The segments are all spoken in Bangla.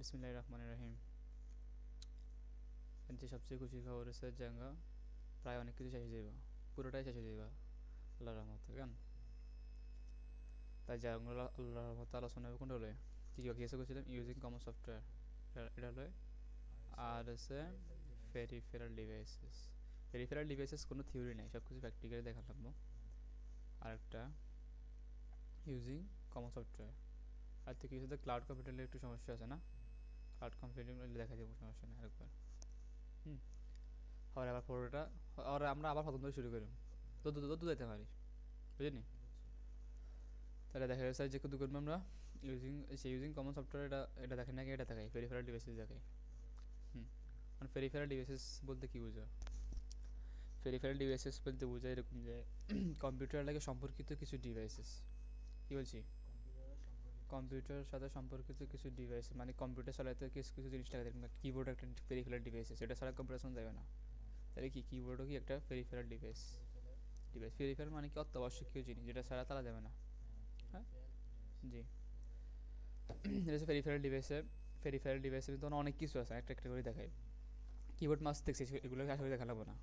বিসমিল্লাহির রহমানির রহিম। যে সবচেয়ে খুশির খবর হচ্ছে জাঙ্গা প্রায় অনেক কিছু শেষ হয়ে যাইব, পুরোটাই শেষ হয়ে যাইব আল্লাহর রহমতে কেন। তাই জাঙ্গা আল্লাহর রহমতে আলোচনা হবে কোনটা হলে কী কী কিছু করছিলাম ইউজিং কমন সফটওয়্যার, এটা হলো। আর হচ্ছে পেরিফেরাল ডিভাইসেস কোনো থিওরি নাই, সব কিছু প্র্যাকটিক্যালি দেখা লাগবো। আরেকটা ইউজিং কমন সফটওয়্যার। আর তো কিছু তো ক্লাউড কম্পিউটারের একটু সমস্যা আছে না, ক্লাউড কম্পিউটিং দেখা যাবো, সমস্যা নেই আরেকবার। হুম। আর আবার পুরোটা আর আমরা আবার প্রথম থেকে শুরু করি, তো তো যেতে পারি, বুঝলি। তাহলে দেখা যাচ্ছে যে কত করবো আমরা ইউজিং কমন সফটওয়্যার। এটা দেখেন নাকি, এটা দেখাই পেরিফেরাল ডিভাইসেস দেখাই। হুম। মানে পেরিফেরাল ডিভাইসেস বলতে কী বোঝো? পেরিফেরাল ডিভাইসেস বলতে বোঝায় এরকম যে কম্পিউটার লাগে সম্পর্কিত কিছু ডিভাইসেস। কী বলছি? কম্পিউটারের সাথে সম্পর্কিত কিছু ডিভাইস, মানে কম্পিউটার চালাতে কিছু কিছু জিনিস লাগে, কিবোর্ড একটা পেরিফেরাল ডিভাইসেস, এটা ছাড়া কম্পিউটার চালানো যাবে না। তাহলে কি কিবোর্ডও কি একটা পেরিফেরাল ডিভাইস পেরিফেরাল মানে কি অত্যাবশ্যকীয় জিনিস, যেটা ছাড়া চালা যাবে না। হ্যাঁ, জি। এটা হচ্ছে পেরিফেরাল ডিভাইসে কিন্তু অনেক কিছু আছে, একটা একটা করে দেখাই। কিবোর্ড মাউস দেখছি, এগুলো আসলে দেখা লাগবো না।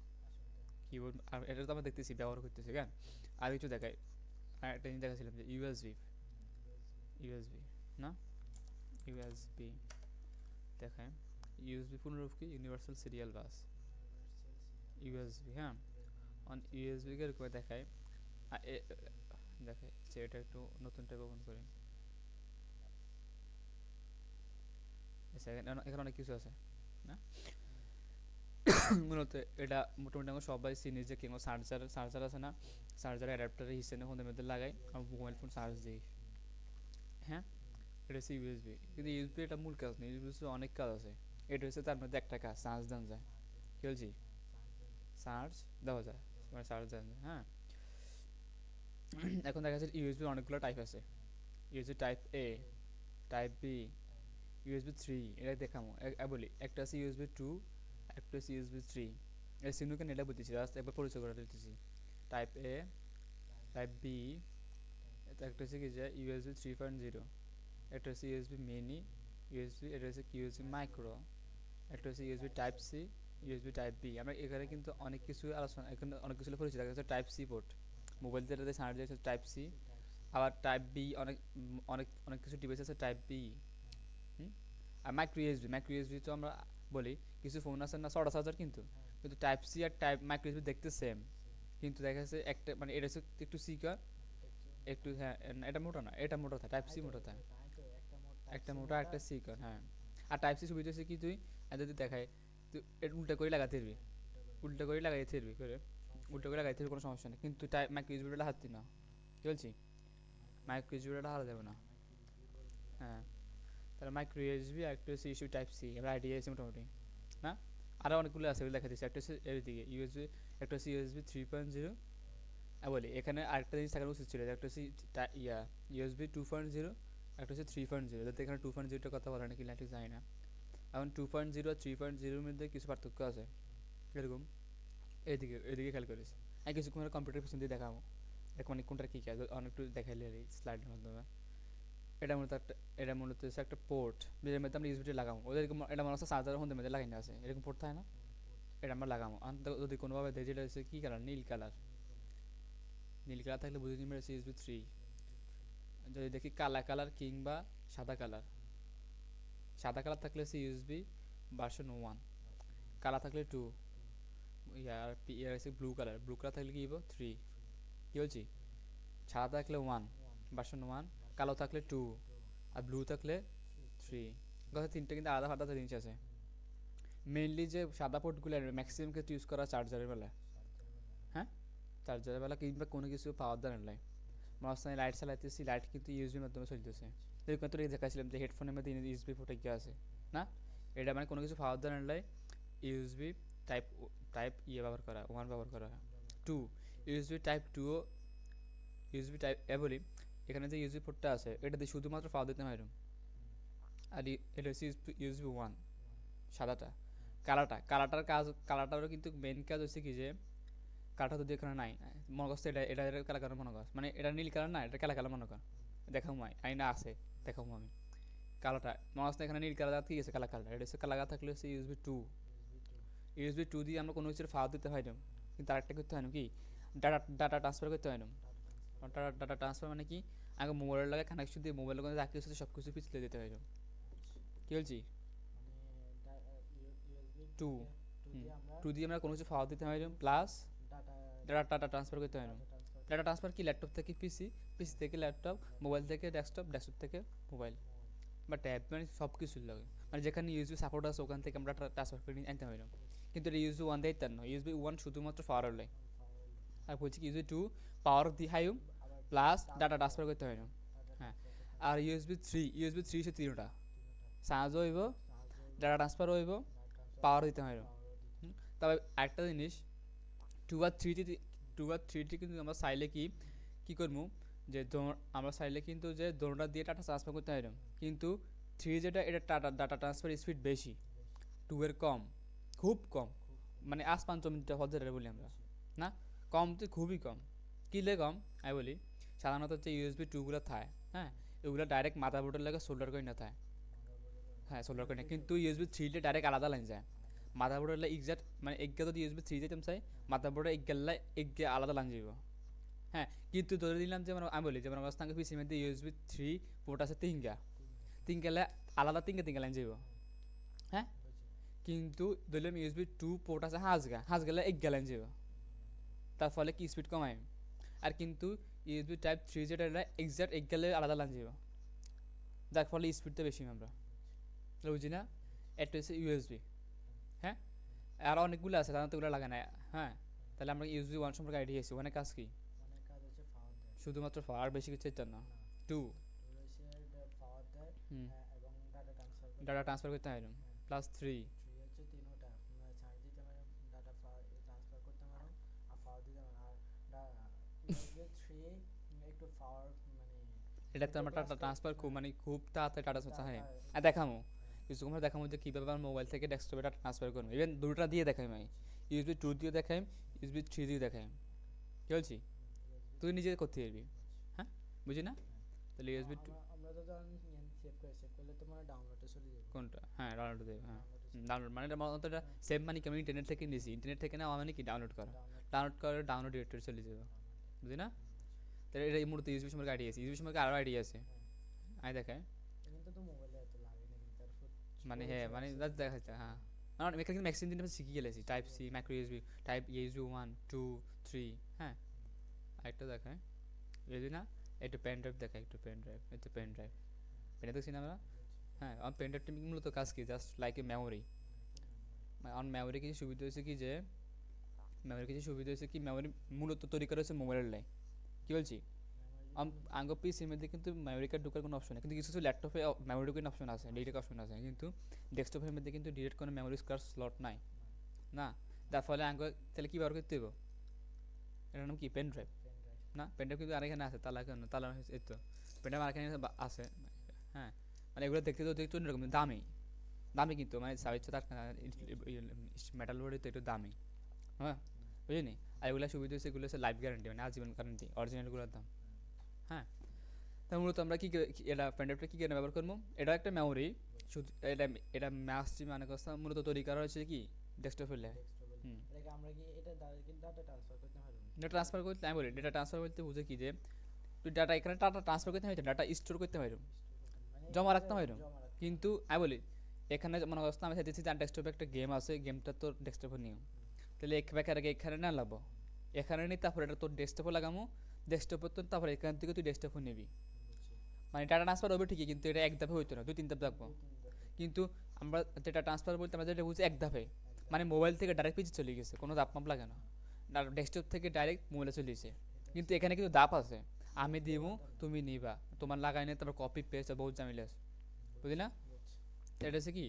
কিবোর্ড আর এটা তো আমরা দেখতেছি, ব্যবহার করতেছি, কেন। আর কিছু দেখাই। আর একটা জিনিস দেখাছিলাম যে ইউএসবি না, ইউএসবি দেখায়। ইউএসবি পুনরূপ কি ইউনিভার্সাল সিরিয়াল বাস, ইউএসবি। হ্যাঁ, অন ইউএসবিকে এরকম দেখায়। দেখায় যে এটা একটু নতুন টাইপ ওপেন করি। এখানে অনেক কিছু আছে না। মূলত এটা মোটামুটি আমরা সবাই চিনি যে কেন চার্জার আছে না, চার্জার অ্যাডাপ্টারের হিসেবে ফোনের মধ্যে লাগাই আর মোবাইল ফোন চার্জ দিই। হ্যাঁ, এটা হচ্ছে ইউএসবি। কিন্তু ইউএসবি এটা মূল কাজ নেই, ইউএসবি অনেক কাজ আছে। এটা হচ্ছে তার মধ্যে একটা কাজ, চার্জ দেওয়া যায়। কি বলছি? চার্জ দেওয়া যায়, মানে চার্জ দেওয়া যায়। হ্যাঁ। এখন দেখা যাচ্ছে ইউএসবি অনেকগুলো টাইপ আছে। ইউএসবি টাইপ এ, টাইপ বি, ইউএসবি থ্রি। এটা দেখামো বলি, একটা আছে ইউএসবি টু, একটা হচ্ছে ইউএসবি থ্রি। এই সিনুকে এটা বলতেছি, জাস্ট একবার পরিচয় করে দিতেছি। টাইপ এ, টাইপ বি, এটা একটা হচ্ছে কি যে ইউএসবি 3.0, একটা হচ্ছে ইউএসবি মিনি ইউএসবি, এটা হচ্ছে ইউএসবি মাইক্রো, একটা হচ্ছে USB type C, USB type B. আমরা এখানে কিন্তু অনেক কিছু আলোচনা, এখানে অনেক কিছু পরিচিত হচ্ছে টাইপ সি পোর্ট, মোবাইল যেটাতে সার্চ দিয়েছে টাইপ সি। আবার টাইপ বি, অনেক অনেক অনেক কিছু ডিভাইস আছে টাইপ বি। হুম। আর মাইক্রো ইউএসবি তো আমরা বলি, কিছু ফোন আছে না ছটা চার্জার, কিন্তু কিন্তু টাইপ সি আর টাইপ মাইক্রো ইউএসবি দেখতে সেম, কিন্তু দেখা যাচ্ছে একটা মানে এটা হচ্ছে একটু সিকা, একটু। হ্যাঁ, এটা মোটা না, এটা মোটা থাকে, টাইপ সি মোটা থাকে, একটা মোটা একটা সিকা। হ্যাঁ। আর টাইপ সি সুবিধা হচ্ছে কি, তুই যদি দেখায় তুই এটা উল্টা করে লাগাতে পারবি, উল্টা করে লাগাইতে পারবি করে, উল্টা করে লাগাইতে পারবি, কোনো সমস্যা নেই। কিন্তু টাইপ মাইক্রো ইউএসবিটা হাততি না। কি বলছি? মাইক্রো ইউএসবিটা হারা যাবে না। হ্যাঁ। তাহলে মাইক্রো ইউএসবি আর একটা হচ্ছে ইস্যু টাইপ সি, আমরা আইডিয়া আছে মোটামুটি না। আরও অনেকগুলো আছে, ওগুলো দেখা দিচ্ছে। একটা হচ্ছে এদিকে ইউএসবি, একটা হচ্ছে ইউএসবি 3.0। বলি এখানে আরেকটা জিনিস থাকার উচিত ছিল, একটা হচ্ছে ইউএসবি 2.0, একটা হচ্ছে 3.0। যাতে এখানে 2.0টার কথা বলা নাকি ঠিক জানি না। এখন 2.0 আর 3.0-র মধ্যে কিছু পার্থক্য আছে এরকম। এদিকে এদিকে খেয়াল করিস। আমি কিছুক্ষণ কম্পিউটার পিছন দিয়ে দেখাবো, এখন মানে কোনটার কী কাজ অনেকটু দেখাইলে স্লাইডের মাধ্যমে। এটা মূলত একটা, এটা মূলত হচ্ছে একটা পোর্ট, যেটার মধ্যে আমরা ইউএসবিটা লাগাবো। ওদের এটা মনে হচ্ছে চার্জারের মধ্যে লাগাই না আছে, এরকম পোর্ট থাকে না, এটা আমরা লাগাবো। আর যদি কোনোভাবে দেখি এটা হচ্ছে কী কালার, নীল কালার, নীল কালার থাকলে বুঝে নিবে হচ্ছে ইউএসবি থ্রি। যদি দেখি কালা কালার কিংবা সাদা কালার, সাদা কালার থাকলে হচ্ছে ইউএসবি ভার্সন ওয়ান, কালা থাকলে টু, ইয়ার ইয়ার হচ্ছে ব্লু কালার থাকলে কি থ্রি। কী বলছি? সাদা থাকলে ওয়ান, ভার্সন ওয়ান, কালো থাকলে টু, আর ব্লু থাকলে থ্রি। কথা তিনটে কিন্তু আলাদা আলাদা জিনিস আছে। মেইনলি যে সাদা পোর্টগুলো ম্যাক্সিমাম ক্ষেত্রে ইউজ করা চার্জারের বেলা। হ্যাঁ, চার্জারের বেলা কিংবা কোনো কিছু পাওয়ার দেওয়ার নাই। মাঝখানে লাইট চালাইতেছি, লাইট কিন্তু ইউএসবির মাধ্যমে চলতেছে। এরকম তো দেখাচ্ছিলাম যে হেডফোনের মধ্যে ইউএসবি পোর্ট গিয়ে আছে না, এটা মানে কোনো কিছু পাওয়ার দেওয়ার নাই। ইউএসবি টাইপ টাইপ ব্যবহার করা, ওয়ান ব্যবহার করা হয়। টু, ইউএসবি টাইপ টুও, ইউএসবি টাইপ বলি। এখানে যে ইউএসবি পোর্টটা আছে এটা দিয়ে শুধুমাত্র পাওয়ার দিতে হয় এরকম। আর এটা হচ্ছে ইউএসবি ওয়ান, সাদাটা। কালাটার কাজ, কালাটারও কিন্তু মেন কাজ হচ্ছে কি যে কালারটা যদি এখানে নাই, মনে করছে এটা এটা কালা কালার মনে কর, মানে এটা নীল কালার না, এটা কালা কালার মনে কর। দেখাবো আমি না আছে, দেখাবো আমি। কালারটা মনে হচ্ছে এখানে নীল কালার কি আছে, কালার কালার, এটা হচ্ছে কালার থাকলে হচ্ছে ইউএসবি টু। ইউএসবি টু দিয়ে আমরা কোনো কিছুর ফাওয়ার দিতে হয় না, কিন্তু আরেকটা করতে হয় না কি, ডাটা ডাটা ট্রান্সফার করতে হয় না। ডাটা ডাটা ট্রান্সফার মানে কি, আগে মোবাইলের লাগে কানেকশন দিয়ে মোবাইলের কোনো যা কিছু আছে সব কিছু পিছলে দিতে হয় না। কি বলছি, টু, টু দিয়ে আমরা কোনো কিছু ফাওয়ার দিতে হয় না, প্লাস ডাটা ডাটা ট্রান্সফার করতে হয় না। ডাটা ট্রান্সফার কি, ল্যাপটপ থেকে পিসি, পিসি থেকে ল্যাপটপ, মোবাইল থেকে ডেস্কটপ, ডেস্কটপ থেকে মোবাইল বা ট্যাব, মানে সব কিছুর লাগে, মানে যেখানে ইউএসবি সাপোর্ট আছে ওখান থেকে আমরা ট্রান্সফার করে আনতে হয় না। কিন্তু এটা ইউএসবি ওয়ান দিয়ে তার নয়, ইউএসবি ওয়ান শুধুমাত্র পাওয়ার লাই, আর বলছি কি ইউএসবি টু পাওয়ার দিয়ে হাইম প্লাস ডাটা ট্রান্সফার করতে হয় না। হ্যাঁ, আর ইউএসবি থ্রি সে তিনটা, চার্জ হইব, ডাটা ট্রান্সফার হইব, পাওয়ার দিতে হয় না। তবে একটা জিনিস, টু আর থ্রিটি, কিন্তু আমরা চাইলে কি কি করবো, যে আমরা চাইলে কিন্তু যে দোনোটা দিয়ে ডাটা ট্রান্সফার করতে হয় না, কিন্তু থ্রি যেটা এটা ডাটা ট্রান্সফার স্পিড বেশি, টু এর কম, খুব কম, মানে আজ 5 মিনিট হজারে বলি আমরা, না কম তো খুবই কম। কিলে কম আমি বলি, সাধারণত হচ্ছে ইউএসবি টুগুলো থাকে, হ্যাঁ, এগুলো ডাইরেক্ট মাদারবোর্ডের লাগে সোল্ডার করে না থাকে, হ্যাঁ সোল্ডার করে না, কিন্তু ইউএসবি থ্রিতে ডাইরেক্ট আলাদা লাইন যায়। মাদারবোর্ডের এক্সাক্ট মানে এগিয়ে যদি ইউএসবি থ্রি যেতাম চাই, মাদারবোর্ডে এগিয়ে আলাদা লাইন যাব। হ্যাঁ, কিন্তু ধরে দিলাম যে আমি বলি যে আমার কাছে পিসির মধ্যে ইউএসবি থ্রি পোর্ট আছে তিন গেলে আলাদা তিনগা লাইন যাব। হ্যাঁ, কিন্তু ধরলাম ইউএসবি টু পোর্ট আছে হাঁস গেলে এক লাইন যাব, তার ফলে কি স্পিড কমায়। আর কিন্তু ইউএসবি টাইপ থ্রি যেটা এটা এক্সাক্ট এক গেলে আলাদা লাইন যাব, যার ফলে স্পিডটা বেশি আমরা বুঝি না। একটা হচ্ছে ইউএসবি, হ্যাঁ, আর অনেকগুলো আছে সাধারণত ওগুলো লাগে না। হ্যাঁ, তাহলে আমরা ইউএসবি ওয়ান সম্পর্কে আইডিয়া আছি, ওখানে কাজ কি শুধুমাত্র আর বেশি কিছু চাইতাম না। টু, হুম, ডাটা ট্রান্সফার করতে হয় না, প্লাস থ্রি, এটা তো আমার ডাটা ট্রান্সফার খুব মানে খুব তাড়াতাড়ি ডাটা ট্রান্সফার হয়। আর দেখামো কিছু আমরা দেখামো যে কীভাবে আমার মোবাইল থেকে ডেস্কটপে ডাটা ট্রান্সফার করবো, ইভেন দুটোটা দিয়ে দেখাই আমি, ইউএসবি টু দিয়ে দেখাই, ইউএসবি থ্রি দিয়ে দেখাই, কি বলছি তুই নিজে করতে পারবি। হ্যাঁ, বুঝি না, তাহলে ইউএসবি টু কোনটা, হ্যাঁ ডাউনলোড দেবে, হ্যাঁ ডাউনলোড মানে এটা সেভ মানে কি, আমি ইন্টারনেট থেকে নিয়েছি, ইন্টারনেট থেকে নেওয়া মানে কি ডাউনলোড করা, ডাউনলোড ডিরেক্টরি চলে যাবে, বুঝি না। তাহলে এটা এই মুহূর্তে ইউএসবি সম্পর্কে আইডিয়া আছে, ইউএসবি সম্পর্কে আরও আইডিয়া আছে, আই দেখায় মানে, হ্যাঁ মানে দেখা যাচ্ছে, হ্যাঁ আমার এখানে কিন্তু ম্যাক্সিমাম জিনিস শিখে গেলেছি, type C, micro USB, type USB one two three. হ্যাঁ, আরেকটা দেখায় ইউএসবি না, একটু পেন ড্রাইভ দেখায়, একটু পেন ড্রাইভ, একটু পেন ড্রাইভ, পেনে দেখছি না আমরা। হ্যাঁ, আমার পেন ড্রাইভটা মূলত কাজ কি, জাস্ট লাইক এ মেমোরি। আমার মেমোরি কিছু সুবিধা হয়েছে কি যে, মেমোরি মূলত তৈরি করা হচ্ছে মোবাইলের লাই, কি বলছি আঙ্গ পিসির মধ্যে কিন্তু মেমোরি কার্ড ঢোকার কোনো অপশন নেই, কিন্তু কিছু কিছু ল্যাপটপে মেমোরি ঢোকার অপশন আছে, ডিরেক্ট অপশন আছে, কিন্তু ডেস্কটপের মধ্যে কিন্তু ডিরেক্ট কোনো মেমোরি কার্ড স্লট নাই, না, যার ফলে আঙ্গ তাহলে কী ব্যবহার করতে হবে, এটার নাম কি পেন ড্রাইভ, না পেন ড্রাইভ কিন্তু আরেকখানে আছে, তালা এই তো পেন ড্রাইভ আরেকখানে আছে। হ্যাঁ, মানে এগুলো দেখতে অন্যরকম দামি, কিন্তু মানে সাবিচ্ছে তার মেটাল বডি তো একটু দামি। হ্যাঁ, বুঝলি, আর এগুলো সুবিধা হচ্ছে, এগুলো হচ্ছে লাইফ গ্যারান্টি, মানে আজীবন গ্যারান্টি, অরিজিনালগুলোর দাম। হ্যাঁ, তাই মূলত আমরা কি এটা পেনড্রাইভটা কী কেন ব্যবহার করবো, এটা একটা মেমোরি, শুধু এটা ম্যাসটি মানে কথা মূলত তৈরি করা হয়েছে কি ডেস্কটপে ফেলে। ডেটা ট্রান্সফার করতে আমি বলি, ডেটা ট্রান্সফার করতে বুঝে কি যে তুই ডাটা এখানে ডাটা ট্রান্সফার করতে হয়, ডাটা স্টোর করতে হয়, জমা রাখতে হয়, কিন্তু আমি বলি এখানে মনে করতে আমি চাইতেছি যে ডেস্কটপে একটা গেম আছে, গেমটা তোর ডেস্কটপে নিও, তাহলে এক ব্যাকের আগে এখানে না লাগবো, এখানে নিই, তারপরে এটা তোর ডেস্কটপে লাগামো, ডেস্কটপে তোর তারপরে এখান থেকে তুই ডেস্কটপে নিবি, মানে ডাটা ট্রান্সফার হবে ঠিকই, কিন্তু এটা এক ধাপে হইতো না, 2-3 ধাপ লাগবো। কিন্তু আমরা যেটা ট্রান্সফার বলতে আমরা যেটা বুঝি এক ধাপে, মানে মোবাইল থেকে ডাইরেক্ট পিছিয়ে চলে গেছে, কোনো ধাপ মাপ লাগে না, ডেস্কটপ থেকে ডাইরেক্ট মোবাইলে চলে গেছে। কিন্তু এখানে কিন্তু ধাপ আছে, আমি দিব, তুমি নিবা, তোমার লাগাই নিয়ে তারপর কপি পেস্ট বহুত ঝামেলা আছে, বুঝলি না। এটা হচ্ছে কি,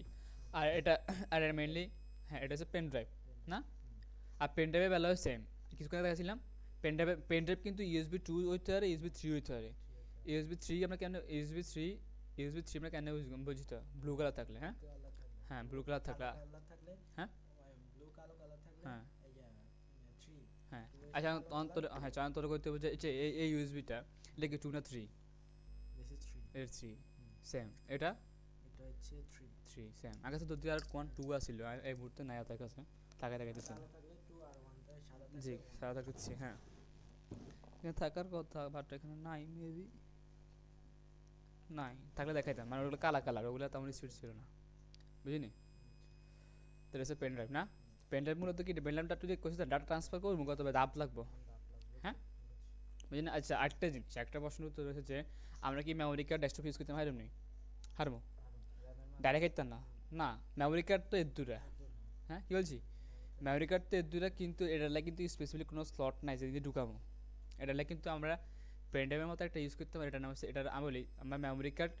আর এটা আর মেনলি, হ্যাঁ এটা হচ্ছে পেন ড্রাইভ, না, আর পেন ড্রাইভের বেলা সেম, কিছুক্ষণ দেখাচ্ছিলাম, পেন ড্রাইভ কিন্তু ইউএসবি টু হইতে পারে, ইউএসবি থ্রি হইতে পারে। ইউএসবি থ্রি আমরা কেন বুঝি তো, ব্লু কালার থাকলে, হ্যাঁ হ্যাঁ ব্লু কালার থাকলে, হ্যাঁ হ্যাঁ হ্যাঁ, আচ্ছা অন্তর, হ্যাঁ চয়ন করতে হবে যে এই ইউএসবিটা এটা কি টু না থ্রি, এর থ্রি, সেম এটা হচ্ছে 3 3 সেম আগে তো দুই আর 1 2 আছিল এই মুহূর্তে নাই তার কাছে তাকাই দেখাইতেছে কালো থাকলে 2 আর 1 টা সাদা জি থাকলে 1 সাদা থাকছে হ্যাঁ এখানে থাকার কথা বাট এখানে নাই মেবি নাই থাকলে দেখাইতাম মানে ওগুলো কালা কালার ওগুলো তেমন স্পিড ছিল না বুঝিনি তাহলে হচ্ছে পেন ড্রাইভ না পেন ড্রাইভ মূলত কি পেন ড্রাইভটা তুই কোথায় ডাটা ট্রান্সফার করবো কত দাপ লাগবো দাপ লাগবে হ্যাঁ বুঝলি না আচ্ছা আরেকটা জিনিস একটা প্রশ্ন উত্তর রয়েছে যে আমরা কি মেমোরি কার্ড ডেস্কটপ ইউজ করতে হারমনি হারমো র্যামের ডাইরেক্ট মাধ্যমে খাইতাম না না মেমোরি কার্ড তো এর দূরা একদম হ্যাঁ কি বলছি মেমোরি কার্ড তো এর দূরা কিন্তু এটার লাগে কিন্তু স্পেসিফিক কোনো স্লট নাই যেদিকে ঢুকাবো এটার লাগে কিন্তু আমরা পেন ড্রাইভের মতো একটা ইউজ করতে পারি এটা নাম হচ্ছে এটার আমি বলি আমরা মেমোরি কার্ড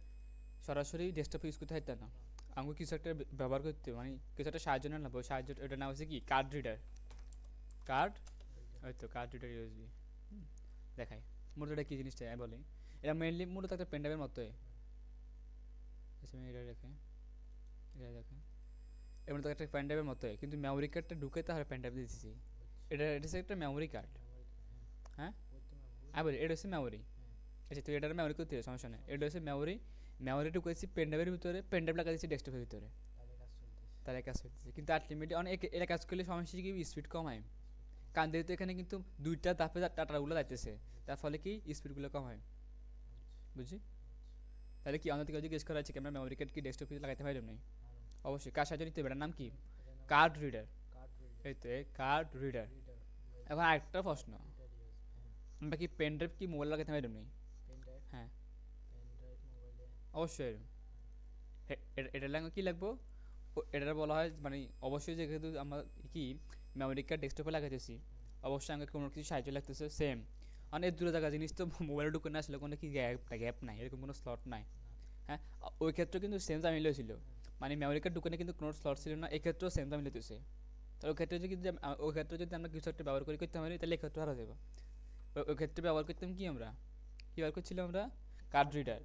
সরাসরি ডেস্কটপ ইউজ করতে পারতাম না আমাকে কিছু একটা ব্যবহার করতে মানে কিছু একটা সাহায্য না নেবো সাহায্য এটার নাম হচ্ছে কি কার্ড রিডার কার্ড হয়তো কার্ড রিডার ইউএসবি দেখায় মূলত এটা কী জিনিসটা আমি বলি এটা মেনলি মূলত একটা পেন ড্রাইভের মতোই আচ্ছা আমি এটা রেখে এটা দেখে এর মতো একটা পেন ড্রাইভের মতোই কিন্তু মেমোরি কার্ডটা ঢুকে তাহলে পেন ড্রাইভ দিয়েছি এটা এটা হচ্ছে একটা মেমোরি কার্ড হ্যাঁ আমি বলি এটা হচ্ছে মেমোরি আচ্ছা তুই এটার মেমোরি করতে সমস্যা নেই এটা হচ্ছে মেমোরি মেমোরি ঢুকেছি পেন ড্রাইভের ভিতরে পেন ড্রাইভ লাগা দিচ্ছি ডেস্কটপের ভিতরে তাহলে কাজ চলতেছে তাহলে কাজ করতেছে কিন্তু আলটিমেটলি অনেক এটা কাজ করলে সমস্যা কি স্পিড কম হয় কারণ যেহেতু এখানে কিন্তু দুইটা ধাপে ডাটাগুলো যাইতেছে তার ফলে কি স্পিডগুলো কম হয় বুঝছি তাহলে কি আমাদের কেউ জিজ্ঞেস করা আছে কি আমরা মেমোরি কার্ড কি ডেস্কটপ লাগাইতে পারি না অবশ্যই কার সাহায্য নিতে হবে এটার নাম কি কার্ড রিডার কার্ড এই তো কার্ড রিডার রিডার এখন আরেকটা প্রশ্ন আমরা কি পেন ড্রাইভ কি মোবাইল লাগাতে পারি না পেন ড্রাইভ হ্যাঁ মোবাইলে অবশ্যই এটা লাগবে কি লাগবো এটা বলা হয় মানে অবশ্যই যেহেতু আমরা কি মেমোরি কার্ড ডেস্কটপে লাগাইতেছি অবশ্যই আমাকে কোনো কিছু সাহায্য লাগতেছে সেম অনেক দূরে থাকা জিনিস তো মোবাইলে ঢুকে না আসলে কোনো কি গ্যাপ নাই এরকম কোনো স্লট নাই হ্যাঁ ওই ক্ষেত্রে কিন্তু সেম জামিল ছিল মানে মেমোরি কার্ড ঢুকে কিন্তু কোনো স্লট ছিল না এই ক্ষেত্রেও সেম জামিল হতেছে তাহলে ওই ক্ষেত্রে যদি ওই ক্ষেত্রে যদি আমরা কিছু একটা ব্যবহার করতে পারি তাহলে এই ক্ষেত্রে হারা যাবো ওই ক্ষেত্রে ব্যবহার করতাম কি আমরা কী ব্যবহার করছিলাম আমরা কার্ড রিডার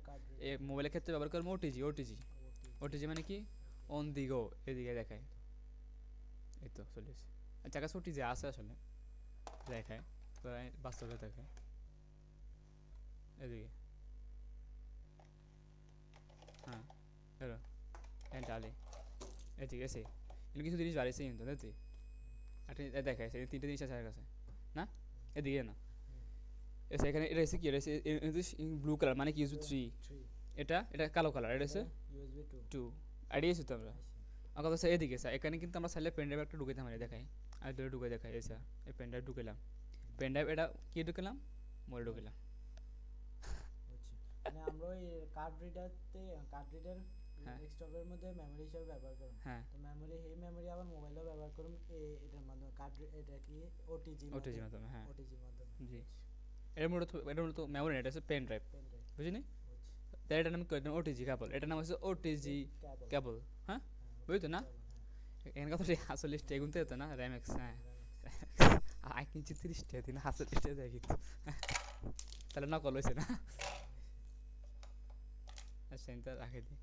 এ মোবাইলের ক্ষেত্রে ব্যবহার করবো ওটিজি ওটিজি মানে কি অন দি গো এদিকে দেখায় এই তো চলিস জায়গা ছুটি যে আছে আসলে দেখায় বাস্তবে দেখায় এদিকে হ্যাঁ এলো ডালে এদিকে এসে এগুলো কিছু জিনিস বাড়িয়েছে কিন্তু দেখতে একটা দেখায় তিনটে জিনিস আছে আমার কাছে না এদিকে না এসে এখানে এটা এসে কি রয়েছে ব্লু কালার মানে কি ইউজ 3 এটা এটা কালো কালার এটা হচ্ছে ইউএসবি 2 আইডিয়েছি তো আমরা আমার কথা হচ্ছে এদিকে স্যার এখানে কিন্তু আমরা চাইলে পেন ড্রাইভ একটা ঢুকাইতে পারি দেখাই আর ধরে ঢুকে দেখাই এসা এই পেন ড্রাইভ ঢুকেলাম পেন ড্রাইভ এটা কি ঢুকেলাম মোবাইল ঢুকেলাম মানে আমরা ওই কার্ড রিডার হ্যাঁ ডেস্কটপের মধ্যে মেমরি হিসেবে ব্যবহার করব হ্যাঁ তো এই মেমরি আবার মোবাইলেও ব্যবহার করব এটার মাধ্যমে এটা কি ওটিজি ওটিজির মাধ্যমে হ্যাঁ ওটিজির মাধ্যমে জি এটা মূলত মেমোরি এটা হচ্ছে পেন ড্রাইভ পেন ড্রাইভ বুঝিনি তাই এটার নাম ওটিজি কেবল এটার নাম হচ্ছে ওটিজি কেবল হ্যাঁ বুঝতো না এখানে কথা আসলে স্টেগুন তো না র্যামেক্স হ্যাঁ আই কিনছি 30 টাকা দিন আসলে স্টে দেয় কিন্তু তাহলে নকল হয়েছে না আচ্ছা এটা রাখে দিই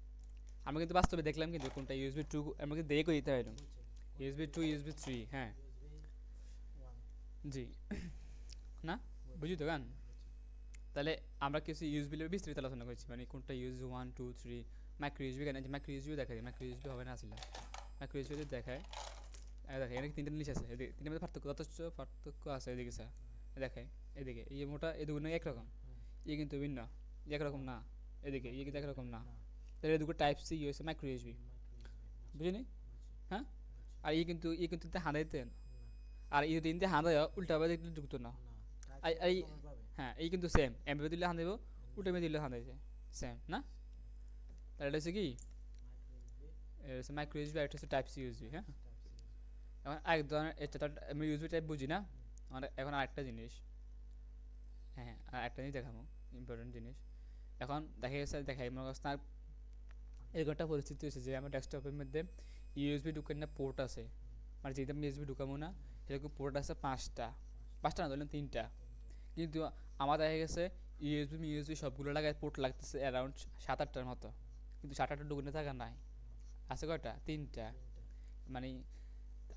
আমরা কিন্তু বাস্তবে দেখলাম কিন্তু কোনটা ইউএসবি 2 আমরা কিন্তু দেখে দিতে পারলাম ইউএসবি 2 ইউএসবি 3 হ্যাঁ জি না বুঝি তো গান তাহলে আমরা কিছু ইউএসবি এর বিস্তারিত আলোচনা করছি মানে কোনটা ইউএসবি 1 2 3 মাইক্রো ইউএসবি কেন মাইক্রো ইউএসবি দেখায় মাইক্রো ইউএসবি হবে না আসলে মাইক্রো ইউএসবি দেখায় দেখে এখানে তিনটা জিনিস আছে এদিকে তিনটার মধ্যে যথেষ্ট পার্থক্য আছে এদিকে স্যার দেখায় এদিকে এই মোটা এদিকে একরকম ইয়ে কিন্তু ভিন্ন একরকম না এদিকে ইয়ে কিন্তু একরকম না তাহলে দুটো type C USB micro USB বুঝিনি হ্যাঁ আর ই কিন্তু হাঁদাইতে আর ই যদি ইনতে হাঁদায় উল্টাভাবে দেখলে ঢুকতো না আর হ্যাঁ এই কিন্তু সেম এমপি দিলে হাঁদাইব উল্টামে দিলে হাঁদাইছে সেম না তাহলে এটা হচ্ছে কি মাইক্রো ইউএসবি আর এটা হচ্ছে টাইপ সি ইউএসবি হ্যাঁ এখন এক ধরনের এটা তো আমি ইউএসবি টাইপ বুঝি না আমার এখন আরেকটা জিনিস হ্যাঁ আর একটা জিনিস দেখাবো ইম্পর্টেন্ট জিনিস এখন দেখাই মনে করছে তার এরকম একটা পরিস্থিতি হয়েছে যে আমার ডেস্কটপের মধ্যে ইউএসবি ঢুকেন না পোর্ট আছে মানে যেটা আমি ইউএসবি ঢুকাবো না সেরকম পোর্ট আছে পাঁচটা না ধরলেন 3টা কিন্তু আমার দেখা গেছে ইউএসবি সবগুলো লাগায় পোর্ট লাগতেছে অ্যারাউন্ড 7-8টার মতো কিন্তু 7-8টা ঢুকে থাকা নাই আছে কয়টা 3টা মানে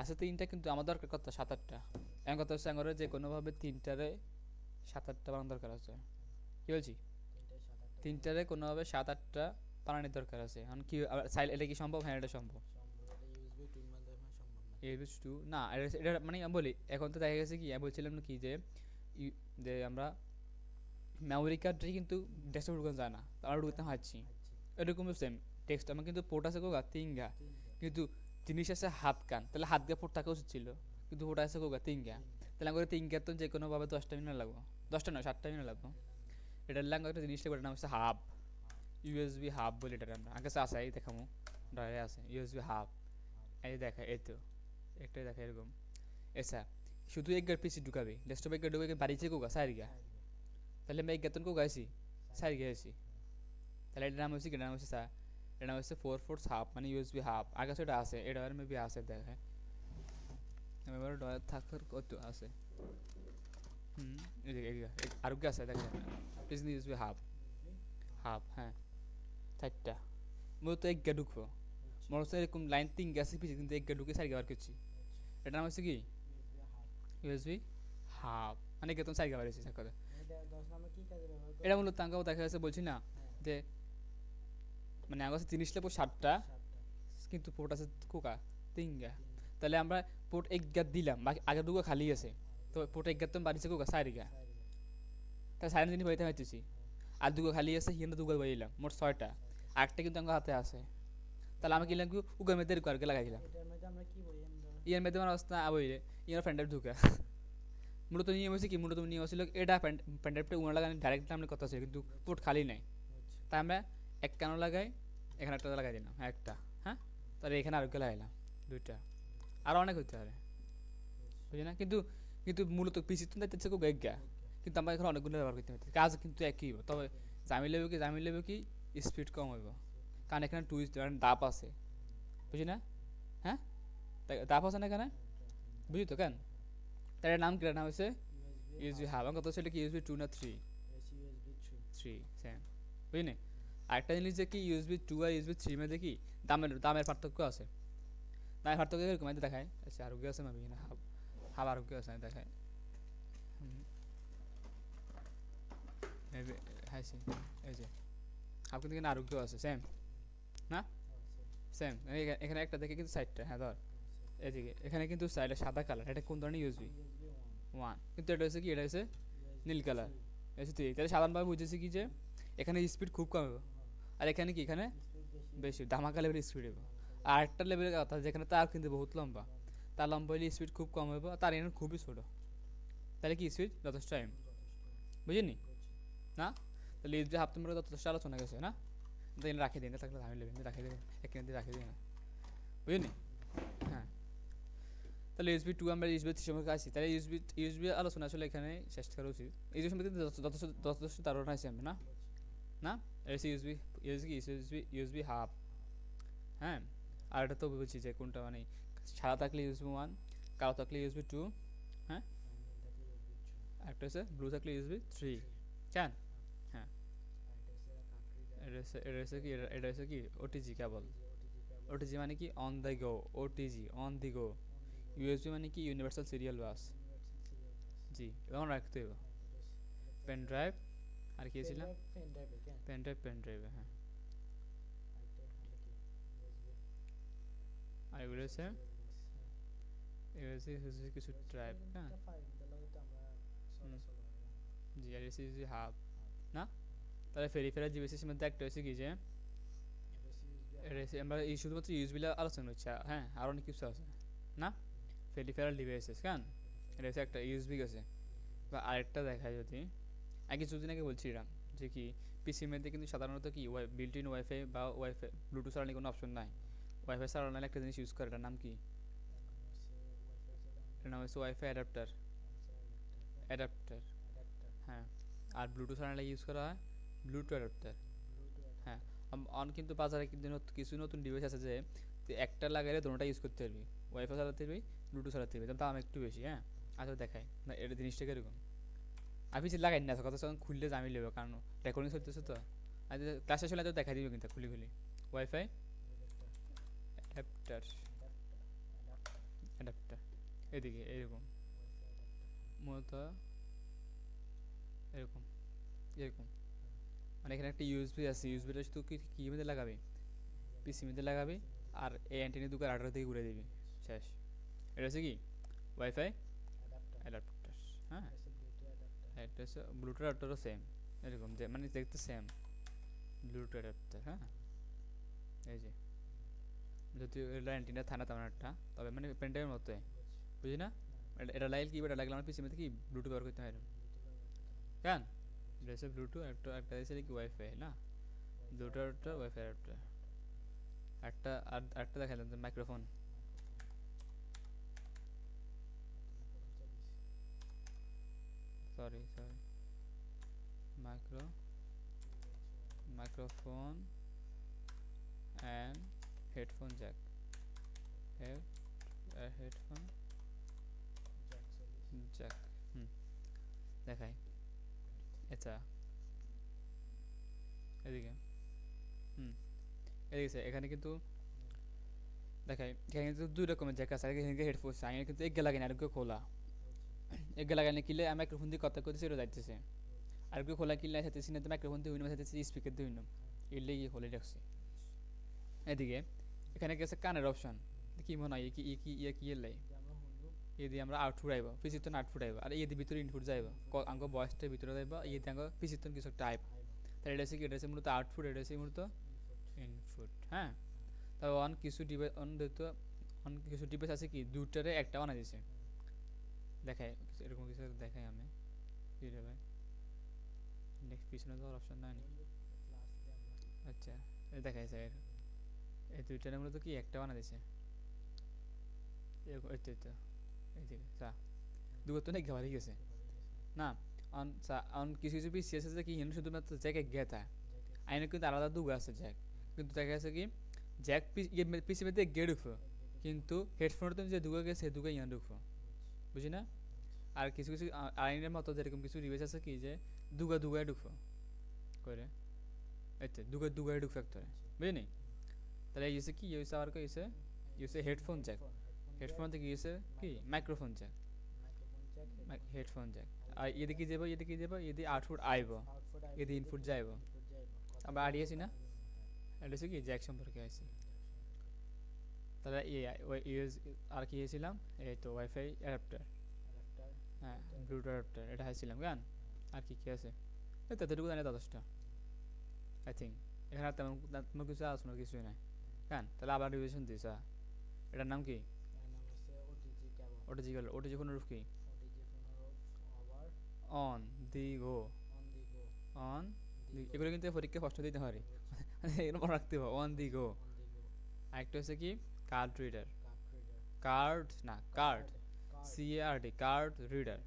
আছে 3টা কিন্তু আমার দরকার কত 7-8টা এমন কথা হচ্ছে আমার যে কোনোভাবে 3টারে 7-8টা বানানো দরকার আছে কি বলছি 3টারে কোনোভাবে 7-8টা বানানোর দরকার আছে। এখন কি সাইল এটা কি সম্ভব? হ্যাঁ এটা সম্ভব। সম্ভব এটা ইউএসবি 2 এর মাধ্যমে সম্ভব না। ইউএসবি টু না, এটা মানে আমি বলি এখন তো দেখা গেছে কি আমি বলছিলাম না কি যে যে আমরা মেমোরি কার্ডে কিন্তু ডেস্কটপে ঢুকানো যায় না, আমরা ঢুকতে হাঁটছি এরকম সেম টেক্সট আমার কিন্তু পোর্ট আছে কোগা তিনগা, কিন্তু জিনিস আছে হাত কান, তাহলে হাত গা পোর্ট থাকা উচিত ছিল, কিন্তু পোর্ট আছে কোগা তিনগা, তাহলে আমার তিনগা তো যে কোনো ভাবে 10টা মিনিট লাগবো, 10টা নয় 7টা মিনিট লাগবো। এটার লাগে একটা জিনিস লাগবে, নাম হচ্ছে হাব, ইউএসবি হাব বলে এটা আমরা আগে আছে এই দেখামো ড্রাইভে আছে ইউএসবি হাব, এই দেখা এই তো একটাই দেখা এরকম। এসা শুধু এক গার পিসি ঢুকাবে, ডেস্কটপ এক গার ঢুকে বাড়িছে কোগা সাইরিগা, তাহলে আমি এক গাতন কোগা আইছি সাইরিগা আইছি, তাহলে এটার নাম হচ্ছে কি, নাম হচ্ছে এটা নাম হচ্ছে 4 হাব মানে ইউএসবি হাব, আগে সেটা আছে এটা আর মেবি আছে দেখে এবার ডয়ার থাকার কত আছে। হুম এদিকে আর কি আছে দেখেন, বিজনেস ইউএসবি হাব, হাব হ্যাঁ 4টা, মূলত এক গা ঢুকবো, মনে হচ্ছে এরকম লাইন 3 গেছে পিছিয়ে, কিন্তু এক গা ঢুকে 4 গা বার করছি, এটার নাম হচ্ছে কি ইউএসবি হাব, মানে কি তুমি 4 গা বার হয়েছে কথা। এটা 10 নাম্বার কি কাজে ব্যবহার করে? এটা মূলত তাঙ্কাও দেখা যাচ্ছে বলছি না যে মানে আমার কাছে জিনিস লাগবো 7টা, কিন্তু পোর্ট আছে কোকা 3 গা, তাহলে আমরা পোর্ট এক গা দিলাম, বাকি আগে দুগা খালি আছে, তো পোর্ট এক গা তো বাড়িছে কোকা 4 গা, তাহলে 4 জিনিস বাইতে হইতেছি, আর দুগা খালি আছে হিন্দা দুগা বাইলাম, মোট 6টা, আরেকটা কিন্তু আমার হাতে আছে, তাহলে আমি কি লাগবে উগা মেদের করে লাগাই দিলাম, এটার মধ্যে আমরা কি বলি আমরা? ইয়ার মেদে আমার অবস্থা আবইলে ইয়ার ফ্রেন্ডের ঢুকা মূলত নিয়ম হয়েছে কি, মূলত নিয়ম ছিল এটা প্যান্ডারটা উনার লাগানো ডাইরেক্ট আমরা কথা ছিল, কিন্তু পোর্ট খালি নাই, তাই আমরা এক কানো লাগাই, এখানে একটা লাগাই দিলাম, হ্যাঁ একটা, হ্যাঁ তাহলে এখানে আরেকটা লাগাইলাম, 2টা, আরও অনেক হতে পারে বুঝি না, কিন্তু কিন্তু মূলত পিসি তো দেখতেছে খুব এক গা, কিন্তু আমরা এখানে অনেকগুলো ব্যবহার করতে পারি, কাজ কিন্তু একই হইব, তবে জামিল লেবে কি স্পিড কম হইব, কারণ এখানে টুইস্ট দাপ আছে বুঝি না, হ্যাঁ দাপ আছে না এখানে, বুঝি তো কেন, তার নাম কি, নাম হচ্ছে ইউএসবি হাব, আমার কথা হচ্ছে এটা কি ইউএসবি 2 না 3, ইউএসবি 3। 3 সেম বুঝলি। আরেকটা জিনিস যে কি ইউএসবি 2 আর ইউএসবি 3 মধ্যে কি দামের পার্থক্য আছে, দামের পার্থক্য এরকম আছে দেখায়, আচ্ছা আরোগ্য আছে আমি না হাব, হাব আরোগ্য আছে দেখায়, হ্যাঁ এই যে হাব কিন্তু এখানে আরোগ্য আছে সেম না, সেম এখানে একটা দেখে কিন্তু সাইডটা, হ্যাঁ ধর এদিকে এখানে কিন্তু সাইডে সাদা কালার, এটা কোন ধরনের ইউএসবি 1, কিন্তু এটা হচ্ছে কি, এটা হচ্ছে নীল কালার, এটা তুই তাহলে সাধারণভাবে বুঝেছি কি যে এখানে স্পিড খুব কম হবে, আর এখানে কি এখানে বেশি ধামাকা লেভেলের স্পিড হবে, আর একটা লেভেলের কথা যেখানে তার কিন্তু বহুত লম্বা, তার লম্বা হলে স্পিড খুব কম হবে, তার এখানে খুবই ছোটো, তাহলে কি স্পিড যথেষ্ট টাইম বুঝিনি না, তাহলে ইউএসবি হাফ তোমরা যথেষ্ট আলোচনা গেছে না, তাহলে রাখি দিন থাকলে ধামি লেবেন রাখি দেবেন এখানে রাখি দিন না বুঝিনি, হ্যাঁ তাহলে ইউএসবি 2 আমরা ইউএসবি 3 সম্পর্কে আসি, তাহলে ইউএসবি আলোচনা আসলে এখানে শেষ করা উচিত, এই যে সম্পর্কে যথেষ্ট ধারণা আছে আমরা না, না এটা ইউএসবি ইউএসবি হাব, হ্যাঁ আর এটা তো বলছি যে কোনটা মানে সাদা থাকলে ইউএসবি 1, কালো থাকলে ইউএসবি 2, হ্যাঁ একটা হচ্ছে ব্লু থাকলে ইউএসবি 3 কেন, হ্যাঁ এটা হচ্ছে কি ওটিজি কেবল, ওটিজি মানে কি on the go, OTG on the go, USB মানে কি ইউনিভার্সাল সিরিয়াল বাস, জি এমন রাখতে হবে, পেন ড্রাইভ আর কি ছিল পেন ড্রাইভে, হ্যাঁ আর এগুলো হচ্ছে কিছু ড্রাইভ, হ্যাঁ জি আর ইউএসবি হাব না, তাহলে ফেরিফেরাল ডিভাইসের মধ্যে একটা হচ্ছে কি যে আমরা এই শুধুমাত্র ইউএসবি আলোচনা হচ্ছে, হ্যাঁ আর অনেক কিছু আছে না, ফেরিফেরাল ডিভাইসেস কেন এটা হচ্ছে একটা ইউএসবি আছে, বা আরেকটা দেখায় যদি আগে কিছুদিন আগে বলছিলাম যে কি পিসির মধ্যে কিন্তু সাধারণত কি বিল্ট ইন ওয়াইফাই বা ওয়াইফাই ব্লুটুথ চালানোর কোনো অপশন নাই, ওয়াইফাই চালানোর একটা জিনিস ইউজ করে, এটার নাম কি, এটার নাম হচ্ছে ওয়াইফাই অ্যাডাপ্টার, অ্যাডাপ্টার হ্যাঁ, আর ব্লুটুথ চালানো ইউজ করা হয় ব্লুটুথ অ্যাডাপ্টার, হ্যাঁ কিন্তু বাজারে কিন্তু কিছু নতুন ডিভাইস আছে যে একটা লাগাইলে দুটোটা ইউজ করতে পারবি, ওয়াইফাই চালাতে পারবি ব্লুটুথ চালাতে পারবি, দাম একটু বেশি, হ্যাঁ আচ্ছা দেখায় না এটা জিনিসটা কিরকম, আমি যে লাগাই না কথা যখন খুললে জামি নেবে কারণ রেকর্ডিং চলতেছে তো, আর ক্লাস শেষ হলে তো দেখাই দিবে কিন্তু খুলি ওয়াইফাই অ্যাডাপ্টার, অ্যাডাপ্টার এদিকে এরকম মূলত এরকম এরকম মানে এখানে একটা ইউএসবি আছে, ইউএসবিটা শুধু কি মধ্যে লাগাবি, পিসি মধ্যে লাগাবি, আর এই অ্যান্টেনা দুটো রাউটার থেকে ঘুরে দিবি, শেষ। এটা হচ্ছে কি ওয়াইফাই অ্যাডাপ্টার। অ্যাডাপ্টার। হ্যাঁ, এটা হচ্ছে ব্লুটুথ অ্যাডাপ্টার। এটা হচ্ছে ব্লুটুথ অ্যাডাপ্টারও সেম এরকম, যে মানে দেখতে সেম ব্লুটুথ অ্যাডাপ্টার। হ্যাঁ, এই যে যদি এটা অ্যান্টেনা থানা তেমন একটা, তবে মানে পেনড্রাইভের মতোই, বুঝি না। এটা লাইল কি, এটা লাগলে আমার পিসি মধ্যে কি ব্লুটুথ ব্যবহার করতে হয় এরকম। কেন এটা হচ্ছে ব্লুটুথ, একটা হচ্ছে কি ওয়াইফাই না, ব্লুটুথ একটা ওয়াইফাই একটা, একটা দেখালাম যে microphone. Sorry microphone and headphone jack, headphone jack. হুম, দেখাই। আচ্ছা, এদিকে। হুম, এদিকে এখানে কিন্তু দেখাই, এখানে কিন্তু দুই রকমের জ্যাক আছে। এখানে হেডফোন আছে, কিন্তু এক লাগাই না, আরেকটা খোলা। এক লাগাইলে কিলে আমি মাইক্রোফোন দিয়ে কথা কইতেছি, এটা যাইতেছে। আরেকটা খোলা কিলে সাথে না, তো মাইক্রোফোন দিয়ে হইনো, সাথে স্পিকার দিয়ে হইনো, এলে গিয়ে খোলে রাখছি। এদিকে এখানে গেছে কানের অপশন, কি মনে হয় কি এর লাই, এ দিয়ে আমরা আউটপুট আইব, পিসির তো আউটপুট আইব, আর এর ভিতরে ইনপুট যাইব, আঙ্গ ভয়েসটার ভিতরে যাইব, ইয়ে দিয়ে আঙ্গ পিসির তো কিছু টাইপ। তাহলে এটা হচ্ছে কি, এটা হচ্ছে মূলত আউটপুট, এটা হচ্ছে মূলত ইনপুট। হ্যাঁ, তবে অন কিছু ডিভাইস অন কিছু ডিভাইস আছে কি দুটারে একটা বানাই দিছে, দেখাই এরকম কিছু দেখাই আমি। কি রে ভাই, নেক্সট পিছনে তো অপশন নাই নি। আচ্ছা, এই দেখাইছে এই দুইটারে মূলত কি একটা বানাই দিছে, এরকম। এই তো এইদিকে চা দুটো তো নাকি ঘরে গেছে না। অন কিছু কিছু পিসি আছে যে কি হিন্দু শুধুমাত্র জ্যাক এক গেতা, আইনে কিন্তু আলাদা দুগো আছে জ্যাক, কিন্তু দেখা গেছে কি জ্যাক পিসি মধ্যে গে ঢুকবো, কিন্তু হেডফোনের তো যে দুগো গেছে দুগো ইয়ান ঢুকবো, বুঝি না। আর কিছু কিছু আইনের মতো যেরকম কিছু ডিভাইস আছে কি যে দুগায় ঢুকবো করে, এই তো দুগায় ঢুকবো একটা, বুঝিনি। তাহলে ইউসে কি ইউসে আবার কইছে, ইউসে হেডফোন জ্যাক, হেডফোন থেকে ইউসে কি মাইক্রোফোন জ্যাক, হেডফোন জ্যাক। আর এদিকে যাব এদিকে আউটপুট আইব, এদিকে ইনপুট যাইব। আমরা আড়িয়েছি না, এটা হচ্ছে কি জ্যাক সম্পর্কে আইছি। তাহলে ইউএস আর কি হয়েছিলাম, এই তো ওয়াইফাই অ্যাডাপ্টার। হ্যাঁ, ব্লুটুথ অ্যাডাপ্টার এটা হয়েছিলাম গান। আর কি আছে, এই ততটুকু জানি যথেষ্ট আই থিঙ্ক। এখানে তেমন কিছু আলোচনার কিছুই নাই গান। তাহলে আবার রিভিশন দিস, এটার নাম কি, ওটিজি ফোনের রূপ কি, অন দি গো, অন এগুলো কিন্তু পরীক্ষা প্রশ্ন দিতে হয়, এগুলো মনে রাখতে হবে, অন দি গো। আরেকটা হচ্ছে কি কার্ড রিডার, কার্ড না কার্ড, CARD কার্ড রিডার।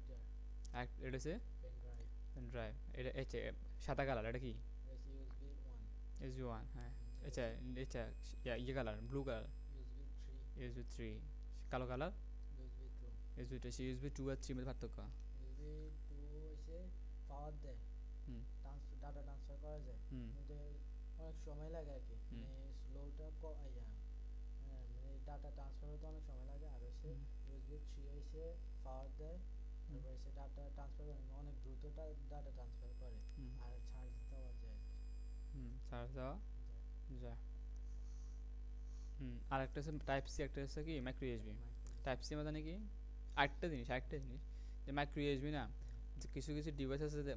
এটা হচ্ছে ড্রাইভ, এটা হচ্ছে সাদা কালার, এটা কি USB 1। হ্যাঁ, আচ্ছা আচ্ছা, ইয়ে কালার ব্লু কালার USB 3, কালো কালার USB 2। USB 2 আর 3 মধ্যে পার্থক্য, পাওয়ার দেয়, হুম ডাটা ট্রান্সফার করা যায়, হুম কিন্তু অনেক সময় লাগে আর কি, মানে স্লোটা মানে ডাটা ট্রান্সফার হতে অনেক সময় লাগে। আর হচ্ছে USB 3 হচ্ছে পাওয়ার দেয়, তারপর হচ্ছে ডাটা ট্রান্সফার অনেক দ্রুত ডাটা ট্রান্সফার করে, আর চার্জ দেওয়া যায়, চার্জ দেওয়া যায়। আর একটা হচ্ছে টাইপ সি, একটা হচ্ছে কি মাইক্রো ইউএসবি। টাইপ সি মানে কি আরেকটা জিনিস যে মাইক্রো ইউএসবি না, যে কিছু কিছু ডিভাইস আছে যে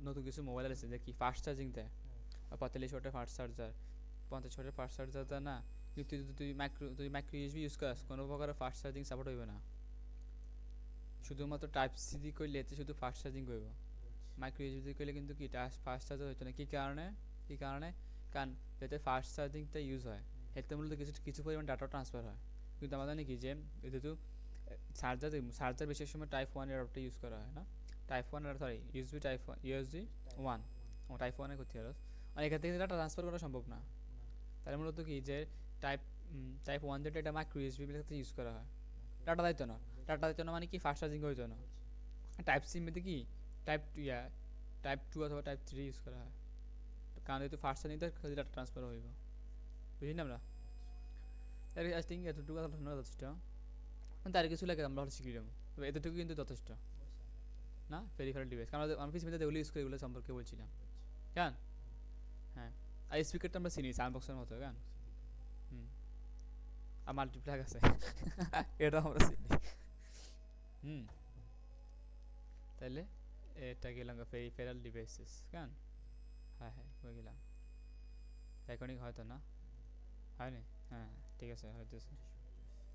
নতুন কিছু মোবাইল আছে যে কি ফাস্ট চার্জিং দেয়, 45 ওয়াটের ফাস্ট চার্জার, 50 ওয়াটের ফাস্ট চার্জার দেয় না, কিন্তু যদি তুই মাইক্রো ইউএসবি ইউজ করিস কোনো প্রকার ফাস্ট চার্জিং সাপোর্ট হইবে না। শুধুমাত্র টাইপ সি দিয়ে করলে এতে শুধু ফাস্ট চার্জিং করব, মাইক্রো ইউএসবি দিয়ে করলে কিন্তু কি ফাস্ট চার্জার হইতো না। কি কারণে কারণ যাতে ফাস্ট চার্জিংটা ইউজ হয়, এতে মূলত কিছু পরিমাণ ডাটা ট্রান্সফার হয়। কিন্তু আমাদের জানি কি যে যেহেতু চার্জার বেশির সময় টাইপ 1 অ্যাডাপ্টার ইউজ করা হয় না, টাইপ 1 সরি ইউএসবি 1 টাইপ 1 করতে হবে, আর এখান থেকে ডাটা ট্রান্সফার করা সম্ভব না। তাহলে মূলত কি যে টাইপ টাইপ 1 যেটা এটা মাইক্রো ইউএসবি ইউজ করা হয়, ডাটা দিত না মানে কি ফাস্ট চার্জিং হইতো না। টাইপ সি মধ্যে কি টাইপ 2 অথবা টাইপ 3 ইউজ করা হয়, কারণ যেহেতু ফাস্ট চার্জিং ডাটা ট্রান্সফার হইব, বুঝি না আমরা। আই থিঙ্ক এতটুকু আলোচনা যথেষ্ট, তার কিছু লাগে আমরা শিখে যাবো, তবে এতটুকু কিন্তু যথেষ্ট না। পেরিফেরাল ডিভাইস আমরা পিসি মধ্যে যেগুলো ইউজ করি এগুলো সম্পর্কে বলছিলাম, কেন আর স্পিকারটা আমরা চিনি সাউন্ড বক্সের মতো গান। হুম। আর মাল্টিপ্লাগ আছে এটা আমরা চিনি। হুম। তাহলে এটা গেলাম পেরিফেরাল ডিভাইসেস গান। হ্যাঁ হ্যাঁ হয়ে গেলাম। রেকর্ডিং হয়তো না হয়নি। হ্যাঁ ঠিক আছে হইতেছে।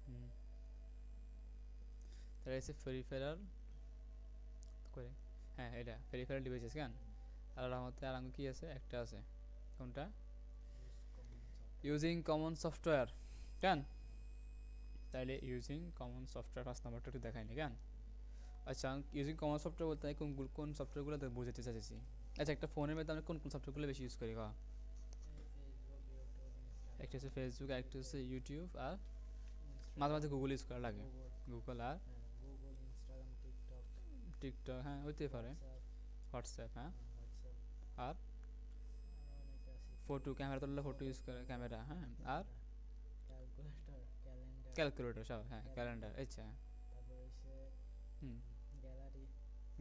হুম। তাহলে হচ্ছে পেরিফেরাল করে। হ্যাঁ এটা পেরিফেরাল ডিভাইসেস গান। আর আমাদের আর কি আছে একটা আছে কোনটা ইউজিং কমন সফটওয়্যার গান। তাইলে ইউজিং কমন সফটওয়্যার ফার্স্ট নাম্বারটা একটু দেখায়নি গান। আচ্ছা ইউজিং কমন সফটওয়্যার বলতে আমি কোন সফটওয়্যারগুলো বোঝাতে চাইছি। আচ্ছা একটা ফোনের মধ্যে আমরা কোন সফটওয়্যারগুলো বেশি ইউজ করি একটা হচ্ছে ফেসবুক একটা হচ্ছে ইউটিউব আর মাঝে মাঝে গুগল ইউজ করা লাগে। গুগল আর টিকটক হ্যাঁ হইতে পারে। হোয়াটসঅ্যাপ হ্যাঁ আর ফটো ক্যামেরা তুললে ফটো ইউজ করে ক্যামেরা হ্যাঁ আর ক্যালকুলেটর সব হ্যাঁ ক্যালেন্ডার আচ্ছা হুম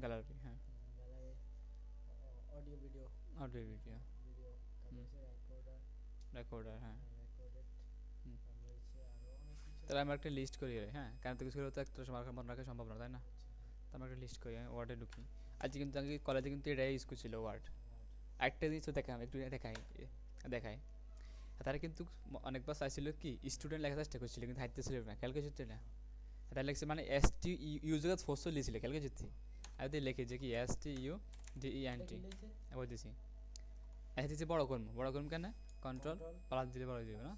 গ্যালারি হ্যাঁ অডিও ভিডিও রেকর্ডার হ্যাঁ। তাহলে আমরা একটা লিস্ট করি হ্যাঁ কারণ তো কিছু করে তো একটা সময় মনে রাখা সম্ভব না তাই না। তো আমরা একটা লিস্ট করি ওয়ার্ডে ঢুকি। আজকে কিন্তু আগে কলেজে কিন্তু এটাই ইউজ করছিল ওয়ার্ড। একটা জিনিস তো দেখাম একটু দেখাই তারা কিন্তু অনেকবার চাইছিল কি স্টুডেন্ট লেখা চেষ্টা করছিল কিন্তু হাইতেছিল না ক্যালকে যেতে না। তাহলে লিখছে মানে এস টি ইউজার ফোর্স লিখছিল ক্যালকে যেতে আর যদি লিখে যে কি S T U D E N T বলতেছি এস দিচ্ছে বড় করম কেন কন্ট্রোল প্লাস দিলে বড় দিবে না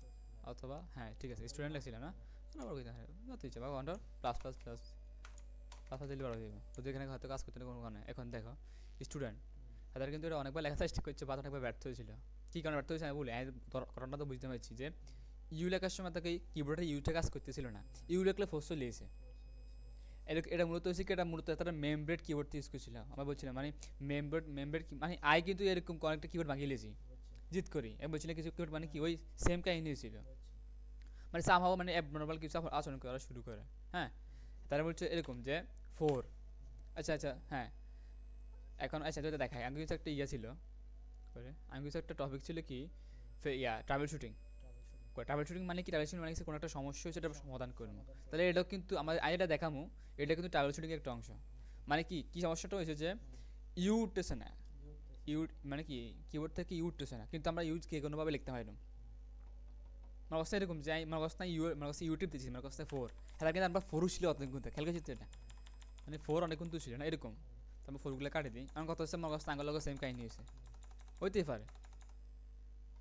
অথবা হ্যাঁ ঠিক আছে স্টুডেন্ট লেখছিল না বড় করতে হয় যত ইচ্ছে বা control plus plus plus plus দিলে বড় দিবে তো এখানে হয়তো কাজ করতে কোনো কারণে এখন দেখো স্টুডেন্ট তাদের কিন্তু এটা অনেকবার লেখা চেষ্টা করছে বা অনেকবার ব্যর্থ হয়েছিল। কী কারণে ব্যর্থ হয়েছে আমি বলি ঘটনাটা তো বুঝতে পারছি যে ইউ লেখার সময় তাকে কিবোর্ডে ইউটা কাজ করতেছিল না ইউ লেখলে ফোর্সও লিয়েছে। এটা মূলত হচ্ছে কি এটা মূলত তারা মেমব্রেড কিবোর্ড ইউজ করছিল আমরা বলছিলাম মানে মেমব্রেড মানে আই কিন্তু এরকম কয়েকটা কিবোর্ড ভাঙিয়ে লিয়েছি জিত করি আমি বলছিলাম কিছু কিবোর্ড মানে কি ওই সেম কাহিনী হয়েছিল মানে সামহাও মানে অ্যাবনর্মাল কিছু আচরণ করা শুরু করে হ্যাঁ। তারা বলছে এরকম যে 4 আচ্ছা আচ্ছা হ্যাঁ এখন আচ্ছা এটা দেখায় আমি কিছু একটা ইয়া ছিল করে আমি কিছু একটা টপিক ছিল কি ট্রাভেল শুটিং মানে কি ট্রাভেল শুটিং মানে কোনো একটা সমস্যা হচ্ছে এটা সমাধান করবো। তাহলে এটাও কিন্তু আমার আমি এটা দেখামো এটা কিন্তু ট্রাভেল শুটিংয়ের একটা অংশ। মানে কি সমস্যাটা হয়েছে যে ইউ উঠতেছে না ইউ মানে কি কিবোর্ড থেকে ইউ উঠতেছে না কিন্তু আমরা ইউজ কে কোনোভাবে লিখতে হয় না। আমার অবস্থা এরকম যে আমার অবস্থা ইউটিউব দিচ্ছি আমার অবস্থা 4 হ্যাঁ কিন্তু আমরা 4 ছিল অনেক গুনতে খেয়াল করছি এটা মানে 4 অনেক কিন্তু ছিল না এরকম তো আমরা 4গুলো কাটে দিই আমার কথা হচ্ছে আমার অবস্থা আঙ্গুল লগো সেম কাহিনী হয়েছে হইতেই পারে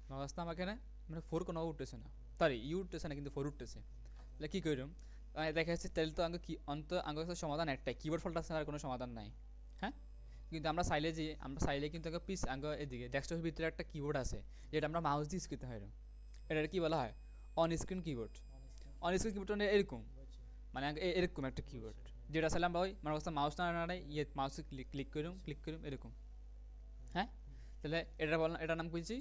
আমার অবস্থা আমাকে না মানে 4 কোনো উঠতেছে না সরি ইউ উঠতেছে না কিন্তু 4 উঠতেছে তাহলে কী করুম দেখা যাচ্ছে তাহলে তো আঙ্গ কি আঙ্গ সমাধান একটাই কিবোর্ড ফল্ট আছে আর কোনো সমাধান নাই হ্যাঁ। কিন্তু আমরা চাইলে কিন্তু পিস আঙ্গ এদিকে ডেস্কটপের ভিতরে একটা কিবোর্ড আছে যেটা আমরা মাউস দিয়ে করতে হয় এটা কি বলা হয় অন স্ক্রিন কিবোর্ড মানে এরকম মানে এরকম একটা কিবোর্ড যেটা আসলে আমরা ওই আমার কাছে মাউস না ইয়ে মাউসে ক্লিক করুম এরকম হ্যাঁ। তাহলে এটার নাম করেছি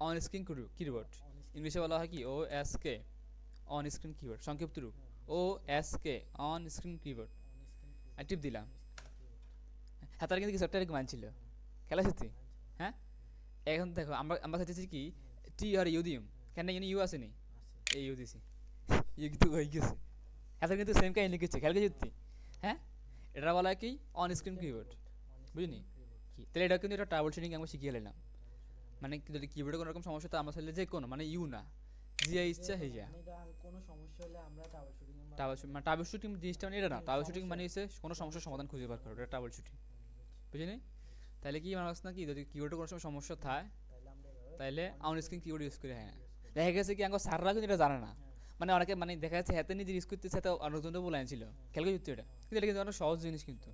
অন স্ক্রিন কিবোর্ড ইংলিশে বলা হয় কি O S K on screen keyboard সংক্ষিপ্ত রূপ O S K on screen keyboard টিপ দিলাম হ্যাঁ তার কিন্তু কিছু একটা এরকম আনছিল খেলা সত্যি হ্যাঁ। এখন দেখো আমরা চাইছি কি টি আর ইউ দিম কেন ইউ আসেনি এই ইউ দিছি ইউ কিন্তু হয়ে গেছে এত কিন্তু সেম কাহিনী লিখেছে খেয়াল করছি হ্যাঁ। এটা বলা হয় কি অন স্ক্রিন কিবোর্ড বুঝলি কি তাহলে এটা কিন্তু এটা ট্রাবল শুটিং আমরা শিখিয়ে নিলাম মানে যদি কিবোর্ডে কোনো রকম সমস্যা তো আমরা চাইলে যে কোনো মানে ইউ না জিয়া ইচ্ছা হয়ে যায় কোনো সমস্যা হলে আমরা ট্রাবল শুটিং জিনিসটা মানে এটা না ট্রাবল শুটিং মানে হচ্ছে কোনো সমস্যার সমাধান খুঁজে বার করা এটা ট্রাবল শুটিং বুঝলি। তাহলে কি আমার না কি যদি কিবোর্ডে কোনো সমস্যা থাকে তাহলে অন স্ক্রিন কিবোর্ড ইউজ করে হ্যাঁ দেখা গেছে কি আমার স্যাররা কিন্তু এটা জানে না মানে অনেকে মানে দেখা যাচ্ছে হাতে নিজে ইউজ করতেছে হাতে অনেকজনও বলে আনছিল খেয়াল করছি এটা কিন্তু এটা কিন্তু অনেক সহজ জিনিস কিন্তু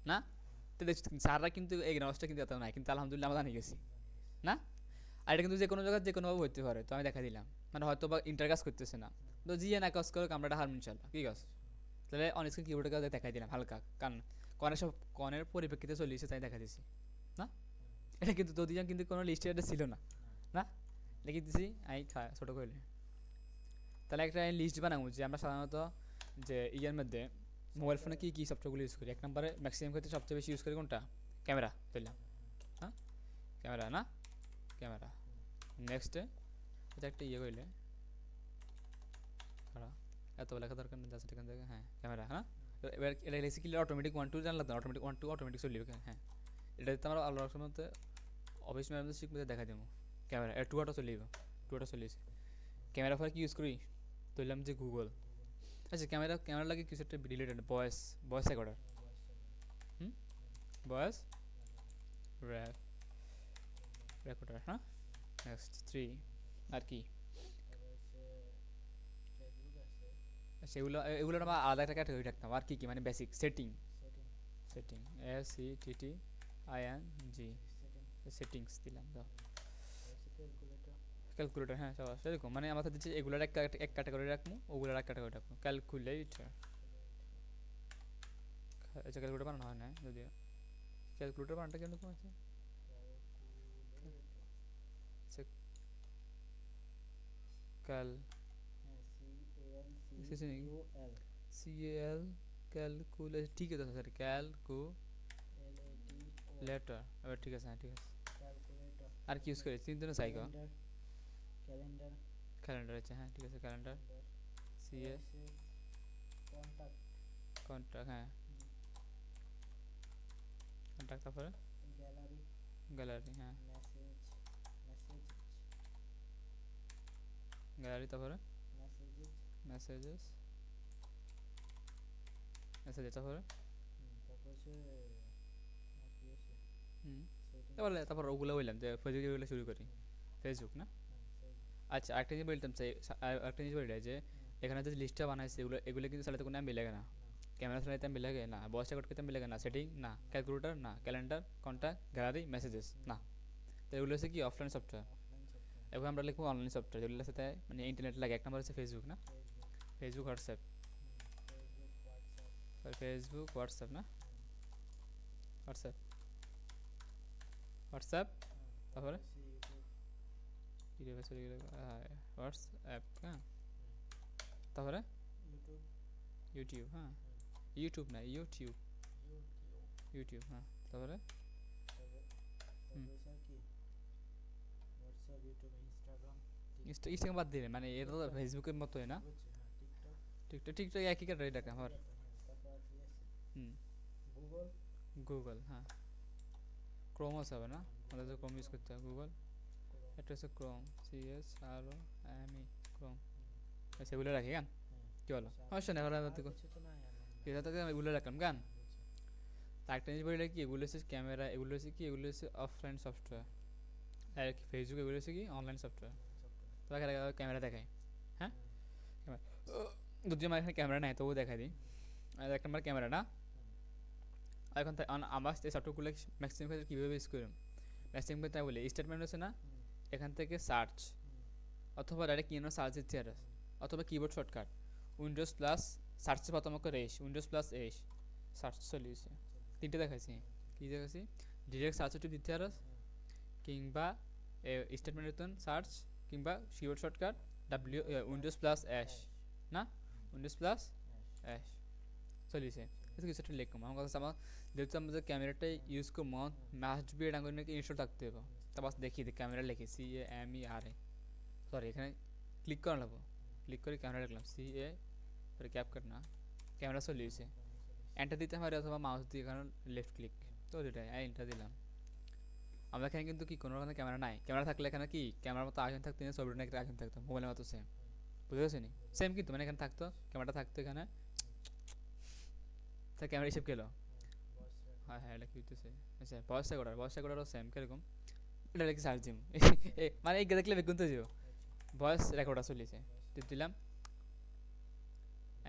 না তো দেখছি স্যাররা কিন্তু এই নলেজটা কিন্তু এত নাই কিন্তু আলহামদুলিল্লাহ আমরা জানি গেছি না। আর এটা কিন্তু যে কোনো জায়গায় যে কোনোভাবে হতে পারে তো আমি দেখা দিলাম মানে হয়তো বা ইন্টার কাজ করতেছে না তো জিয়ে না কাজ করো আমরা এটা হারমোন ইনশাল্লাহ কি কাজ তাহলে অন স্ক্রিন কিবোর্ডের কাজ দেখাই দিলাম হালকা কারণ কনের পরিপ্রেক্ষিতে চলে এসেছে তাই দেখা দিচ্ছি না। এটা কিন্তু দুজন কিন্তু কোনো লিস্টে এটা ছিল না না লিখে দিছি আমি ছোটো করলে তাহলে একটা লিস্ট বানাবো যে আমরা সাধারণত যে ইয়ার মধ্যে মোবাইল ফোনে কী সফটওয়্যারগুলো ইউজ করি। এক নম্বরে ম্যাক্সিমাম ক্ষেত্রে সবচেয়ে বেশি ইউজ করি কোনটা ক্যামেরা ধরলাম হ্যাঁ ক্যামেরা না ক্যামেরা নেক্সটে আচ্ছা একটা ইয়ে কইলে হ্যাঁ এত লেখা দরকার নেই জাস্ট এখান থেকে হ্যাঁ ক্যামেরা হ্যাঁ এবার এটা লেখি কি অটোমেটিক 1 2 জানলাম না অটোমেটিক 1 2 অটোমেটিক চলবে হ্যাঁ এটা তো আমরা আল্লাহর রহমতে অফিস ম্যানেজার শিখতে দেখা দেবো ক্যামেরা টু অটো চলিব টু অটো চলিছে ক্যামেরা ফর কি ইউজ করি তুললাম যে গুগল আচ্ছা ক্যামেরা লাগে কিছু একটা রিলেটেড ভয়েস রেকর্ডার হুম ভয়েস রেকর্ডার হ্যাঁ নেক্সট 3 আর কি সেগুলো এগুলো আমরা আলাদা একটা ক্যাটাগরি রাখতাম আর কি কি মানে বেসিক সেটিং SETTING সেটিংস দিলাম দাও ক্যালকুলেটর হ্যাঁ সব সেরকম মানে আমার দিচ্ছে এগুলোর এক ক্যাটাগরি রাখবো ওগুলোর এক ক্যাটাগরি রাখবো ক্যালকুলেটর আচ্ছা ক্যালকুলেটর বানানো হয় না যদিও ক্যালকুলেটর বানানটা কেন আছে ক্যাল CAL ক্যালকুলেটর ঠিক আছে স্যার ক্যালকুলেটর এবার ঠিক আছে হ্যাঁ ঠিক আছে আর কি ইউজ করি তিনজনে সাইকো ক্যালেন্ডার আছে হ্যাঁ ঠিক আছে ক্যালেন্ডার CA কন্টাক্ট হ্যাঁ কন্টাক্ট তারপরে গ্যালারি হ্যাঁ গ্যালারি তারপরে মেসেজেস তারপরে তারপর ওগুলো বললাম যে ফেসবুক এগুলো শুরু করি ফেসবুক না আচ্ছা একটা জিনিস বলতাম চাই একটা জিনিস বলি যে এখানে যে লিস্টটা বানাইছে এগুলো কিন্তু সাথে কোনো নাম লাগে না ক্যামেরা সাথে নাম লাগে না ভয়েস রেকর্ড করতে লাগে না সেটিং না ক্যালকুলেটর না ক্যালেন্ডার কন্ট্যাক্ট গ্যালারি মেসেজেস না তো এগুলো হচ্ছে কি অফলাইন সফটওয়্যার এখন আমরা লিখবো অনলাইন সফটওয়্যার যেগুলোর সাথে মানে ইন্টারনেট লাগে এক নম্বর হচ্ছে ফেসবুক না ফেসবুক হোয়াটসঅ্যাপ না হোয়াটসঅ্যাপ তারপরে হোয়াটসঅ্যাপ হ্যাঁ তারপরে ইউটিউব হ্যাঁ ইউটিউব হ্যাঁ তারপরে ইনস্টাগ্রাম বাদ দিলে মানে এটা তো ফেসবুকের মতোই না টিকটক একই ক্যাটাগরি ডাকে আমার গুগল হ্যাঁ ক্রোম আছে হবে না আমাদের তো ক্রোম ইউজ করতে হবে গুগল এটা হচ্ছে ক্রোম CHROME ক্রোম সেগুলো রাখি গান কি বলো অবশ্যই না এটা তো এগুলো রাখলাম গান তা একটা জিনিস বলি কি এগুলো হচ্ছে ক্যামেরা এগুলো হচ্ছে কি এগুলো হচ্ছে অফলাইন সফটওয়্যার আর কি ফেসবুক এগুলো হচ্ছে কি অনলাইন সফটওয়্যার তো ক্যামেরা দেখায় হ্যাঁ যদি আমার এখানে ক্যামেরা নাই তবুও দেখাই দিই এক নম্বর ক্যামেরা না এখন আমার এই সফটওয়্যারগুলো ম্যাক্সিমাম ক্ষেত্রে কীভাবে ইউজ করি ম্যাক্সিমাম ক্ষেত্রে বলি স্টেটমেন্ট হচ্ছে না এখান থেকে সার্চ অথবা ডাইরেক্ট কি সার্চ দিতে আর অথবা কিবোর্ড শর্টকাট উইন্ডোজ প্লাস সার্চের প্রথম অক্ষর উইন্ডোজ প্লাস সার্চ চলিয়েছে তিনটে দেখাইছি কী দেখাইছি ডিরেক্ট সার্চ একটু দিতে আর কিংবা স্টেটমেন্ট সার্চ কিংবা কিবোর্ড শর্টকাট উইন্ডোজ প্লাস না উইন্ডোজ প্লাস চলিয়েছে কিছু একটা লিখবো আমার কাছে আমার যেহেতু আমাদের ক্যামেরাটা ইউজ করবো মাস্ট বি এটা নাকি ইনস্টল থাকতে হবে তারপর দেখি ক্যামেরা লিখি CAMERA সরি এখানে ক্লিক করা লাগবো ক্লিক করে ক্যামেরা লিখলাম CA সরি ক্যাপকাট না ক্যামেরা চলিয়েছে এন্টার দিতে পারি অথবা মাউস দিয়ে কারণ লেফট ক্লিক তো এটাই এন্টার দিলাম আমরা এখানে কিন্তু কি কোনো রকম ক্যামেরা নাই ক্যামেরা থাকলে এখানে কি ক্যামেরার মতো আইকন থাকতো না ছবিটা নাকি আইকন থাকতো মোবাইলের মতো সেম বুঝতে পারছি সেম কিন্তু মানে এখানে থাকতো ক্যামেরাটা থাকতো এখানে তা ক্যামেরা হিসেব গেলো হ্যাঁ এটা কি হইতেছে আচ্ছা ভয়েস রেকর্ডারও সেম কিরকম এটা লিখে সার্চ দিম মানে এই দেখলে বেগুন তো যাও ভয়েস রেকর্ডার চলেছে দিলাম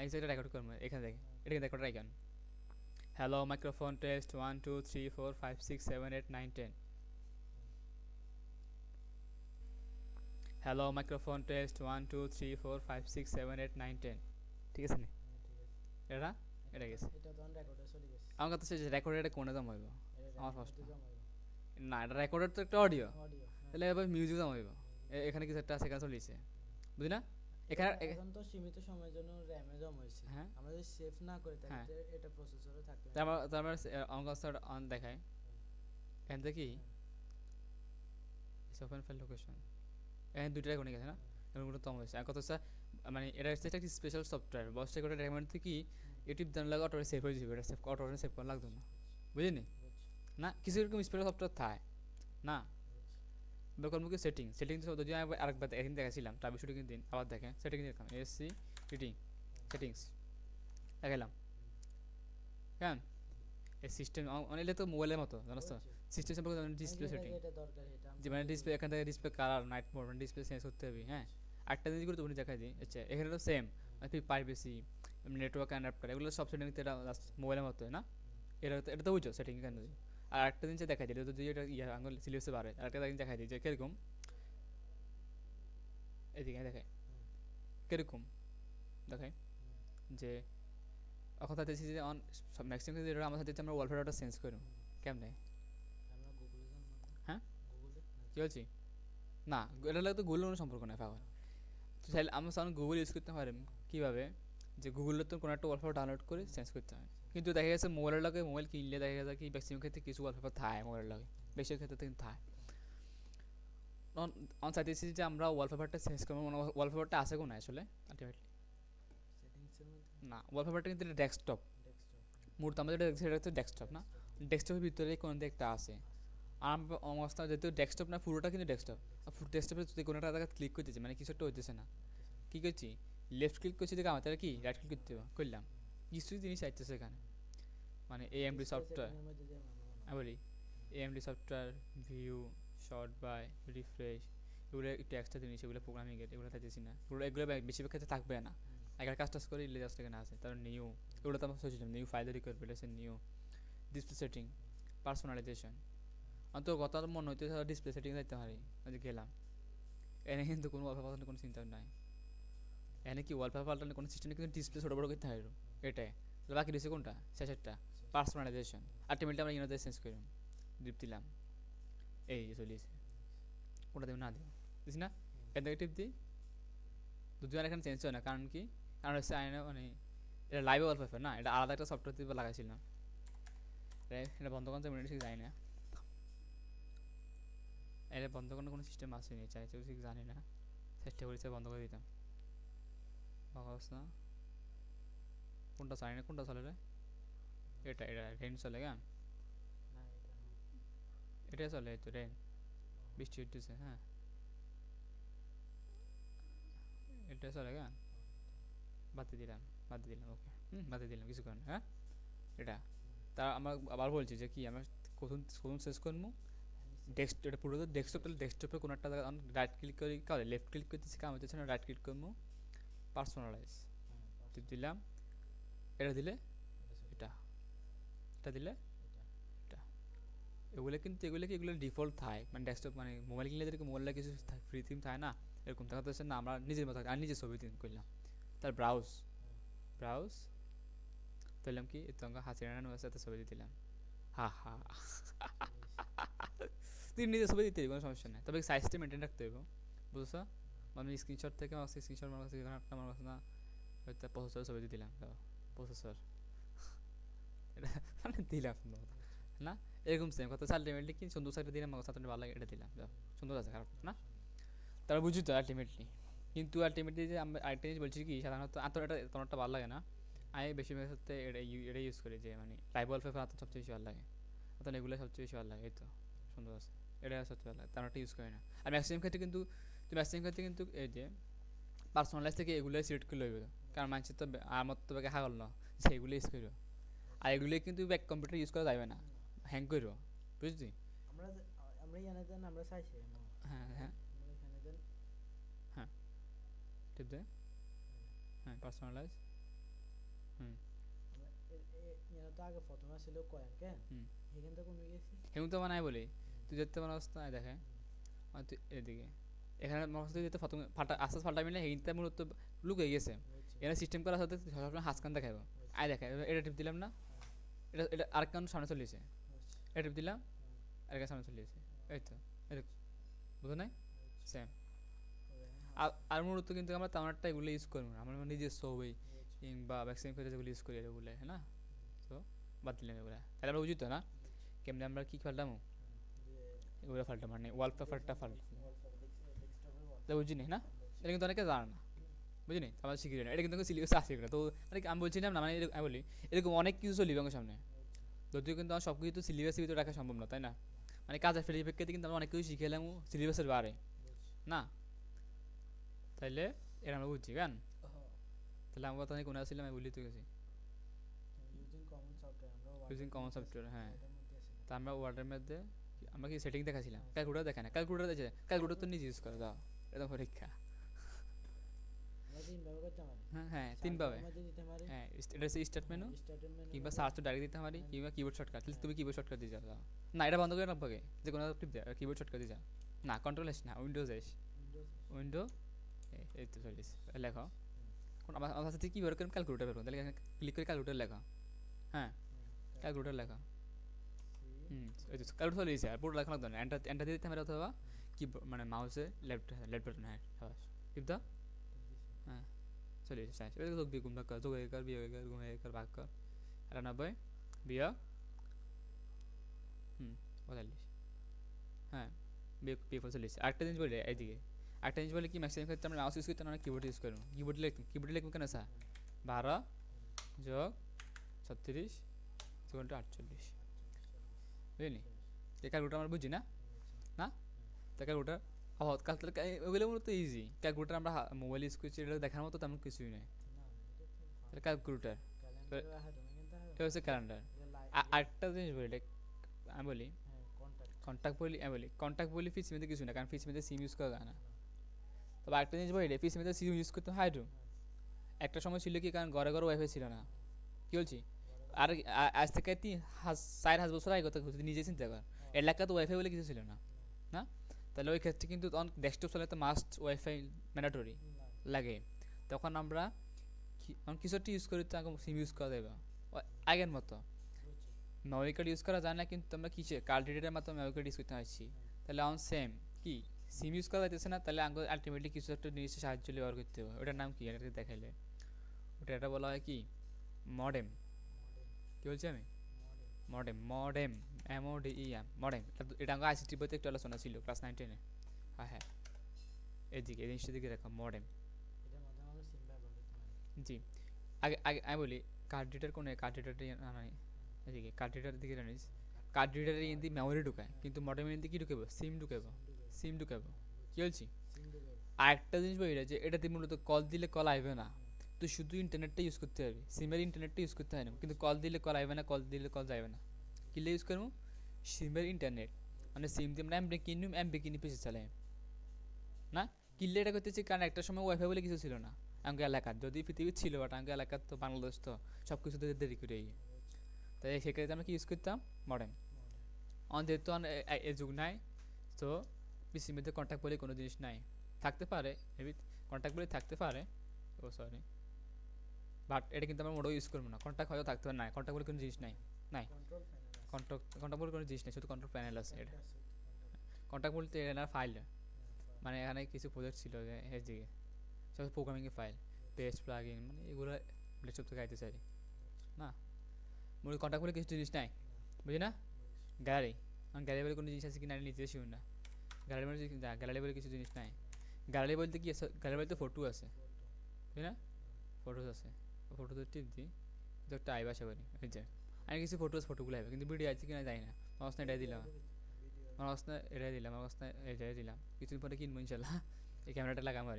এক জায়গায় রেকর্ড করবো এখানে দেখে এটা recorder icon hello microphone test 1 2 3 4 5 6 7 8 9 10 hello microphone test 1 2 3 4 5 6 7 8 9 10 ঠিক আছে নি এটা গেছে আমার কথা হচ্ছে রেকর্ডারটা কোনে দাম হইব আমার ফার্স্ট না এটা রেকর্ডার তো একটা অডিও তাহলে এবার মিউজিক দাম হইব এখানে কিছু একটা আছে এখানে চলেছে বুঝলি না এখানে এখন তো সীমিত সময়ের জন্য র‍্যামে জমা হইছে হ্যাঁ আমরা যদি সেভ না করি তাহলে এটা প্রসেসরে থাকবে তারপর আমার কাছে অন দেখায় এখান থেকে কি ওপেন ফাইল লোকেশন এখানে দুইটা রেকর্ডিং গেছে না, এবং ওটা কম হয়েছে। আর কত হচ্ছে মানে এটা হচ্ছে একটা স্পেশাল সফটওয়্যার, বসটা করে রেকমেন্ড কি ইউটিউব জানলে লাগে অটো সেভ হয়ে যাবে, এটা সেভ অটো সেভ করা লাগতো না, বুঝিনি না কিছু এরকম স্পেশাল সফটওয়্যার থাকে না। বের কি সেটিং সেটিং যদি আমি আরেকবার একদিন দেখাছিলাম ট্রাভেল শুটিং দিন, আবার দেখে সেটিং দেখলাম এসসি টিটিং সেটিংস দেখালাম কেন এই সিস্টেম অনেক তো মোবাইলের মতো জানাস তো, সিস্টেম সম্পর্কে ডিসপ্লে সেটিং, যে মানে ডিসপ্লে এখান থেকে ডিসপ্লে কালার নাইট মোড মানে ডিসপ্লে চেঞ্জ করতে হবে। হ্যাঁ একটা জিনিস করে তুমি দেখাই দিই, আচ্ছা এখানে তো same privacy network and app এগুলো সব সেটিং এটা মোবাইলের মতো না, এটা তো বুঝছো সেটিং কেন। আর একটা জিনিস দেখাই দিই যদি এটা ইয়ে আঙুল সিলিউসে পারে, আর একটা জিনিস দেখাই দিই যে কিরকম এদিকে দেখায় কিরকম দেখায় যে এখন তাতে যে অন ম্যাক্সিমাম ক্ষেত্রে এটা আমার সাথে আমরা ওয়ালপেপারটা চেঞ্জ করি কেমনে। হ্যাঁ কী বলছি না, এটা লাগে তো গুগলের কোনো সম্পর্ক নেই পাগল। তো চাইলে আমরা সাধারণত গুগল ইউজ করতে পারি কীভাবে, যে গুগলের তো কোনো একটা ওয়ালপেপার ডাউনলোড করে চেঞ্জ করতে হয়, কিন্তু দেখা গেছে মোবাইলের লাগে মোবাইল কিনলে দেখা গেছে কি ম্যাক্সিমাম ক্ষেত্রে কিছু ওয়ালপেপার থাকে মোবাইলের লাগে, বেশির ক্ষেত্রে কিন্তু থাকে। অন চাইতেছি যে আমরা ওয়ালপেপারটা চেঞ্জ করবো, মানে ওয়ালপেপারটা আছে কোনো আসলে আলটিমেটলি না, ওয়ালপেপারটা কিন্তু এটা ডেস্কটপ মূর্ত আমরা যেটা দেখছি সেটা হচ্ছে ডেস্কটপ না, ডেস্কটপের ভিতরে কোনো একটা আছে। আর অবস্থা যেহেতু ডেস্কটপ না পুরোটা কিন্তু ডেস্কটপ, ডেস্কটপে যদি কোনো একটা জায়গায় ক্লিক করতেছি মানে কিছু একটা হইতেছে না, কী করছি লেফট ক্লিক করছি দেখে আমার কি রাইট ক্লিক করতে হবে করলাম, কিছুই জিনিস চাইতেছে এখানে মানে এএমডি সফটওয়্যার আমি বলি AMD software view short by refresh এগুলো একটু এক্সট্রা জিনিস, এগুলো প্রোগ্রামিংয়ের এগুলো থাকতেছি না, এগুলো বেশিরভাগ ক্ষেত্রে থাকবে না। আগের কাজ টাজ করে ইলে জাস্ট এখানে আছে, তারপর নিউ এগুলো তো আমরা সোচিলাম নিউ ফাইল রিকোয়ারমেন্ট আছে, নিউ ডিসপ্লে সেটিং পার্সোনালাইজেশন। আমি তো গত মনে হইতে ডিসপ্লে সেটিং যাইতে পারি আজ গেলাম, এনে কিন্তু কোনো ওয়ালপেপার পাল্টানোর কোনো চিন্তা নাই, এনে কি ওয়ালপেপার পাল্টানোর কোনো সিস্টেম নেই, কিন্তু ডিসপ্লে ছোটো বড়ো করতে হয় এটাই। বাকি রয়েছে কোনটা শেষেরটা পার্সোনালাইজেশন, আলটিমেটলি আমরা ইউনাইটেড চেঞ্জ করি ডিপ দিলাম এই যে চলিয়েছে ওটা দেব না দেব বুঝছি না, এখান থেকে টিপ দিই দুজন এখানে চেঞ্জ হয় না, কারণ কি কারণ হচ্ছে আইনা মানে এটা লাইভ ওয়ালপেপার না, এটা আলাদা একটা সফটওয়্যার দিয়ে লাগাইছিলাম, এটা বন্ধ করতে মিনিট ঠিক জানি না, এটা বন্ধ করার কোনো সিস্টেম আসেনি চাইছে ঠিক জানি না, চেষ্টা করেছে বন্ধ করে দিতাম অবস্থা কোনটা জানি না কোনটা চলে রে, এটা এটা রেন চলে কেন এটা চলে এই তো রেন বৃষ্টি হইতেছে হ্যাঁ এটা চলে কেন বাদ দিলাম ওকে বাদ দিলাম কিছু কারণ হ্যাঁ এটা তা আমরা আবার বলছি যে কি আমরা প্রথম শেষ করবো ডেস্ক এটা পুরো ডেস্কটপ, তাহলে ডেস্কটপে কোনো একটা জায়গা রাইট ক্লিক করে কালে লেফট ক্লিক করতেছি কাম হচ্ছে না, রাইট ক্লিক করবো পার্সোনালাইজ টিপ দিলাম, এটা দিলে এটা এটা দিলে এটা এগুলো কিন্তু এগুলো কি এগুলো ডিফল্ট থাকে মানে ডেস্কটপ মানে মোবাইল কিনলে যেরকম মোবাইলে কিছু ফ্রি থিম থাকে না এরকম দেখা যাচ্ছে না, আমরা নিজের মতো আর নিজের ছবি থিম করলাম, তার ব্রাউজ দিলাম কি এত হাসিনা সাথে ছবি দিয়ে দিলাম হা হা তুই নিজে ছবি দিতে কোনো সমস্যা নেই, তবে সাইজটা মেনটেন রাখতে হবে বুঝছো, আমি স্ক্রিনশট থেকে আমার স্ক্রিনশট আমার কাছে আমার কাছে না হয়তো প্রসেসর ছবি দিয়ে দিলাম প্রসেসর এটা মানে দিলাম না এরকম সেম কথা আলটিমেটলি কি সুন্দর সাইডে দিলাম আমার সাথে ভালো লাগে এটা দিলাম সুন্দর আছে খারাপ না, তারা বুঝি তো আলটিমেটলি, কিন্তু আলটিমেটলি যে আমি আরেকটা জিনিস বলছি কি সাধারণত এটা তোমারটা ভালো লাগে না, আমি বেশিরভাগ ক্ষেত্রে এটা ইউজ করি যে মানে লাইভ ওয়ালপেপার আপনার সবচেয়ে বেশি ভালো লাগে, আপনার এগুলো সবচেয়ে বেশি ভালো লাগে এই তো সুন্দর আছে এটা সবচেয়ে ভালো লাগে, তার একটা ইউজ করি না। আর ম্যাক্সিমাম ক্ষেত্রে কিন্তু এই যে পার্সোনালাইজ থেকে এগুলোই সিলেক্ট করে লইবে, কারণ মানুষের তো আমার তো ব্যাগে হাগল না যে এগুলো ইউজ করো, আর এগুলোই কিন্তু ব্যাক কম্পিউটার ইউজ করা যাবে না হ্যাং করো বুঝলি। আমরা আমরা জানা দেন আমরা চাইছি হ্যাঁ হ্যাঁ আমরা এখানে দেন হ্যাঁ টিপ দে হ্যাঁ পার্সোনালাইজ আমরা তো আগে প্রথমে ছিল কয়েন কেন এখান থেকে কমে গেছি হেমন্ত তো বানাই বলি তুই দেখতে বানাস না দেখে তুই এদিকে এখানে মনে যেতে প্রথমে ফাটা আস্তে আস্তে ফাল্টা মিলে হিনতে মূলত লুক হয়ে গেছে, এখানে সিস্টেম করা সাথে সবসময় হাসকান দেখাবো আয় দেখা এটা টিপ দিলাম না, এটা আরেক কারণ সামনে চলেছে, এটা টিপ দিলাম আরেক সামনে চলেছে এই তো বুঝো নাই সেম। আর মূলত কিন্তু আমরা তেমন একটা এগুলো ইউজ করবো না, আমরা নিজের ছবি কিংবা ভ্যাকসিন করে যেগুলো ইউজ করি এগুলো হ্যাঁ না, তো বাদ দিলাম এগুলো তাহলে আমরা বুঝি তো না কেমনি আমরা কী ফাল্টামো এগুলো ফাল্টা মানে ওয়ালপেপারটা ফাল্টা তা বুঝিনি না, বুঝছি। এটা কিন্তু অনেকে জানে না, বুঝিনি, আমার শিখি না, এটা কিন্তু সিলেবাসে আছে এগুলো। তো মানে আমি বলছিলাম না, মানে আমি বলি এরকম অনেক কিছু চলিবে আমার সামনে, বুঝছি। যদিও কিন্তু আমার সব কিছু তো সিলেবাসের ভিতরে রাখা সম্ভব না, তাই না? মানে কাজের পরিপ্রেক্ষিতে কিন্তু আমরা অনেক কিছু শিখে এলাম সিলেবাসের বারে, বুঝছি। না? তাইলে এটা আমরা বুঝছি কেন? হ্যাঁ। তাহলে আমার কথা কোনে আসছিলাম, আমি বলি তো গেছি ইউজিং কমন সফটওয়্যার আমরা ইউজিং ওয়ার্ডের কমন মধ্যে সফটওয়্যার, হ্যাঁ। ওয়ার্ডের মধ্যে আছিলাম। তা আমরা ওয়ার্ডের মধ্যে আমরা কি সেটিং দেখাছিলাম, হ্যাঁ ক্যালকুলেটর দেখে না, ক্যালকুলেটর দেখে, ক্যালকুলেটর তো নিজে ইউজ করে দাও, এটা পরীক্ষা। আমরা তিনভাবে করতে পারি। হ্যাঁ হ্যাঁ, সার্চ তিনভাবে, বারের মধ্যে দিতে পারি। হ্যাঁ, এটা হচ্ছে স্টার্ট মেনু, হ্যাঁ স্টার্টের মেনুর কিংবা মধ্যে। সার্চ ডাইরেক্ট দিতে পারি, হ্যাঁ কিংবা কিবোর্ড শর্টকাট, তাহলে হ্যাঁ তুমি কিবোর্ড শর্টকাট দিয়ে যাও, না এটা বন্ধ করে রাখবো আগে, যে কোনো টিপ দেয় কিবোর্ড শর্টকাট দিয়ে যাও, না কন্ট্রোল এস না উইন্ডোজ এস, উইন্ডোজ। উইন্ডো, এই তো চলে এসে লেখো, কোন আমার সাথে কি বের করেন, ক্যালকুলেটর বের করুন, তাহলে এখানে ক্লিক করে ক্যালকুলেটর লেখা, হ্যাঁ, ক্যালকুলেটর লেখা, এই তো ক্যালকুলেটর চলে এসেছে, আর পুরো লেখা লাগবে না, এন্টার এন্টার দিয়ে দিতে হবে, অথবা কি মানে মাউসে লেফট লেফট বাটন, হ্যাঁ সাবাস, টিপ দাও, হ্যাঁ চলে এসেছে সাইন্স, এবার যোগ দিয়ে গুণ ভাগ কর, যোগ এক কর, বিয়োগ এক কর, গুণ এক কর, ভাগ কর, ৯৮ বিয়োগ ৪৫, হ্যাঁ, বিয়োগ বিয়োগ ৪৫। আরেকটা জিনিস বলি এইদিকে, আরেকটা জিনিস বলে কি, ম্যাক্সিমাম ক্ষেত্রে আমরা মাউস ইউজ করতে না কিবোর্ড ইউজ করবো, কিবোর্ডে লিখবো কেন স্যার, ১২ যোগ ৩৬ = ৪৮, বুঝলি? এই ক্যালকুলেটার আমরা বুঝি না, না? তো ক্যালকুলেটার ওগুলো মূলত ইজি, ক্যালকুলেটার আমরা মোবাইল ইউজ করছি, এটা দেখার মতো তেমন কিছুই নেই, ক্যালকুলেটার, ক্যালেন্ডার রাখা তুমি কিন্তু এটা হচ্ছে ক্যালেন্ডার। আরেকটা জিনিস বলি, আমি বলি হ্যাঁ কন্টাক্ট। কন্ট্যাক্ট বলি, আমি বলি কন্ট্যাক্ট বলি ফিস মধ্যে কিছু না, কারণ ফিস মধ্যে সিম ইউজ করা যায় না। তবে আরেকটা জিনিস বলি, ফিস মধ্যে সিম ইউজ করতে হয় তো, একটা সময় ছিল কি, কারণ ঘরে ঘরে ওয়াইফাই ছিল না, কি বলছি, আর আজ থেকে ৪-৫ বছর আগে কথা তুই নিজে চিন্তা কর, এলাকা তো ওয়াইফাই বলে কিছু ছিল না, না? তাহলে ওই ক্ষেত্রে কিন্তু তখন ডেস্কটপ চালাতে মাস্ট ওয়াইফাই ম্যান্ডেটরি লাগে, তখন আমরা কিছু একটা ইউজ করি, তো আগে সিম ইউজ করা যাবে আগের মতো, মেমোরি কার্ড ইউজ করা যায় না, কিন্তু আমরা কিসে কার্ড রিডারের মাধ্যমে মেমোরি কার্ড ইউজ করতে পারছি, তাহলে অন সেম কি সিম ইউজ করা যাইতেছে না, তাহলে আগে আলটিমেটলি কিছু একটা জিনিসের সাহায্য ব্যবহার করতে হবে, ওটার নাম কি এটা দেখাইলে, ওটা এটা বলা হয় কি মডেম, কি বলছি আমি, মডেম, মডেম MODEM মডেম, এটা আমাকে আইসিটি বইতে একটু আলোচনা ছিল ক্লাস 9-10-এ, হ্যাঁ হ্যাঁ, এদিকে এই জিনিসটার দিকে দেখো মডেম, এটার মাধ্যমে আমরা সিম ব্যবহার করতে পারি। জি। আগে আগে আমি বলি কার্ড রিডার কোনে, কার্ড রিডারটা মানে এদিকে কার্ড রিডারের দিকে জানিস, কার্ড রিডারে ইন্দি মেমোরি ঢুকায়, কিন্তু মডেমের ইন্দি কি ঢুকাবো, সিম ঢুকাবো, সিম ঢুকাবো, কি বলছি? আরেকটা জিনিস বলি যে এটাতে মূলত কল দিলে কল আসবে না, তো শুধু ইন্টারনেটটা ইউজ করতে হবে, সিমের ইন্টারনেটটা ইউজ করতে হয় না, কিন্তু কল দিলে কল আসবে না, কল দিলে কল যাবে না, কিলে ইউজ করবো সিমের ইন্টারনেট, মানে সিম দিয়ে আমরা এমবি কিনি পিছিয়ে চালাই, না? কিনলে এটা করতেছি কারণ একটা সময় ওয়াইফাই বলে কিছু ছিল না আমাকে এলাকার, যদি পৃথিবীর ছিল, বাট আমাকে এলাকার তো বাংলাদেশ তো সব কিছুতে দেরি করে, তাই সেক্ষেত্রে আমরা কি ইউজ করতাম, মডেম। অন যেহেতু এ যুগ নাই, তো পিসির মধ্যে কন্ট্যাক্ট বলে কোনো জিনিস নাই, থাকতে পারে মেবি, কন্ট্যাক্ট বলে থাকতে পারে, ও সরি, বাট এটা কিন্তু আমরা মোটেও ইউজ করবো না, কন্ট্যাক্ট হয়তো থাকতে পারে, নাই কন্ট্যাক্ট বলে কোনো জিনিস নাই, নাই কন্ট্যাক্ট বলে কোনো জিনিস নেই, শুধু কন্ট্রোল প্যানেল আছে, এটা কন্ট্যাক্ট বলতে এটা ফাইল, মানে এখানে কিছু প্রজেক্ট ছিল যে এর দিকে সব প্রোগ্রামিংয়ের ফাইল, পেস্ট প্লাগইন, মানে এগুলো ল্যাপটপ থেকে আইতে চাই, না? মূল কন্ট্যাক্ট বলে কিছু জিনিস নাই, বুঝি না? গ্যালারি, গ্যালারি বলে কোনো জিনিস আছে কি না নিজে শিউর না, গ্যালারি বলে গ্যালারি বলে কিছু জিনিস নাই, গ্যালারি বলতে কি আছে, গ্যালারি বলতে ফটো আছে, বুঝি না? ফটোস আছে, ফটোতে টিপ দিই তো একটা আইব আশা করি, এই যে আমি কিছু ফটোগুলো আইবে, কিন্তু ভিডিও আছে কিনা জানি না, আমার অবস্থা এটাই দিলাম, আমার অবস্থা এটাই দিলাম, আমার অবস্থা এটাই দিলাম, কিছুদিন পরে কিনবো ইনশাল্লাহ, এই ক্যামেরাটা লাগাম আর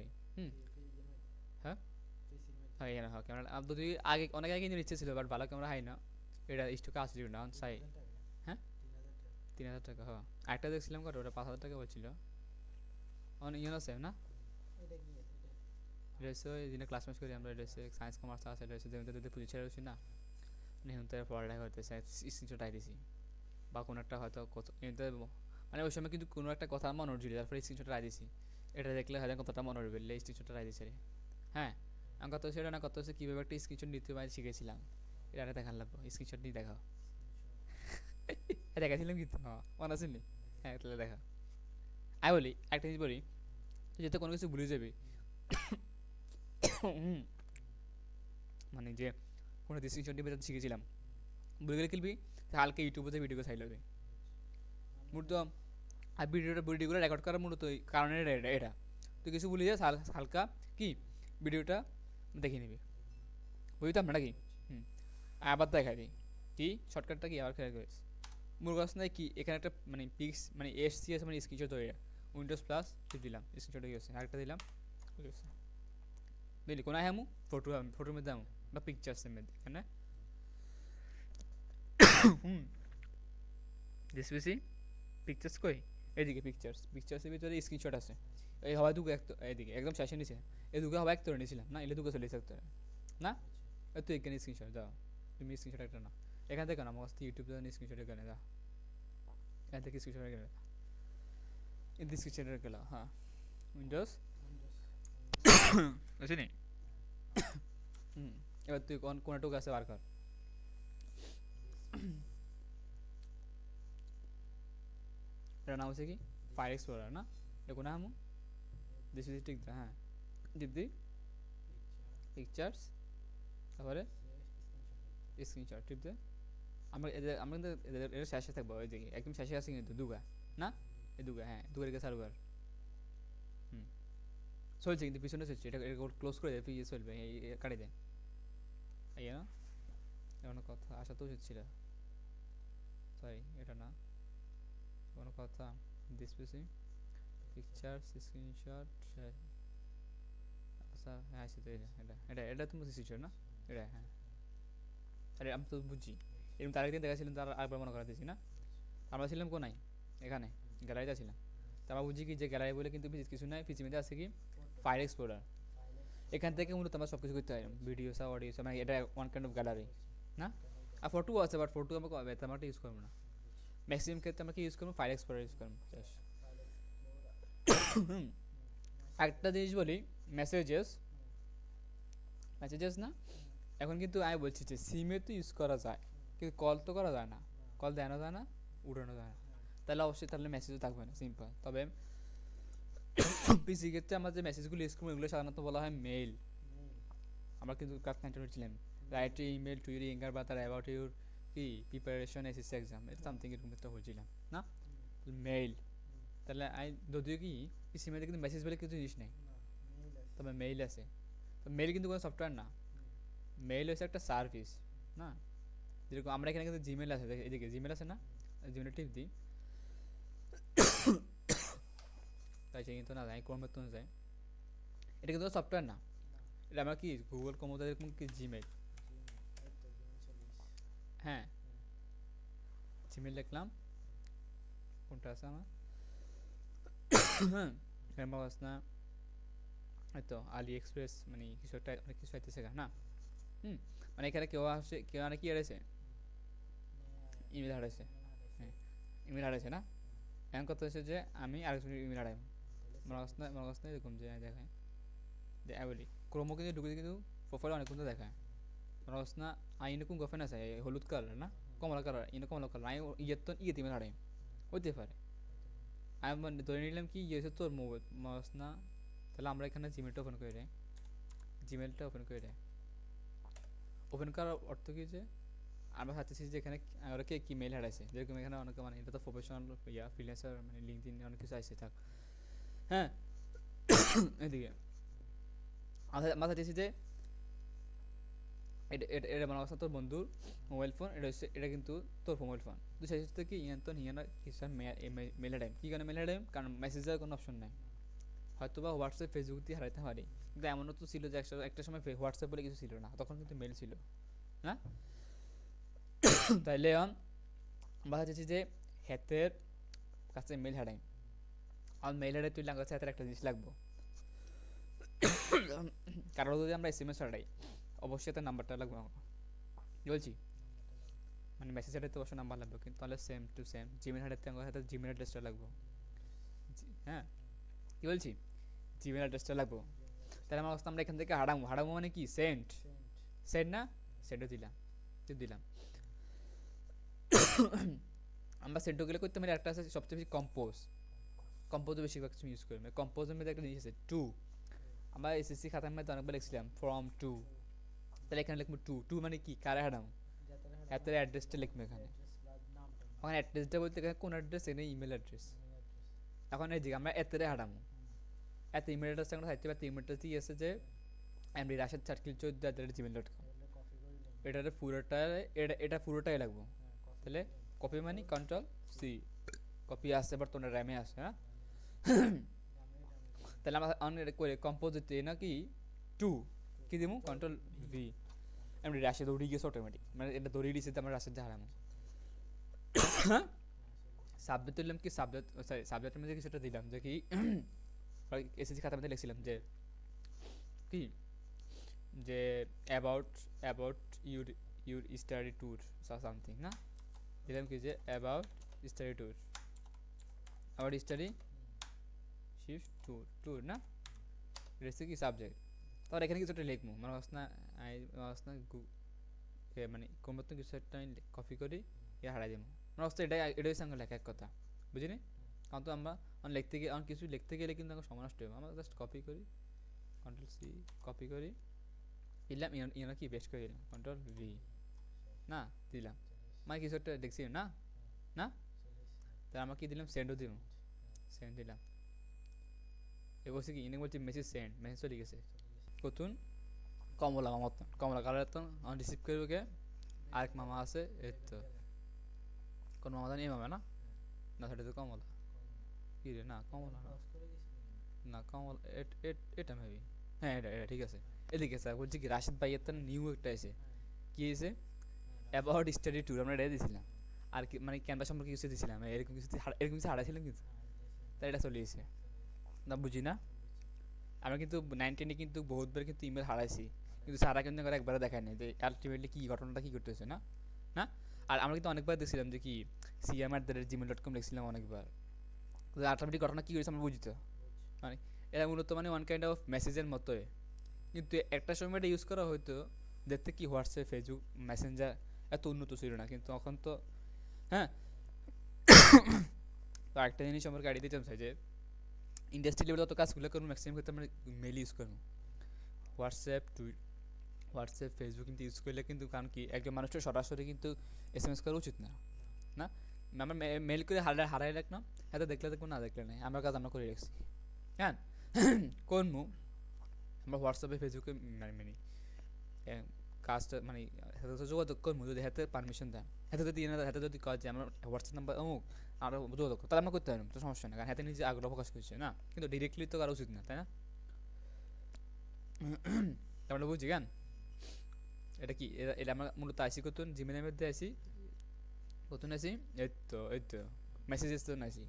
হ্যাঁ, হ্যাঁ এখানে হ্যাঁ ক্যামেরা যদি আগে অনেক আগে কিনে ইচ্ছে ছিল, বাট ভালো ক্যামেরা হয় না, এটা স্টকে আসলে না চাই, হ্যাঁ ৩,০০০ টাকা, হ্যাঁ একটা দেখছিলাম কত, ওটা ৫,০০০ টাকা বলছিল, অনেক ইয়ে আছে না, ড্রেসে ওই দিনে ক্লাস মাস করি আমরা, ড্রেসে সায়েন্স কমার্স আছে, ড্রেসে যেমন পুলিশ ছেড়ে রয়েছি না, এখন তো পড়ালেখা করতেছে, স্ক্রিনশট আইতেছি, বা কোনো একটা হয়তো মানে ওই সময় কিন্তু কোনো একটা কথা মনে উঠছিল, তারপরে স্ক্রিনশট রাই দিছি, এটা দেখলে হয়তো কতটা মনে উঠবে, স্ক্রিনশটটা রাই দিছে রে, হ্যাঁ আমি কত সেটা না কত হচ্ছে কীভাবে একটা স্ক্রিনশট নিতে পারি শিখেছিলাম, এটা দেখান লাগবো, স্ক্রিনশট নিয়ে দেখাও, দেখাছিলাম কিন্তু, হ্যাঁ মনে আছে নি, হ্যাঁ তাহলে দেখা, আমি বলি একটা জিনিস বলি, তুই যেতে কোনো কিছু ভুলে যাবি, মানে যে কোনো স্ক্রিনশট নিয়ে শিখেছিলাম, ভুলে গেলে কিনবি হালকা ইউটিউবে ভিডিও চাই লাগবে, মূলত আর ভিডিওগুলো রেকর্ড করার মূলত কারণে এটা, তুই কিছু বলি যাস হালকা কি ভিডিওটা দেখে নিবি, বুঝতাম না কি। হুম, আবার দেখাই দিই কি শর্টকাটটা কি আবার খেয়াল করিস। মুরগাস নাই কি এখানে একটা মানে পিক্স মানে এসসিএস মানে স্ক্রিনশট ধরে উইন্ডোজ প্লাস টিপ দিলাম স্ক্রিনশট হয়ে গেছে, আরেকটা দিলাম হয়ে গেছে। বুঝলি কোনায় হ্যামু ফটোর মধ্যে আমু বা পিকচার্সের মধ্যে এখানে হুম ডিসপিসি পিকচার্স কই এদিকে পিকচার্সের ভিতরে স্ক্রিনশট আছে। এই হওয়া দুটো এদিকে একদম শেষে নিচে এই দুটো হওয়া এক তোরে নিয়েছিলাম না এলে দুটো চলে থাকতে না। তুই এখানে স্ক্রিনশট দাও, তুমি স্ক্রিনশট একটা না এখান থেকে না আমার কাছে ইউটিউব স্ক্রিনশট এখানে দাও, এখান থেকে স্ক্রিনশট এখানে এই স্ক্রিনশট গেল হ্যাঁ উইন্ডোজ বুঝলি। হুম, এবার তুই কোনটুকু আছে বার কর। এটার নাম হচ্ছে কি ফায়ার এক্সপ্লোরার না, এটা কোন নাম দিস ইজ ঠিক হ্যাঁ টিপ দি পিকচার্স তারপরে স্ক্রিনশট টিপ দে। আমরা কিন্তু এদের শেষে থাকবো ওই দিকে একদম শেষে আছে কিন্তু দুগা না এই দুগা হ্যাঁ দুগার দিকে সার্ভার। হুম চলছে কিন্তু পিছনে চলছে, এটা ক্লোজ করে দেয় পিছিয়ে চলবে এই কাটে দেয় এই না এমন কথা আসা তো উচিত ছিল, সরি এটা না কোনো কথা ডিসপ্লে পিকচার্স স্ক্রিনশট আচ্ছা হ্যাঁ সেটা এটা এটা এটা তুমি স্ক্রিনশট না এটা হ্যাঁ। আরে আমি তো বুঝছি এরকম তার একদিন দেখাছিলাম তার আরেকবার মনে করা দিয়েছি না। আমরা ছিলাম কোনায় এখানে গ্যালারিতে ছিলাম, তারপর বুঝছি কি যে গ্যালারি বলে কিন্তু কিছু নাই পিছিয়ে মধ্যে আছে কি ফায়ার এক্সপ্লোরার। এখান থেকে মূলত আমরা সব কিছু করতে পারি ভিডিও সব অডিও সব মানে এটা ওয়ান কাইন্ড অফ গ্যালারি না। আর ফটো আছে বাট ফটো আমরা তেমন একটা ইউজ করবো না, ম্যাক্সিমাম ক্ষেত্রে আমরা কি ইউজ করবো ফায়ার এক্সপ্লোরার ইউজ করবো। একটা জিনিস বলি মেসেজেস মেসেজেস না এখন কিন্তু আমি বলছি যে সিমে তো ইউজ করা যায় কিন্তু কল তো করা যায় না, কল দেওয়ানো যায় না উঠানো যায় না, তাহলে অবশ্যই তাহলে মেসেজও থাকবে না সিম্পল। তবে পিসি ক্ষেত্রে আমরা যে মেসেজগুলো ইউজ করবো এগুলো সাধারণত বলা হয় মেইল। আমরা কিন্তু ক্লাস 9 হচ্ছিলাম রাইট ইমেল টু ইউর ইঙ্গার বা তার অ্যাবাউট ইউর কি প্রিপারেশন এসএসসি এক্সাম সামথিং এরকম একটা হচ্ছিলাম না মেইল। তাহলে আই যদিও কি পিসি মধ্যে কিন্তু মেসেজ বলে কিছু জিনিস নেই, তবে মেইল আছে। তো মেইল কিন্তু কোনো সফটওয়্যার না, মেইল হচ্ছে একটা সার্ভিস না। যেরকম আমরা এখানে কিন্তু জিমেল আছে এদিকে জিমেল আছে না জিমেল টিপ দিই তাই সে কিন্তু না যায় কর্মের তো যায় এটা কিন্তু সফটওয়্যার না, এটা আমরা কি গুগল কমোদা এরকম কি জিমেল হ্যাঁ জিমেল লিখলাম কোনটা আছে আমার হ্যাঁ বাস না হয়তো আলি এক্সপ্রেস মানে কিছু একটা অনেক কিছু আইতেছে না। হুম মানে এখানে কেউ আসে কেউ মানে কি হারাইছে ইমেল হারাইছে, হ্যাঁ ইমেল হারাইছে না। এখন কথা হচ্ছে যে আমি আরেকজনের ইমেল হারাই মনে করছ না এরকম যে দেখায় যে বলি ক্রোমো কিন্তু ঢুকে কিন্তু প্রোফাইল অনেক কিন্তু দেখায় মনে করছ না আইনে কোন গফেন আছে হলুদ কালার না কমলা কালার ইনে কমলা কালার আই ইয়ের তো ইয়ে ইমেল হারাই হইতে পারে। আমি মানে ধরে নিলাম কি ইয়ে হচ্ছে তোর মোবাইল মনে করছ না, তাহলে আমরা এখানে জিমেলটা ওপেন করে দেয় জিমেলটা ওপেন করে দেয় ওপেন করার অর্থ কি যে আমরা চাচ্ছি যে এখানে ওরা কে কি মেল হারাইছে যেরকম এখানে অনেকে মানে এটা তো প্রফেশনাল ইয়া ফ্রিল্যান্সার মানে লিঙ্কডইন অনেক কিছু আইছে থাক হ্যাঁ এদিকে আমরা চাচ্ছি যে এটা এটা এটা মানে তোর বন্ধুর মোবাইল ফোন এটা হচ্ছে এটা কিন্তু তোর মোবাইল ফোন তুই চাইছিস কি ইয়ান তো হিয়ানা কিছু মেল টাইম কি কারণে মেল টাইম কারণ মেসেজের কোনো অপশন নাই হয়তো বা হোয়াটসঅ্যাপ ফেসবুক দিয়ে হারাইতে পারি কিন্তু এমনও তো ছিল যে একটা সময় হোয়াটসঅ্যাপ বলে কিছু ছিল না তখন কিন্তু মেল ছিল না। তাইলে আমরা চাচ্ছি যে হেতের কাছে মেল হারাই আর মেল হারাই তুই লাগছে হাতের একটা জিনিস লাগবো কারণ যদি আমরা এসএমএস হারাই অবশ্যই তার নাম্বারটা লাগবে আমার বলছি মানে মেসেজ হারাইতে অবশ্যই নাম্বার লাগবে কিন্তু তাহলে সেম টু সেম জিমেল হারাইতে আমার হাতে জিমেল অ্যাড্রেসটা লাগবে হ্যাঁ কি বলছি জিমেল অ্যাড্রেসটা লাগবে তাহলে আমার অবস্থা আমরা এখান থেকে হারামো মানে কি সেন্ট সেন্ট না সেন্টও দিলাম দিলাম আমরা সেন্টও গেলে করতে পারি একটা আছে সবচেয়ে বেশি কম্পোজ বেশিরভাগ কিছু ইউজ করি মানে কম্পোজের মধ্যে একটা জিনিস আছে টু আমরা এসএসসি খাতার মধ্যে অনেকবার লিখছিলাম ফ্রম টু তাহলে এখানে লিখবো টু টু মানে কি কারে হারাম হাতের অ্যাড্রেসটা লিখবো এখানে ওখানে অ্যাড্রেসটা বলতে এখানে কোন অ্যাড্রেস এখানে ইমেল অ্যাড্রেস এখন এই দিকে আমরা এতেরে হারামো এত ইমেল অ্যাড্রেস আমরা থাকতে পারি ইমেল অ্যাড্রেস দিয়ে আছে যে এমডি রাশেদ চাটকিল 14@gmail.com এটা কপি করে নিলাম, এটার পুরোটা এটা পুরোটাই লাগবো কপি তাহলে কপি মানে কন্ট্রোল সি কপি আছে বর্তমানে র্যামে আছে হ্যাঁ তাহলে আমরা অন করে কম্পোজিট নাকি 2 কি দিমু কন্ট্রোল ভি এমডি রাশেদ উড়ি গেছে অটোমেটিক মানে এটা ধরিয়ে দিয়েছে আমরা রাশেদ হারামু সাবজেক্ট দিলাম কি সাবজেক্ট সরি সাবজেক্টের মধ্যে কিছুটা দিলাম যে কি এসএসসি খাতার মধ্যে লিখছিলাম যে কি যে about about your your study tour something না দিলাম কি যে about study tour about study shift tour tour না এটা কি সাবজেক্ট তার এখানে কিছু একটা লিখবো মানে আসনা মানে কোন মতো কিছু একটা কপি করি এ হারাই দেবো মানে অবস্থা এটাই সঙ্গে লেখা এক কথা বুঝিনি কারণ তো আমরা লিখতে গিয়ে কিছু লিখতে গেলে কিন্তু আমার সময় নষ্ট হবে আমরা জাস্ট কপি করি কন্ট্রোল সি কপি করি দিলাম ইয়ে কি পেস্ট করে দিলাম কন্ট্রোল ভি না দিলাম মানে কিছু একটা দেখছি না না তাহলে আমরা কি দিলাম সেন্ডও দিলাম সেন্ড দিলাম এ বলছি কি ইনে বলছি মেসেজ সেন্ড মেসেজ চলে গেছে কতুন কমলা মামা কমলা কালার তো আমার রিসিভ করবে কে আরেক মামা আছে এই তো কোন মামা জানি এই মামা না না সেটা তো কমলা কি রে না কমলা না না কমলা এটা মেবি হ্যাঁ এটা এটা ঠিক আছে এদিকে স্যার বলছি কি রাশিদ ভাইয়ের তো নিউ একটা এসে কি এসে অ্যাবাউট স্টাডি ট্যুর আমরা এটা দিয়েছিলাম আর কি মানে ক্যানভা সম্পর্কে কিছু দিয়েছিলাম এরকম কিছু হারাইছিলাম কিন্তু তাই এটা চলে এসে না বুঝি না আমরা কিন্তু 19 কিন্তু বহুতবার কিন্তু ইমেল হারাইছি কিন্তু সারা কিন্তু একবার দেখায় নাই যে আলটিমেটলি কি ঘটনাটা কি করতেছে না না আর আমরা কিন্তু অনেকবার দেখছিলাম যে কি cm@gmail.com লিখছিলাম অনেকবার আলটিমেটলি ঘটনা কি হয়েছে আমরা বুঝি তো মানে এটা মূলত মানে ওয়ান কাইন্ড অফ মেসেজের মতোই কিন্তু একটা সময় এটা ইউজ করা হয়তো দেখতে কি হোয়াটসঅ্যাপ ফেসবুক মেসেঞ্জার এত উন্নত ছিল না কিন্তু এখন তো হ্যাঁ তো একটা জিনিস সম্পর্কে আইডিয়া দিতে চাই যে ইন্ডাস্ট্রি লেভেলে যত কাজগুলো করবো ম্যাক্সিমাম ক্ষেত্রে আমরা মেল ইউজ করবো হোয়াটসঅ্যাপ ফেসবুক কিন্তু ইউজ করলে কিন্তু কারণ কি একজন মানুষটা সরাসরি কিন্তু SMS করা উচিত না না আমরা মেল করে হারাই রাখলাম হয়তো দেখলে দেখবো না দেখলে নাই আমার কাজ আমরা করে রাখছি হ্যাঁ করবো আমরা হোয়াটসঅ্যাপে ফেসবুকে মানে কাজটা মানে হাতে যোগাযোগ করবো যদি হাতে পারমিশন দেয় হাতে যদি হাতে যদি কাজ যে আমার হোয়াটসঅ্যাপ নাম্বার অমুক আরও যোগাযোগ তাহলে আমরা করতে পারবো তো সমস্যা নেই কারণ হাতে নিজে আগ্রহ প্রকাশ করছে না কিন্তু ডিরেক্টলি তো করা উচিত না তাই না আমরা বুঝছি গান এটা কি এটা আমরা মূলত আইসি করতুন জিমেলের মধ্যে আসি কতুন আসি এই তো মেসেজেস তো আসি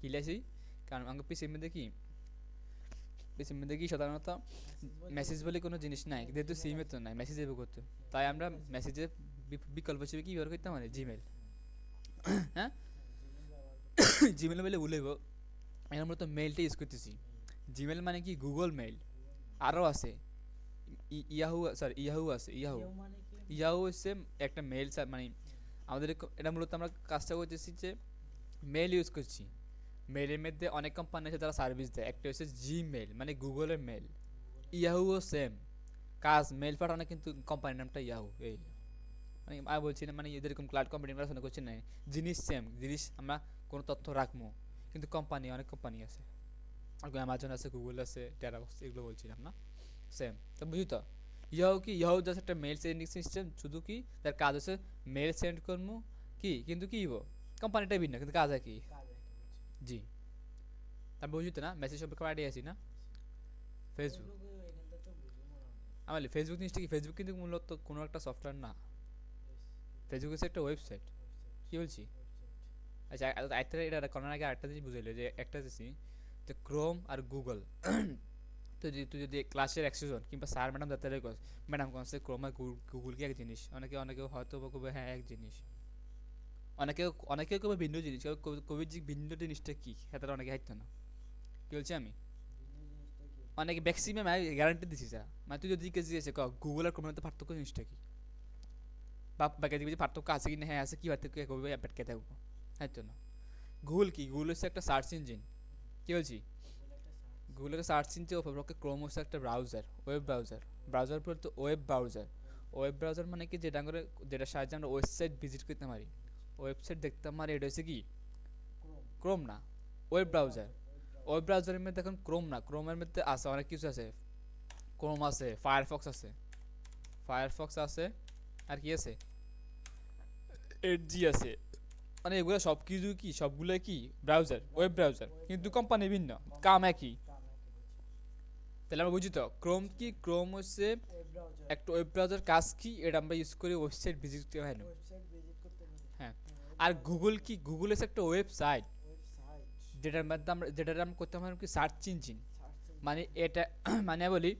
কি আসি কারণ আমাকে পিসির মধ্যে কি সাধারণত মেসেজ বলে কোনো জিনিস নাই যেহেতু সিমে তো নাই মেসেজ এভাবে করতো তাই আমরা মেসেজের বিকল্প হিসেবে কি ব্যবহার করতাম মানে জিমেল হ্যাঁ জিমেল বলে ভুলেব এর মূলত মেলটা ইউজ করতেছি জিমেল মানে কি গুগল মেল আরও আছে ইয়াহু আছে ইয়াহু হচ্ছে একটা মেল মানে আমাদের এটা মূলত আমরা কাজটা করতেছি যে মেল ইউজ করছি মেলের মধ্যে অনেক কোম্পানি আছে যারা সার্ভিস দেয় একটা হচ্ছে জিমেল মানে গুগলের মেল ইয়াহুও সেম কাজ মেল পাঠানো কিন্তু কোম্পানির নামটা ইয়াহু এই মানে আমি বলছি না মানে এরকম ক্লাউড কম্পিউটিং পড়াশোনা করছি না জিনিস সেম জিনিস আমরা কোনো তথ্য রাখবো কিন্তু কোম্পানি অনেক কোম্পানি আছে অ্যামাজন আছে গুগল আছে টেরাবক্স এগুলো বলছিলাম না সেম তো বুঝি তো ইয়াহু জাস্ট একটা মেল সেন্ডিং সিস্টেম শুধু কি তার কাজ হচ্ছে মেল সেন্ড করবো কি কিন্তু কি কোম্পানিটা ভিন্ন কিন্তু কাজ একই জি আমি বুঝি তো না মেসেজ সম্পর্কে আইডিয়া আছি না ফেসবুক আমার ফেসবুক জিনিসটা কি ফেসবুক কিন্তু মূলত কোনো একটা সফটওয়্যার না ফেসবুক হচ্ছে একটা ওয়েবসাইট কি বলছি আচ্ছা এটা করার আগে আরেকটা জিনিস বুঝাইলো যে একটা জিনিস যে ক্রোম আর গুগল তো তুই যদি ক্লাসের 100 জন কিংবা স্যার ম্যাডাম যাতে ম্যাডাম কনসে ক্রোম আর গুগল কি এক জিনিস অনেকে হয়তো কবে হ্যাঁ এক জিনিস অনেকে কবে ভিন্ন জিনিস কবির ভিন্ন জিনিসটা কি সেটা অনেকে হাইতো না কি বলছি আমি অনেকে ম্যাক্সিমাম গ্যারান্টি দিছি যা মানে তুই যদি জিজ্ঞেস গুগল আর ক্রোমের মধ্যে পার্থক্য জিনিসটা কি বাকি দিবি পার্থক্য আছে কি না হ্যাঁ আছে কি পার্থক্য কবে পেটকে থাকবো হাইতো না গুগল হচ্ছে একটা সার্চ ইঞ্জিন কি বলছি গুগলের সার্চ ইঞ্জিন অপরপক্ষে ক্রোম হচ্ছে একটা ব্রাউজার পর তো ওয়েব ব্রাউজার মানে কি যেটা সাহায্যে আমরা ওয়েবসাইট ভিজিট করতে পারি ওয়েবসাইট দেখতে পারি এটা হচ্ছে কি ক্রোম না ওয়েব ব্রাউজার ওয়েব ব্রাউজারের মধ্যে এখন ক্রোম না, ক্রোমের মধ্যে আছে অনেক কিছু আছে। ক্রোম আছে, ফায়ারফক্স আছে, ফায়ারফক্স আছে, আর কি আছে, এডজি আছে। মানে এগুলো সব কিছু কি, সবগুলো কি ব্রাউজার, ওয়েব ব্রাউজার, কিন্তু কোম্পানি ভিন্ন, কাম একই। কাম একই বুঝছি। তাহলে আমরা বুঝি তো ক্রোম কি, ক্রোম হচ্ছে ওয়েব ব্রাউজার, একটা ওয়েব ব্রাউজার, কাজ কি এটা আমরা ইউজ করি ওয়েবসাইট ভিজিট করতে হয় না। ওয়েবসাইট ভিজিট করতে পারি। হ্যাঁ। ওয়েব আর ব্রাউজার, গুগল কি, গুগল হচ্ছে একটা ওয়েবসাইট, ওয়েবসাইট, যেটার মধ্যে আমরা, যেটার আমরা করতে পারি কি সার্চ ইঞ্জিন। Search engine. মানে এটা মানে বলি,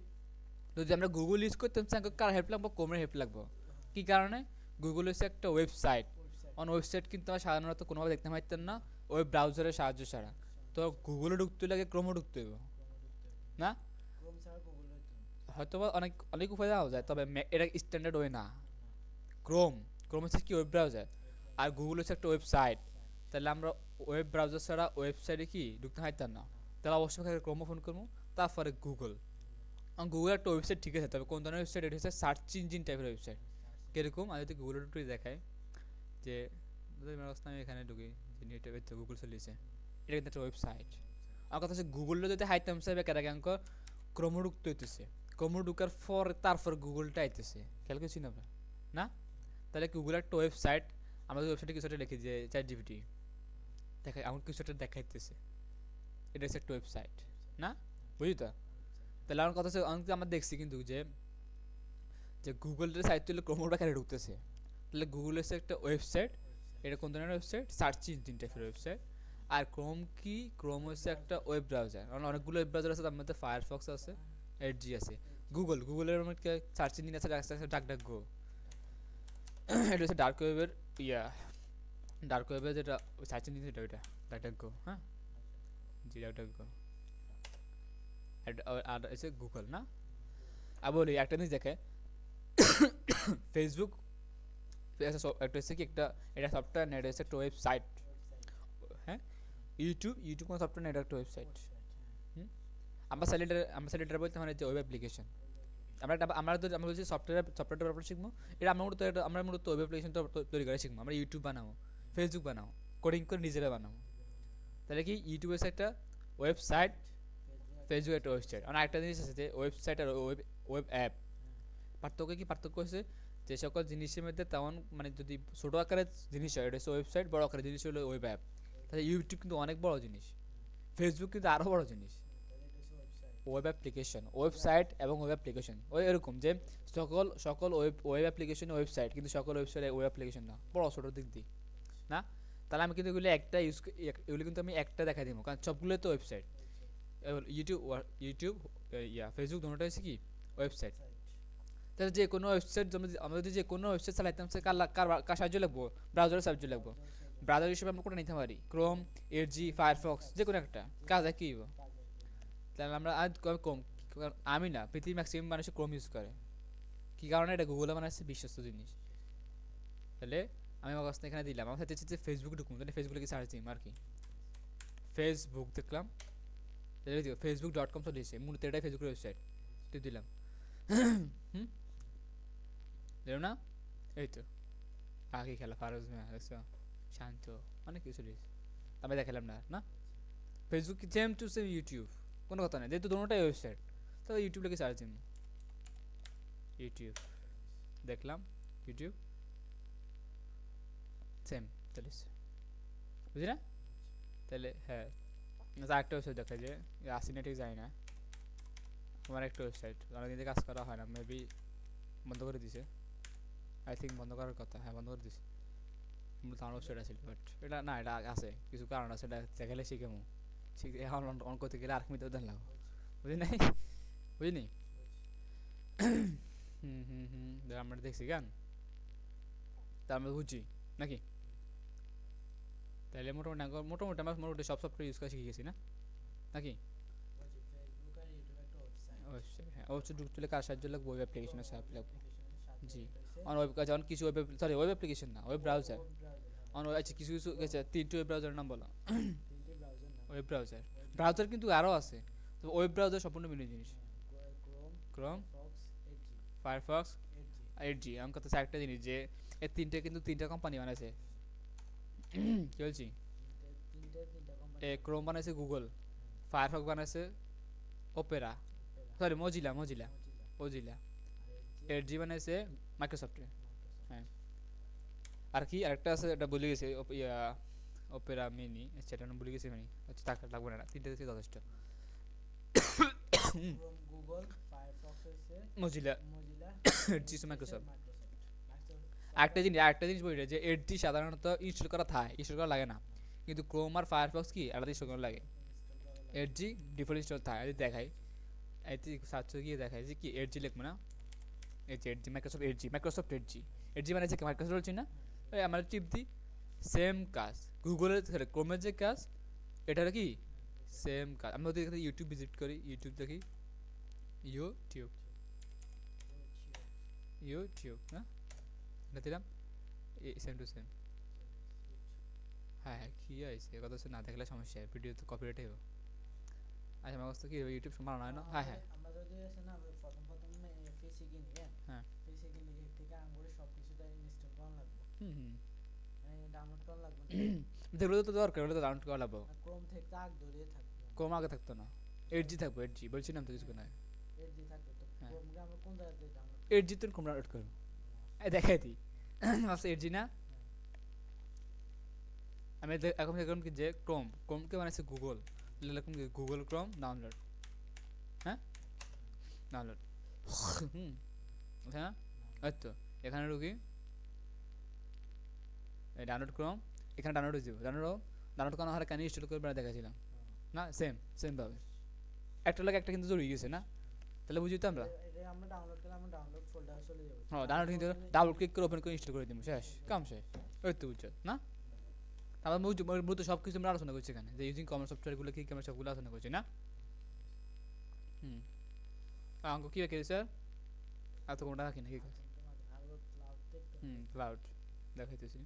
যদি আমরা গুগল ইউজ করতাম তাহলে কার হেল্প লাগবো, ক্রোমের হেল্প লাগবো। কি কারণে, গুগল হচ্ছে একটা ওয়েবসাইট, ওয়েবসাইট, অন ওয়েবসাইট কিন্তু আমরা সাধারণত কোনোভাবে দেখতে পাইতেন না ওয়েব ব্রাউজারের সাহায্য ছাড়া। তো গুগলে ঢুকতে লাগে, ক্রোমে ঢুকতে হবে ক্রোমে ঢুকতে হবে। না। ক্রোম ছাড়া গুগল হইতো না। হয়তো বা অনেক অনেক উপায় দেওয়া যায়, তবে এটা স্ট্যান্ডার্ড ওয়ে না। না, ক্রোম, ক্রোম হচ্ছে কি ওয়েব ব্রাউজার, ওয়েব আর ব্রাউজার, গুগল হচ্ছে একটা ওয়েবসাইট। ওয়েবসাইট। তাহলে আমরা ওয়েব ব্রাউজার ছাড়া ওয়েবসাইটে কি ঢুকতে পারতাম না। তাহলে অবশ্যই ক্রোম ওপেন করবো, তারপরে গুগল। গুগল একটা ওয়েবসাইট ঠিক আছে, তবে কোন ধরনের ওয়েবসাইট, এটা হচ্ছে সার্চ ইঞ্জিন টাইপের ওয়েবসাইট। কিরকম, আমি যদি গুগলের একটু দেখাই, যে আমি এখানে ঢুকি, যে নেটে গুগল চলিয়েছে, এটা কিন্তু একটা ওয়েবসাইট। আমার কথা হচ্ছে গুগলে যদি হাইতাম সাহেব কেরাকাঙ্ক ক্রোমে ঢুকতে হইতেছে, ক্রোমে ঢুকার পর তারপর গুগলটা আইতেছে, খেয়াল করছি না আমরা? না। তাহলে গুগল একটা ওয়েবসাইট, আমরা ওয়েবসাইটে কিছু একটা লিখি যে চ্যাট জিপিটি দেখা, এমন কিছু একটা দেখাইতেছে, এটা হচ্ছে একটা ওয়েবসাইট। না, বুঝলি তো? তাহলে আমার কথা হচ্ছে আমরা দেখছি কিন্তু যে যে গুগলের সাইট তুলে ক্রোমোটা কেন ঢুকতেছে। তাহলে গুগল হচ্ছে একটা ওয়েবসাইট, এটা কোন ধরনের ওয়েবসাইট, সার্চ ইঞ্জিন টাইপের ওয়েবসাইট। আর ক্রোম কি, ক্রোম হচ্ছে একটা ওয়েব ব্রাউজার, কারণ অনেকগুলো ওয়েব ব্রাউজার আছে, তার মধ্যে ফায়ারফক্স আছে, এডজি আছে। গুগলের মধ্যে সার্চ ইঞ্জিন আছে, ডাক ডাক গো, এটা হচ্ছে ডার্ক ওয়েবের ইয়া, ডার্ক ওয়েবের যেটা সার্চ ইঞ্জিন, সেটা ওইটা ডাক ডাক গো। হ্যাঁ, জি ডাক ডাক গো। আর হচ্ছে গুগল। না, আর বলি একটা জিনিস দেখে, ফেসবুক একটা হচ্ছে কি একটা, এটা সফটওয়্যার না, এটা হচ্ছে একটা ওয়েবসাইট। হ্যাঁ, ইউটিউব কোনো সফটওয়্যার না, এটা একটা ওয়েবসাইট। আমরা স্যালিডার বলতে মানে যে ওয়েব অ্যাপ্লিকেশন। আমরা বলছি সফটওয়্যারটা ব্যাপারে শিখবো, এটা আমরা মূলত ওয়েব অ্যাপ্লিকেশনটা তৈরি করে শিখবো। আমরা ইউটিউব বানাবো, ফেসবুক বানাবো, কোডিং করে নিজেরা বানাবো। তাহলে কি ইউটিউব হচ্ছে একটা ওয়েবসাইট, ফেসবুক একটা ওয়েবসাইট। আর একটা জিনিস আছে যে ওয়েবসাইট আর ওয়েব অ্যাপ, পার্থক্য হচ্ছে যে সকল জিনিসের মধ্যে তেমন, মানে যদি ছোটো আকারের জিনিস হয় এটা হচ্ছে ওয়েবসাইট, বড় আকারের জিনিস হলো ওয়েব অ্যাপ। তাহলে ইউটিউব কিন্তু অনেক বড় জিনিস, ফেসবুক কিন্তু আরও বড় জিনিস। ওয়েব অ্যাপ্লিকেশন, ওয়েবসাইট এবং ওয়েব অ্যাপ্লিকেশন ওই এরকম যে সকল ওয়েব অ্যাপ্লিকেশন ওয়েবসাইট, কিন্তু সকল ওয়েবসাইট ওয়েব অ্যাপ্লিকেশন না, বড় ছোটোর দিক দিয়ে। না, তাহলে আমি কিন্তু এগুলো একটা এগুলো কিন্তু আমি একটা দেখা দিব, কারণ সবগুলো তো ওয়েবসাইট। ইউটিউব ফেসবুক দুটোটা হচ্ছে কি ওয়েবসাইট। তাহলে যে কোনো ওয়েবসাইট, আমরা যদি যে কোনো ওয়েবসাইট চালাইতাম, সে কার সাহায্য লাগবো, ব্রাউজারের সাহায্য লাগবো। ব্রাউজার হিসেবে আমরা কোনটা নিতে পারি, ক্রোম, এডজি, ফায়ারফক্স, যে কোনো একটা, কাজ একই হইব। তাহলে আমরা আজ কম, আমি না, পৃথিবীর ম্যাক্সিমাম মানুষ ক্রোম ইউজ করে। কী কারণে, এটা গুগলে বানাচ্ছে বিশ্বস্ত জিনিস। তাহলে আমি আমার কাছে এখানে দিলাম, আমার সাথে হচ্ছে ফেসবুক ঢুকুন, তাহলে ফেসবুকে কি সার্চ দিই আর কি, ফেসবুক দেখলাম, facebook.com চলে এসেছে, মূলত এটাই ফেসবুকের ওয়েবসাইট, টিপ দিলাম। হুম, দেখো না, এই তো আগে খেলা ফারুজ মিয়া দেখছো, শান্ত, অনেক কিছু দিয়েছে, আমি দেখালাম না। না, ফেসবুক কি সেম টু সেম ইউটিউব, কোনো কথা নেই, যেহেতু দুটোটাই ওয়েবসাইট, তবে ইউটিউব লিখে সার্চ দিন, ইউটিউব দেখলাম, ইউটিউব সেম চলে বুঝলি না। তাহলে হ্যাঁ, আরেকটা ওয়েবসাইট দেখা যায়, আসিনা ঠিক যায় না, আমার একটা ওয়েবসাইট অনেকদিন থেকে কাজ করা হয় না, মেবি বন্ধ করে দিছে, আই থিঙ্ক বন্ধ করার কথা, হ্যাঁ বন্ধ করে দিছে। মূলত আমার ওয়েবসাইট আছে, বাট এটা না, এটা আছে কিছু কারণ আছে, এটা দেখালে শিখেমো, এখন অন করতে গেলে আর মিনিট দেন লাগো, বুঝলি নাই, বুঝিনি। আমরা দেখছি গান, তা আমরা বুঝছি নাকি। তাহলে মোটামুটি আমরা সব সফটওয়্যার ইউজ করা শিখে গেছি না নাকি। ওয়েবসাইট, হ্যাঁ ওয়েবসাইট ঢুকতে হলে কার সাহায্য লাগবে, ওয়েব অ্যাপ্লিকেশনের সাহায্য লাগবে। জি, অন ওয়েব কাজ, অন কিছু ওয়েব অ্যাপ্লিকেশন না, ওয়েব ব্রাউজার। আচ্ছা কিছু তিনটে ওয়েব ব্রাউজারের নাম বলো। ওয়েব ব্রাউজার, ব্রাউজার কিন্তু আরও আছে, তো ওয়েব ব্রাউজার সম্পূর্ণ ভিন্ন জিনিস। Chrome, Firefox, Edge. আমার কথা একটা জিনিস যে এর তিনটা কোম্পানি বানাইছে। কি বলছি, ক্রোম বানাইছে গুগল, ফায়ারফক্স বানাইছে Opera, sorry Mozilla Mozilla Mozilla. Edge বানাইছে মাইক্রোসফটে। হ্যাঁ আর কি আরেকটা আছে, এটা ভুলে গেছি, ওপেরা মিনি, সেটা আমি ভুলে গেছি, মানে হচ্ছে টাকা লাগবে না, তিনটে থেকে যথেষ্ট। গুগল, ফায়ারফক্স হইছে মজিলা, মজিলা, এডজি মাইক্রোসফট। মাইক্রোসফট আরেকটা জিনিস বলি যে এডজি সাধারণত ইনস্টল করা থাকে, ইনস্টল করা লাগে না, কিন্তু ক্রোম আর ফায়ারফক্স কি আলাদা ইনস্টল করা লাগে। ইনস্টল করা লাগে। এডজি ডিফল্ট ইনস্টল থাকে, যদি দেখাই এটি সার্চ গিয়ে দেখায় যে কি এডজি লিখবো না, এই যে এডজি মাইক্রোসফট এডজি, মাইক্রোসফট এডজি, এডজি মানে যে মাইক্রোসফট বলছি না, ওই আমার টিপ দিই সেম কাজ, গুগলের ক্রোমের যে কাজ এটার কি সেম কাজ। আমি ওদের ইউটিউব ভিজিট করি, ইউটিউব দেখি, ইউটিউব ইউটিউব না, এটা দিলাম সেম টু সেম। হ্যাঁ হ্যাঁ কী হয়েছে কথা হচ্ছে, না দেখলে সমস্যা, ভিডিও তো কপিরাইট হইব। আচ্ছা আমার কাছে কি ইউটিউব বানানো হয় না। হ্যাঁ হ্যাঁ আমরা যদি আছে না প্রথম পিসি কিনি, হ্যাঁ পিসি কিনি থেকে আঙ্গুরে সবকিছুটা ইনস্টল করা লাগবে, হুম ডাউনলোড করা লাগবে যেগুলো তো দরকার ওগুলো তো ডাউনলোড করা লাগবে। ক্রোম থেকে তো আগ ধরিয়ে থাকবে, ক্রোম আগে থাকতো না, এডজি থাকবো, এডজি বলছিলাম তো কিছুক্ষণ আগে। এডজি থাকবে তো হ্যাঁ ক্রোমকে আমরা কোন জায়গাতে ডাউনলোড এডজি তো ক্রোম ডাউনলোড করবো, এই দেখাই দিই আচ্ছা এডজি না, আমি এখন দেখলাম কি যে ক্রোমকে বানাইছে গুগল, লিখলাম কি গুগল ক্রোম ডাউনলোড, হ্যাঁ ডাউনলোড হুম হ্যাঁ এই তো এখানে ঢুকি, এই ডাউনলোড ক্রোম, এখানে ডাউনলোড হয়ে যাবে, ডাউনলোড করানো হয় কেন ইনস্টল করে দেখাছিলাম না, সেম ভাবে একটা লাগে একটা কিন্তু জড়িয়ে গেছে না, তাহলে বুঝি তো আমরা। এটা আমরা ডাউনলোড করলে আমরা ডাউনলোড ফোল্ডারে চলে যাব, হ্যাঁ ডাউনলোড কিন্তু ডাবল ক্লিক করে ওপেন করে ইনস্টল করে দিব, শেষ কাম শেষ। ওই তো বুঝছো না, আমরা মূলত সব কিছু আমরা আলোচনা করছি এখানে, যে ইউজিং কমার্স সফটওয়্যারগুলো কী আমরা সবগুলো আলোচনা করছি না। হুম অঙ্ক কী রেখে স্যার, আর তো কোনটা রাখি না, ঠিক আছে। আরো ক্লাউড দেখতে ক্লাউড দেখাইতেছি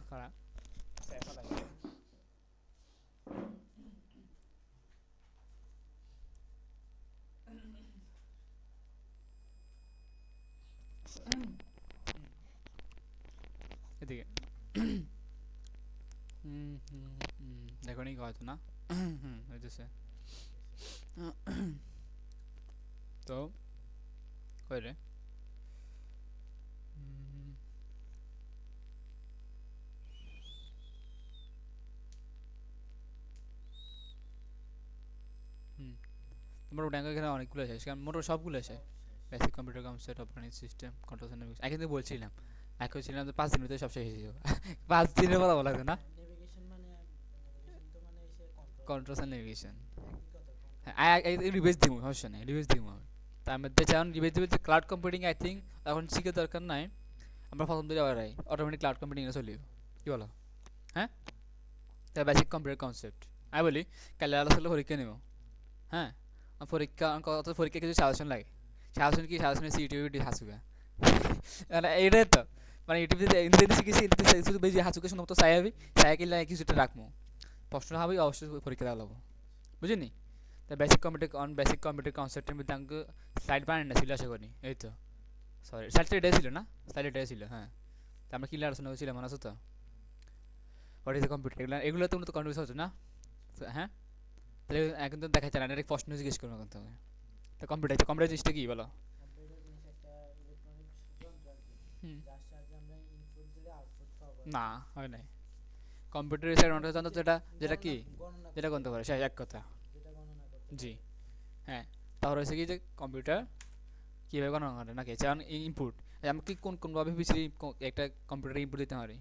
খারাপ এদিকে দেখো নি হয়তো না হইতেছে তো কই রে মোটামুটি এখানে অনেকগুলো আছে, কারণ মোটামুটি সবগুলো আছে, basic computer concept, operating system, control centre, আগে কিন্তু বলছিলাম এখন ছিলাম যে 5 দিনের ভিতরে সব শেষ হয়ে যাবে 5 দিনের বলা লাগবে না, নেভিগেশন মানে নেভিগেশন তো মানে এসে কন্ট্রোল এন্ড নেভিগেশন। একই কথা হ্যাঁ রিভাইজ দিব, সমস্যা নেই রিভাইজ দিব আমি, তার মধ্যে যেমন রিভাইজ দিবে যে ক্লাউড কম্পিউটিং, আই থিঙ্ক এখন শিখে দরকার নাই, আমরা প্রথম দিকে আবার অটোমেটিক ক্লাউড কম্পিউটিং এ চলে কি বলো, হ্যাঁ তার বেসিক কম্পিউটার কনসেপ্ট আমি বলি, কালে আলোচনা পরীক্ষা নেব, হ্যাঁ পরীক্ষা কিছু সাজেশন লাগে, সাজেশন কি সাজেশনে সিটিউটি হাসুগা মানে এইটাই তো, মানে ইউটিউবে ইংরেজি শিখেছি, শুধু বেশি হাসুকে শুনবো তো চাইবি, চাইকিলে কিছুটা রাখবো, প্রশ্ন হবে অবশ্যই পরীক্ষা দেওয়া লাগবো, বুঝিনি। তা বেসিক কম্পিউটার কনসেপ্টের মধ্যে আমাকে স্লাইড বানাই না ছিল আশা করি, এই তো সরি স্লাইডটা এটাই ছিল না, স্লাইড এটাই ছিল, হ্যাঁ তা আমরা কি আলোচনা করছিলাম মনে আছে তো, হোয়াট ইজ কম্পিউটার, এগুলো তো মূলত কনফিউজ হচ্ছে না, হ্যাঁ তাহলে এখন তো দেখা যায় না, ডাইরেক্ট প্রশ্ন জিজ্ঞেস করবো এখন তুমি, তা কম্পিউটার জিনিসটা কি বলো। কম্পিউটার জিনিস একটা ইলেকট্রনিক্স যন্ত্র আর কি, যার সাহায্যে আমরা ইনপুট দিলে আউটপুট পাবো না হয় নাই, কম্পিউটার রিসার্চ যন্ত্র যেটা কি গণনা যেটা করতে পারে শেষ এক কথা, যেটা গণনা করতে জি হ্যাঁ। তারপর হয়েছে কি যে কম্পিউটার কীভাবে গণনা করে নাকি, যেমন ইনপুট আমি কি কোনভাবে ভেবেছি একটা কম্পিউটারে ইনপুট দিতে পারি,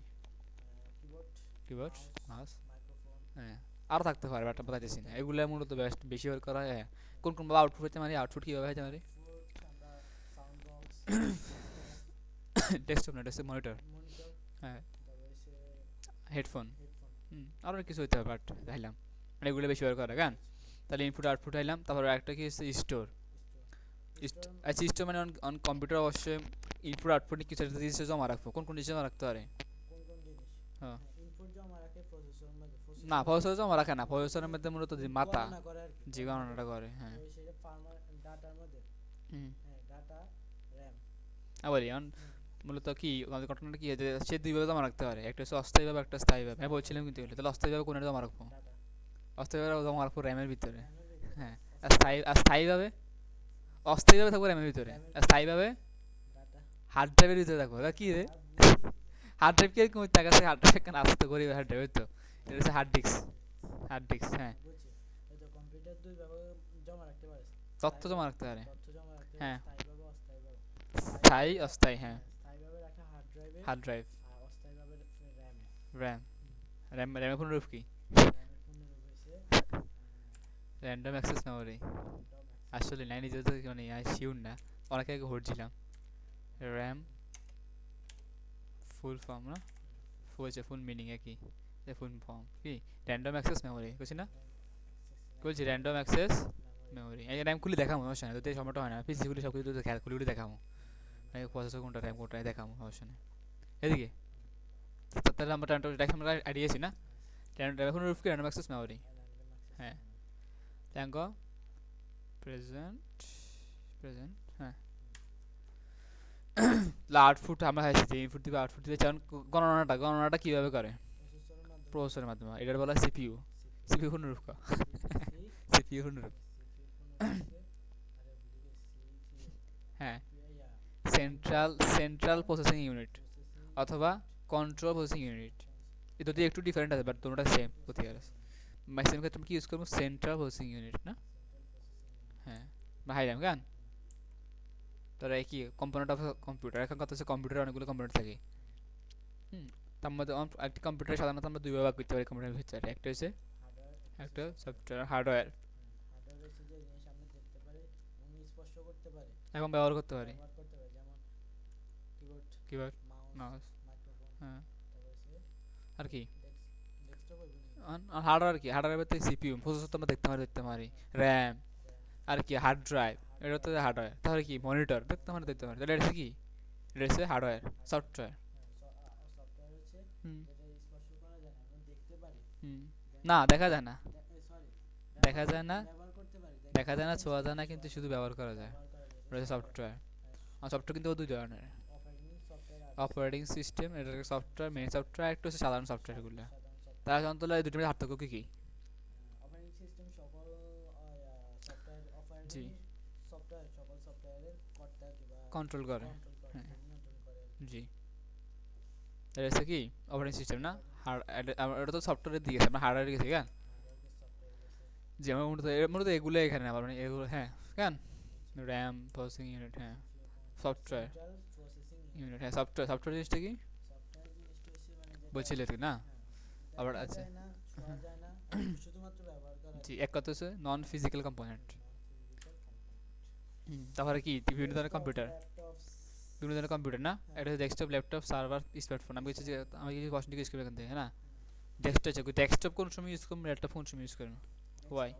কিবোর্ড কিবোর্ড মাউস, মাইক্রোফোন হ্যাঁ আরও থাকতে পারে বাট বোঝাইতেছি না, এগুলো মূলত বেশি বের করা হয়, হ্যাঁ কোনভাবে আউটপুট হতে পারি, আউটপুট কীভাবে হতে পারি, আমরা সাউন্ড বক্স ডেস্কটপ না ডেস্কটপ মনিটর, মনিটর হ্যাঁ তারপরে সে হেডফোন, হেডফোন আরও কিছু হতে হবে বাট দেখাইলাম, মানে এগুলো বেশি বের করা গান, তাহলে ইনপুট আউটপুট আইলাম, তারপর একটা কি হচ্ছে স্টোর, স্টোর আচ্ছা স্টোর মানে অন কম্পিউটার অবশ্যই ইনপুট আউটপুট কিছু একটা জিনিস জমা রাখবো, কোন জিনিস জমা রাখতে পারে, কোন কোন জিনিস হ্যাঁ ইনপুট জমা রাখে প্রসেসরের মধ্যে না প্রসেসর জমা রাখে না, প্রসেসরের মধ্যে মূলত যে মাথা গণনা করে আর কি যে গণনাটা করে, হ্যাঁ ওই সেটা ফার্মার ডাটার মধ্যে হ্যাঁ ডাটা র‍্যাম আবার মূলত কি আমাদের ঘটনাটা কি সে দুইভাবে জমা রাখতে পারে, একটা হচ্ছে অস্থায়ীভাবে একটা স্থায়ীভাবে, আমি বলছিলাম কিন্তু তাহলে অস্থায়ীভাবে কোনটা জমা রাখবো, ডাটা অস্থায়ীভাবে জমা রাখবো র্যামের ভিতরে। র্যামের ভিতরে হ্যাঁ, আর অস্থায়ী স্থায়ীভাবে অস্থায়ীভাবে থাকবো র্যামের ভিতরে, আর র্যামের স্থায়ীভাবে ডাটা হার্ড ড্রাইভের ভিতরে থাকবো। এটা কি রে? হার্ড ডিস্ক হার্ড ড্রাইভ কি এরকম টাকা আছে? হার্ড ড্রাইভ কেন আসতে করি হার্ড ড্রাইভ তো, এটা হচ্ছে হার্ড ডিস্ক। হার্ড ডিস্ক, হ্যাঁ, বুঝছি। এই তো কম্পিউটার দুই ভাবে জমা রাখতে পারে, তথ্য জমা রাখতে পারে। তথ্য জমা রাখতে পারে হ্যাঁ, স্থায়ীভাবে অস্থায়ীভাবে। স্থায়ী অস্থায়ী, হ্যাঁ। স্থায়ীভাবে রাখা হার্ড ড্রাইভে, হার্ড ড্রাইভ, আর অস্থায়ীভাবে র্যামে। র্যাম, র্যামের পুনরূপ কি? র্যামের পূর্ণরূপ হইছে র্যান্ডম অ্যাক্সেস মেমোরি। র্যান্ডম আসলে নাই, নিজে তো মানে শিওর না, অনেক আগে ভরছিলাম। র্যাম ফুল ফর্ম না, ফুল মিনিং একই, ফুল ফর্ম কি? র্যান্ডম অ্যাক্সেস মেমোরি বলছি না, বলছি র্যান্ডম অ্যাক্সেস মেমোরি। এই র্যাম খুলে দেখাবো, সমস্যা নেই, তো সময়টা হয় না, পিসি খুলে সব কিছু খেয়াল খুলে দেখাবো, প্রসেসর কোনটা র্যাম কোনটা দেখাবো, সমস্যা নেই। এদিকে তাহলে আমরা আমরা আইডিয়েছি না, এখন রুফ কি র্যান্ডম অ্যাক্সেস মেমোরি। হ্যাঁ, ট্যাঙ্ক প্রেজেন্ট, হ্যাঁ। আউটপুট আমরা হয়েছে ইনপুট দিবে, আউটপুট দিবে, যেমন গণনাটা কিভাবে করে? প্রসেসরের মাধ্যমে। এটার বলা সিপিইউ। সিপিইউ অনুরূপ কা সিপিইউ অনুরূপ, হ্যাঁ, সেন্ট্রাল প্রসেসিং ইউনিট অথবা কন্ট্রোল প্রসেসিং ইউনিট। এই দুটো একটু ডিফারেন্ট আছে, বাট দুটোটা সেম প্রতিবার। ম্যাক্সিমাম ক্ষেত্রে আমরা কি ইউজ করবো? সেন্ট্রাল প্রসেসিং ইউনিট না, হ্যাঁ, বা হাইরাম গান। তারা কি কম্পোনেন্ট অফ কম্পিউটার, এখন কথা হচ্ছে কম্পিউটারে অনেকগুলো কম্পোনেন্ট থাকে। তার মধ্যে একটি কম্পিউটার সাধারণত আমরা দুইভাবে ভাগ করতে পারি কম্পিউটারের ভিতরে, একটা হচ্ছে একটা সফটওয়্যার, হার্ডওয়্যার। হার্ডওয়্যার হচ্ছে যে জিনিস আমরা দেখতে পারি এবং স্পর্শ করতে পারি, এখন ব্যবহার করতে পারি, যেমন keyboard, keyboard, mouse, mouse, microphone, হ্যাঁ, তারপর হচ্ছে আর কি ডেস্কটপ হইবনি, হার্ডওয়্যার, কি হার্ডওয়্যার ভিতরে সিপিইউ প্রসেসর তো আমরা দেখতে পারি, র্যাম, আর কি হার্ড ড্রাইভ, এটা তো হার্ডওয়্যার। তাহলে কি মনিটর দেখতে পারি, তাহলে এটা কি? এটা হচ্ছে হার্ডওয়্যার। সফটওয়্যার, সফটওয়্যার হচ্ছে হুম, যেটা স্পর্শ করা যায় না, আমরা দেখতে পারি, হুম, না দেখা যায় না, সরি দেখা যায় না, ব্যবহার করতে পারি, দেখা যায় না, ছোঁয়া যায় না, কিন্তু শুধু ব্যবহার করা যায়, ব্যবহার করা যায়, এটা হচ্ছে সফটওয়্যার। আর সফটওয়্যার কিন্তু দুই ধরনের, অপারেটিং সফটওয়্যার আর অপারেটিং সিস্টেম, এটা সফটওয়্যার, মেইন সফটওয়্যার, একটা হচ্ছে সাধারণ সফটওয়্যারগুলো। সাধারণ সফটওয়্যার। তার সাধারণত এই দুটির মধ্যে পার্থক্য কি কি? অপারেটিং সিস্টেম সকল সফটওয়্যার, জি, অপারেটিং সফটওয়্যার সকল সফটওয়্যারের কর্তা কিংবা কন্ট্রোল করে, কন্ট্রোল করে, হ্যাঁ, নিয়ন্ত্রণ করে। জি। এটা হচ্ছে কি অপারেটিং সিস্টেম না, এটা তো সফটওয়্যারের দিকে গেছে, আমরা হার্ডওয়্যারে গেছি কেন? হার্ডওয়্যার সফটওয়্যার গেছে, যে আমার মূলত এগুলো এখানে আবার মানে এগুলো, হ্যাঁ, কেন? র্যাম প্রসেসিং ইউনিট, হ্যাঁ, সফটওয়্যার সেন্ট্রাল প্রসেসিং ইউনিট, হ্যাঁ, সফটওয়্যার জিনিসটা কি সফটওয়্যার জিনিসটা হচ্ছে মানে যেটা বলছিলে তুই না? আবার দেখা আছে, যায় না, ছোঁয়া যায় না, শুধুমাত্র ব্যবহার করা জি, যায়, এক কথা হচ্ছে নন ফিজিক্যাল কম্পোনেন্ট। Physical component. তারপরে কি বিভিন্ন ধরনের কম্পিউটার, ল্যাপটপস, বিভিন্ন ধরনের কম্পিউটার না, হ্যাঁ, এটা হচ্ছে ডেস্কটপ, ল্যাপটপ, সার্ভার, স্মার্টফোন। আমি কিছু আমি কিছু কোশ্চেন জিজ্ঞেস করবো এখান থেকে, হ্যাঁ না? ডেস্কটপ আছে, ডেস্কটপ কোন সময় ইউজ করবো, ল্যাপটপ কোন সময় ইউজ করবো, ওয়াই?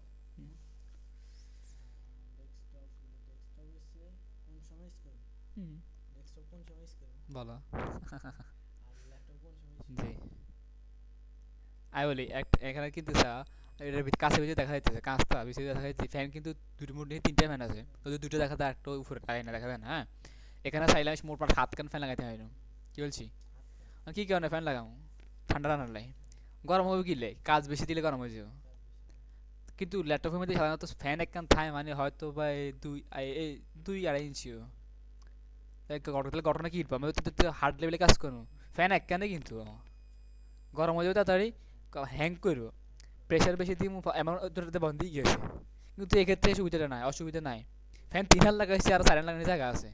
ডেস্কটপ হচ্ছে কোন সময় ইউজ করব, ডেস্কটপ কোন সময় ইউজ করব, বলো। আর ল্যাপটপ কোন সময় ইউজ জি, করব। আমি বলি এখানে কিন্তু এটার কাছে বেশি দেখা যাচ্ছে, কাঁচটা বেশি দেখা যাচ্ছে, ফ্যান কিন্তু দুটো মোট নিয়ে তিনটা ফ্যান আছে, ওদের দুটো দেখা যায়, একটা উপরে তাই না দেখা যায় না, হ্যাঁ। এখানে চাইলে আমি মোট পাট 7 খান ফ্যান লাগাইতে হয়, কি বলছি? আমি কি কারণে ফ্যান লাগাবো? ঠান্ডা রান্নার লাই, গরম হবে কিলে, কাজ বেশি দিলে গরম হয়ে যাবে। কিন্তু ল্যাপটপের মধ্যে সাধারণত ফ্যান এক কান থায়, মানে হয়তো বা দুই আড়াই ইঞ্চিও, ঘটনা কি পাবো, হার্ড লেভেলে কাজ করবো, ফ্যান এক কানে কিন্তু গরম হয়ে যাবে তাড়াতাড়ি, হ্যাং করবো, প্রেশার বেশি দিয়ে এমন বন্ধই গেছে। কিন্তু এক্ষেত্রে সুবিধাটা নাই, অসুবিধা নাই, ফ্যান 3 হাত লাগাইছে আর 4 হাত লাগানোর জায়গা আছে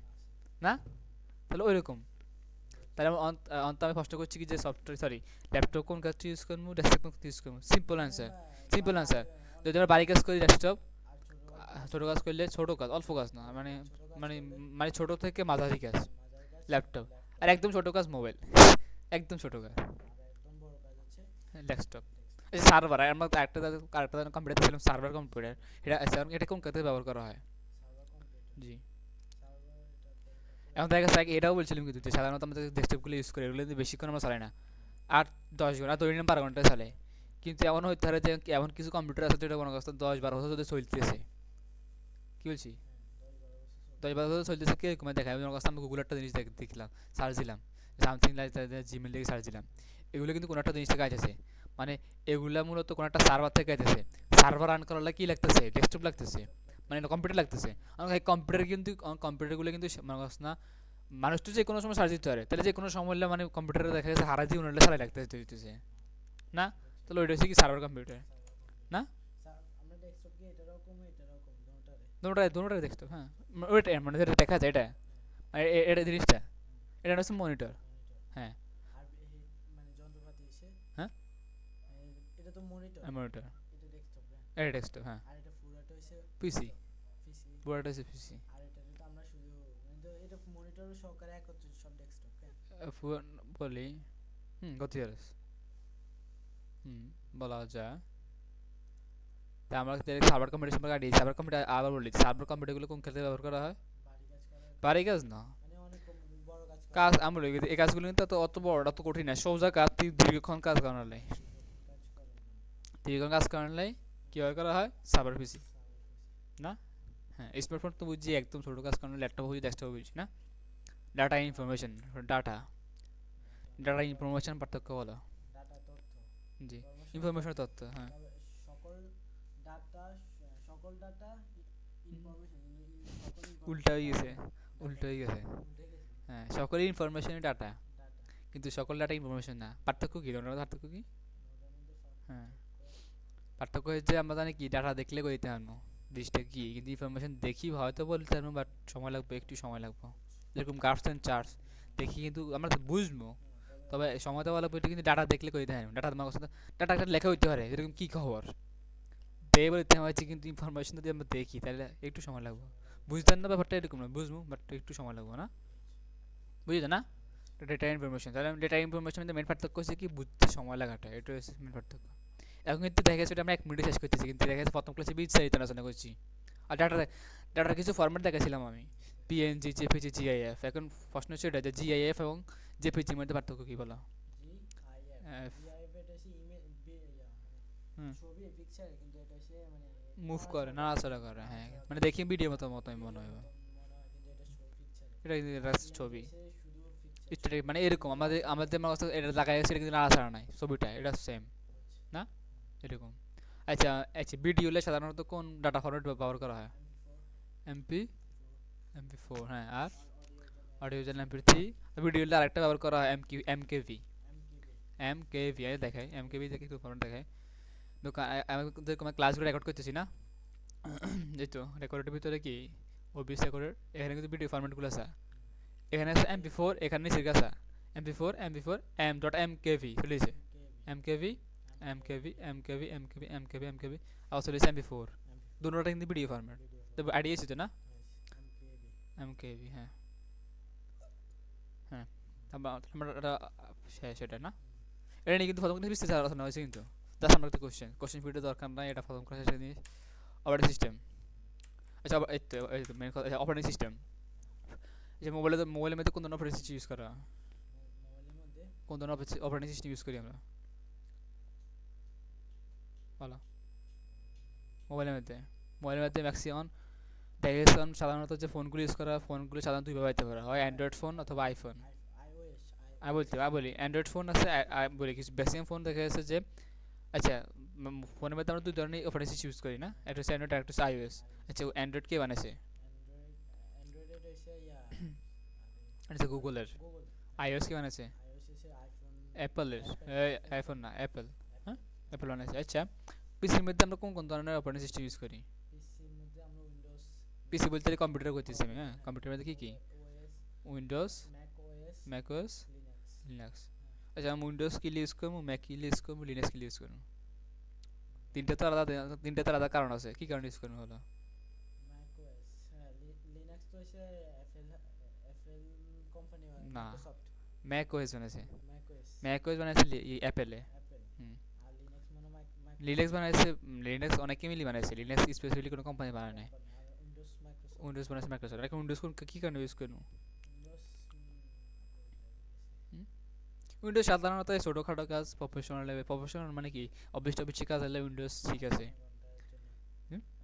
না, তাহলে ওই রকম। তাহলে আমি প্রশ্ন করছি কি যে সফটওয়্যার, সরি, ল্যাপটপ কোন কাজ ইউজ করবো, ডেস্কটপ কোন ইউজ করবো? Simple answer, simple answer. যদি আমরা বাড়ি কাজ করি ডেস্কটপ, আর ছোটো কাজ করলে ছোটো কাজ, অল্প কাজ না, মানে মানে মানে ছোটো থেকে মাঝারি কাজ মাঝারি কাজ ল্যাপটপ, আর একদম ছোটো কাজ মোবাইল, একদম ছোটো কাজ আর একদম বড় কাজ হচ্ছে ডেস্কটপ। আচ্ছা, সার্ভার, আমরা আরেকটা কম্পিউটার ছিলাম, সার্ভার কম্পিউটার, এটা কোন কাজে ব্যবহার করা হয়? সার্ভার কম্পিউটার, জি, সার্ভার এটা কোন কাজে, এখন দেখা যাচ্ছে এটাও বলছিলাম কিন্তু যে সাধারণত আমরা ডেস্কটপগুলো ইউজ করি, এগুলো কিন্তু বেশিক্ষণ আমরা চালাই না, 8-10 ঘন্টা, ধরে নিলাম 12 ঘন্টা চালে। কিন্তু এমন হইতে পারে যে এমন কিছু কম্পিউটার আছে যেটা কোনো কাজ 10-12 বছর ধরে চলতেছে, কি বলছি? 10-12 বছর চলতেছে, কি এরকম দেখায়, আমার কাছে আমি গুগল একটা জিনিস দেখলাম, সার্চ দিলাম, সামথিং লাইক জিমেল থেকে সার্চ দিলাম, এগুলো কিন্তু কোনো একটা জিনিস থেকে আছে, মানে এগুলা মূলত কোনো একটা সার্ভার থেকে আইতেছে। সার্ভার রান করার কি লাগতেছে, ডেস্কটপ লাগতেছে, মানে কম্পিউটার লাগতেছে। আমার এই কম্পিউটার কিন্তু কম্পিউটারগুলো কিন্তু মনে করছ না মানুষ তো যে কোনো সময় সার্চ দিতে পারে, তাহলে যে কোনো সময় হলে মানে কম্পিউটারে দেখা গেছে হারা জীবন হলে সারাই লাগতেছে না। তাহলে ওইটা হচ্ছে কি সার্ভার কম্পিউটার সার্ভার কম্পিউটার। না। আমরা ডেস্কটপ কি এটারকম দুটোটারে। দুটোটাই দেখতো, হ্যাঁ। ওইটা মানে যেটা দেখা যায় এটা, আর এটা জিনিসটা, এটা হচ্ছে মনিটর। মনিটর। হ্যাঁ। আর মানে যন্ত্রপাতি এসে হ্যাঁ, এটা তো মনিটর, মনিটর, এটা ডেস্কটপ। হ্যাঁ, এটা ডেস্কটপ, হ্যাঁ। আর এটা পুরাটা হইছে পিসি, পিসি। পুরোটা হচ্ছে পিসি। আর এটাতে তো আমরা শুধু মানে তো এটা মনিটর সহকারে একত্রিত সব ডেস্কটপ। হ্যাঁ, বলি, গতিয়ারস, বলা যায়। তা আমরা সার্ভার কম্পিউটার সম্পর্কে আইডিয়া, সার্ভার কম্পিউটার আবার বলি, সার্ভার কম্পিউটারগুলো কোন ক্ষেত্রে ব্যবহার করা হয়? বাড়ি কাজ করার বাড়ি কাজ না, মানে অনেক বড় কাজ করার কাজ আমরা বলি এই কাজগুলো কিন্তু অত বড়, অত কঠিন না, সোজা কাজ, দীর্ঘক্ষণ কাজ করার লাই, দীর্ঘক্ষণ কাজ করার জন্য দীর্ঘক্ষণ কাজ করার লাই কীভাবে করা হয়? সার্ভার পিসি সার্ভার পিসি। না। হ্যাঁ, স্মার্টফোন তো বুঝছি একদম ছোটো কাজ করার, ল্যাপটপ বুঝি, ডেস্কটপ বুঝছি না। Data information, data, data information পার্থক্য বলো। ডাটা তথ্য, জি, ইনফরমেশন ইনফরমেশন তথ্য। তথ্য, হ্যাঁ। তবে সকল ডাটা, সকল ডাটা ইনফরমেশন, সকল উল্টা ইনফরমেশন হয়ে গেছে, ডাটা, উল্টা হয়ে গেছে। উল্টে গেছে। হ্যাঁ, সকলেই ইনফরমেশনই ডাটা, ডাটা, কিন্তু সকল ডাটা ইনফরমেশন না। পার্থক্য কী, ওটার মধ্যে পার্থক্য কী? ওটার মধ্যে হ্যাঁ, পার্থক্য। পার্থক্য হচ্ছে আমরা জানি কি ডাটা দেখলে কইতে পারবো জিনিসটা কি, কিন্তু ইনফরমেশন দেখি হয়তো বলতে পারবো, বাট সময় লাগবে, একটু সময় লাগবে। যেরকম গার্ডস অ্যান্ড চার্টস দেখি কিন্তু আমরা তো বুঝবো, তবে সময় দেওয়া লাগবে, এটা কিন্তু ডাটা দেখলে কইতে পারবো। ডাটা তোমার কাছে ডাটা একটা লেখা হইতে পারে, যেরকম কী খবর দে বলতে হয়েছে, কিন্তু ইনফরমেশন যদি আমরা দেখি তাহলে একটু সময় লাগবে। বুঝতেন না ব্যাপারটা এরকম না, বুঝবো বাট একটু সময় লাগবে না, বুঝলে না। ডেটা ইনফরমেশন, তাহলে ডেটা ইনফরমেশনের মেন পার্থক্য হচ্ছে কি বুঝতে সময় লাগাটা, এটা হচ্ছে মেন পার্থক্য। এখন কিন্তু দেখা গেছে আমরা 1 মিনিটে শেষ করতেছি, কিন্তু দেখা গেছে প্রথম ক্লাসে বিস্তারিত আলোচনা করছি। আর ডাটার কিছু ফরম্যাট দেখাছিলাম আমি, পিএনজি, জেপিজি, জিআইএফ। এখন প্রশ্ন হচ্ছে এটা যে জিআইএফ এবং জেপিজির মধ্যে পার্থক্য কী বলো? জিআইএফ, জিআইএফ এটা হচ্ছে ইমেজ মানে ছবি পিকচার, কিন্তু এটা হচ্ছে মানে মুভ করে, নড়াচড়া নাড়াচাড়া করে, হ্যাঁ, নড়াচড়া মানে করে, দেখি ভিডিও মতো মতো মনে ভিডিওর হয়। মতো মনে হয়, কিন্তু এটা ছবি পিকচার। এটা কিন্তু এটা আর পিএনজি ছবি হচ্ছে শুধু পিকচার, স্ট্যাটিক, মানে এরকম আমাদের আমাদের মাঝে এটা লাগাই আছে, এটা কিন্তু নাড়াচাড়া নাই, ছবিটা এটা সেম না, এরকম। আচ্ছা আচ্ছা, ভিডিও হলে সাধারণত কোন ডাটা ফরম্যাট ব্যবহার করা হয়? এমপি, এমপি4, হ্যাঁ। আর আর অডিওর জন্য অডিও জন্য এমপি3। ভিডিও হলে আরেকটা ব্যবহার করা হয় এমকেভি, এমকিবি। এমকেভি দেখায়, এমকেভি দেখে একটু ফরম্যাট দেখায়। দোকান আমি ক্লাসগুলো রেকর্ড করতেছি না, এই তো রেকর্ডের ভিতরে কি ওবিএস রেকর্ডের, এখানে কিন্তু ভিডিও ফরম্যাটগুলো আছে, এখানে আছে এমপি4, এখানে নিচে আছে এমপি4 এম.এমকেভি চলেছে, এমকেভি, এমকেভি, এমকেভি, এমকেভি, এমকেভি, এমকেভি, আবার চলেছে এমপি4। দুটোটা কিন্তু ভিডিও ফরম্যাট, তো আইডিয়া ছিল না, এমকেভি, হ্যাঁ। হ্যাঁ, আমরা এটা শেষ, এটা না। এটা নিয়ে কিন্তু প্রথম ক্লাসে বিস্তারিত আলোচনা হয়েছে, কিন্তু জাস্ট আমরা একটা কোশ্চেন ভিডিও দরকার নাই, এটা প্রথম ক্লাসে নিয়ে। অপারেটিং সিস্টেম, আচ্ছা এই তো মেন কথা, অপারেটিং সিস্টেম। যে মোবাইলের মধ্যে কোন ধরনের অপারেটিং সিস্টেম ইউজ করা, মোবাইলের মধ্যে কোন ধরনের অপারেটিং সিস্টেম ইউজ করি আমরা বলো? মোবাইলের মধ্যে ম্যাক্সিমাম ডেভিয়েশন সাধারণত যে ফোনগুলো ইউজ করা, ফোনগুলো সাধারণত দুইভাবে হতে পারে, হয় অ্যান্ড্রয়েড ফোন অথবা আইফোন। আইওএস, আমি বলি অ্যান্ড্রয়েড ফোন আছে, বলি কিছু ম্যাক্সিমাম ফোন দেখা যাচ্ছে যে, আচ্ছা, ফোনের মধ্যে আমরা দুই ধরনের অপারেটিং সিস্টেম ইউজ করি না, একটা হচ্ছে অ্যান্ড্রয়েড, একটা হচ্ছে আইওএস। আচ্ছা, অ্যান্ড্রয়েড কে বানাইছে? অ্যান্ড্রয়েড হচ্ছে এটা হচ্ছে গুগলের। গুগল। আইওএস কে বানাইছে? আইওএস হচ্ছে আইফোন, অ্যাপলের। আইফোন না, অ্যাপল। হ্যাঁ, অ্যাপল। অ্যাপল বানাইছে। আচ্ছা, পিসির মধ্যে আমরা কোন কোন ধরনের অপারেটিং সিস্টেম ইউজ করি? পিসির মধ্যে আমরা উইন্ডোজ, পিসি বলতে কম্পিউটার করতেছি আমি, হ্যাঁ। কম্পিউটারের মধ্যে কী কী? OS, Windows, Mac OS, macOS, Linux. Linux. আচ্ছা, আমি উইন্ডোজ কি ইউজ করবো, ম্যাক কি ইউজ করবো, লিনাক্স কি ইউজ করবো? তিনটা তো আলাদা কারণ আছে, কি কারণে ইউজ করবো হলো? ম্যাক ওএস, হ্যাঁ। লিনাক্স তো হচ্ছে এফএল কোম্পানি, না, মাইক্রোসফট। ম্যাক ওএস বানাইছে, ম্যাক ওএস ম্যাক ওএস বানাইছে অ্যাপেলে। অ্যাপেল। হুম, আর লিনাক্স মানে লিনাক্স বানাইছে, লিনাক্স অনেকে মিলি বানাইছে, লিনাক্স স্পেসিফিকলি কোনো কোম্পানি বানায় নাই। কোম্পানি। আর উইন্ডোজ মাইক্রোসফট। উইন্ডোজ বানাইছে মাইক্রোসফট। এখন উইন্ডোজ কোন কী কারণে ইউজ করবো? উইন্ডোজ উইন্ডোজ সাধারণত ছোটোখাটো কাজ, প্রফেশনাল লেভেল, প্রফেশনাল মানে কি অফিস টফিসের কাজ হলে উইন্ডোজ ঠিক আছে।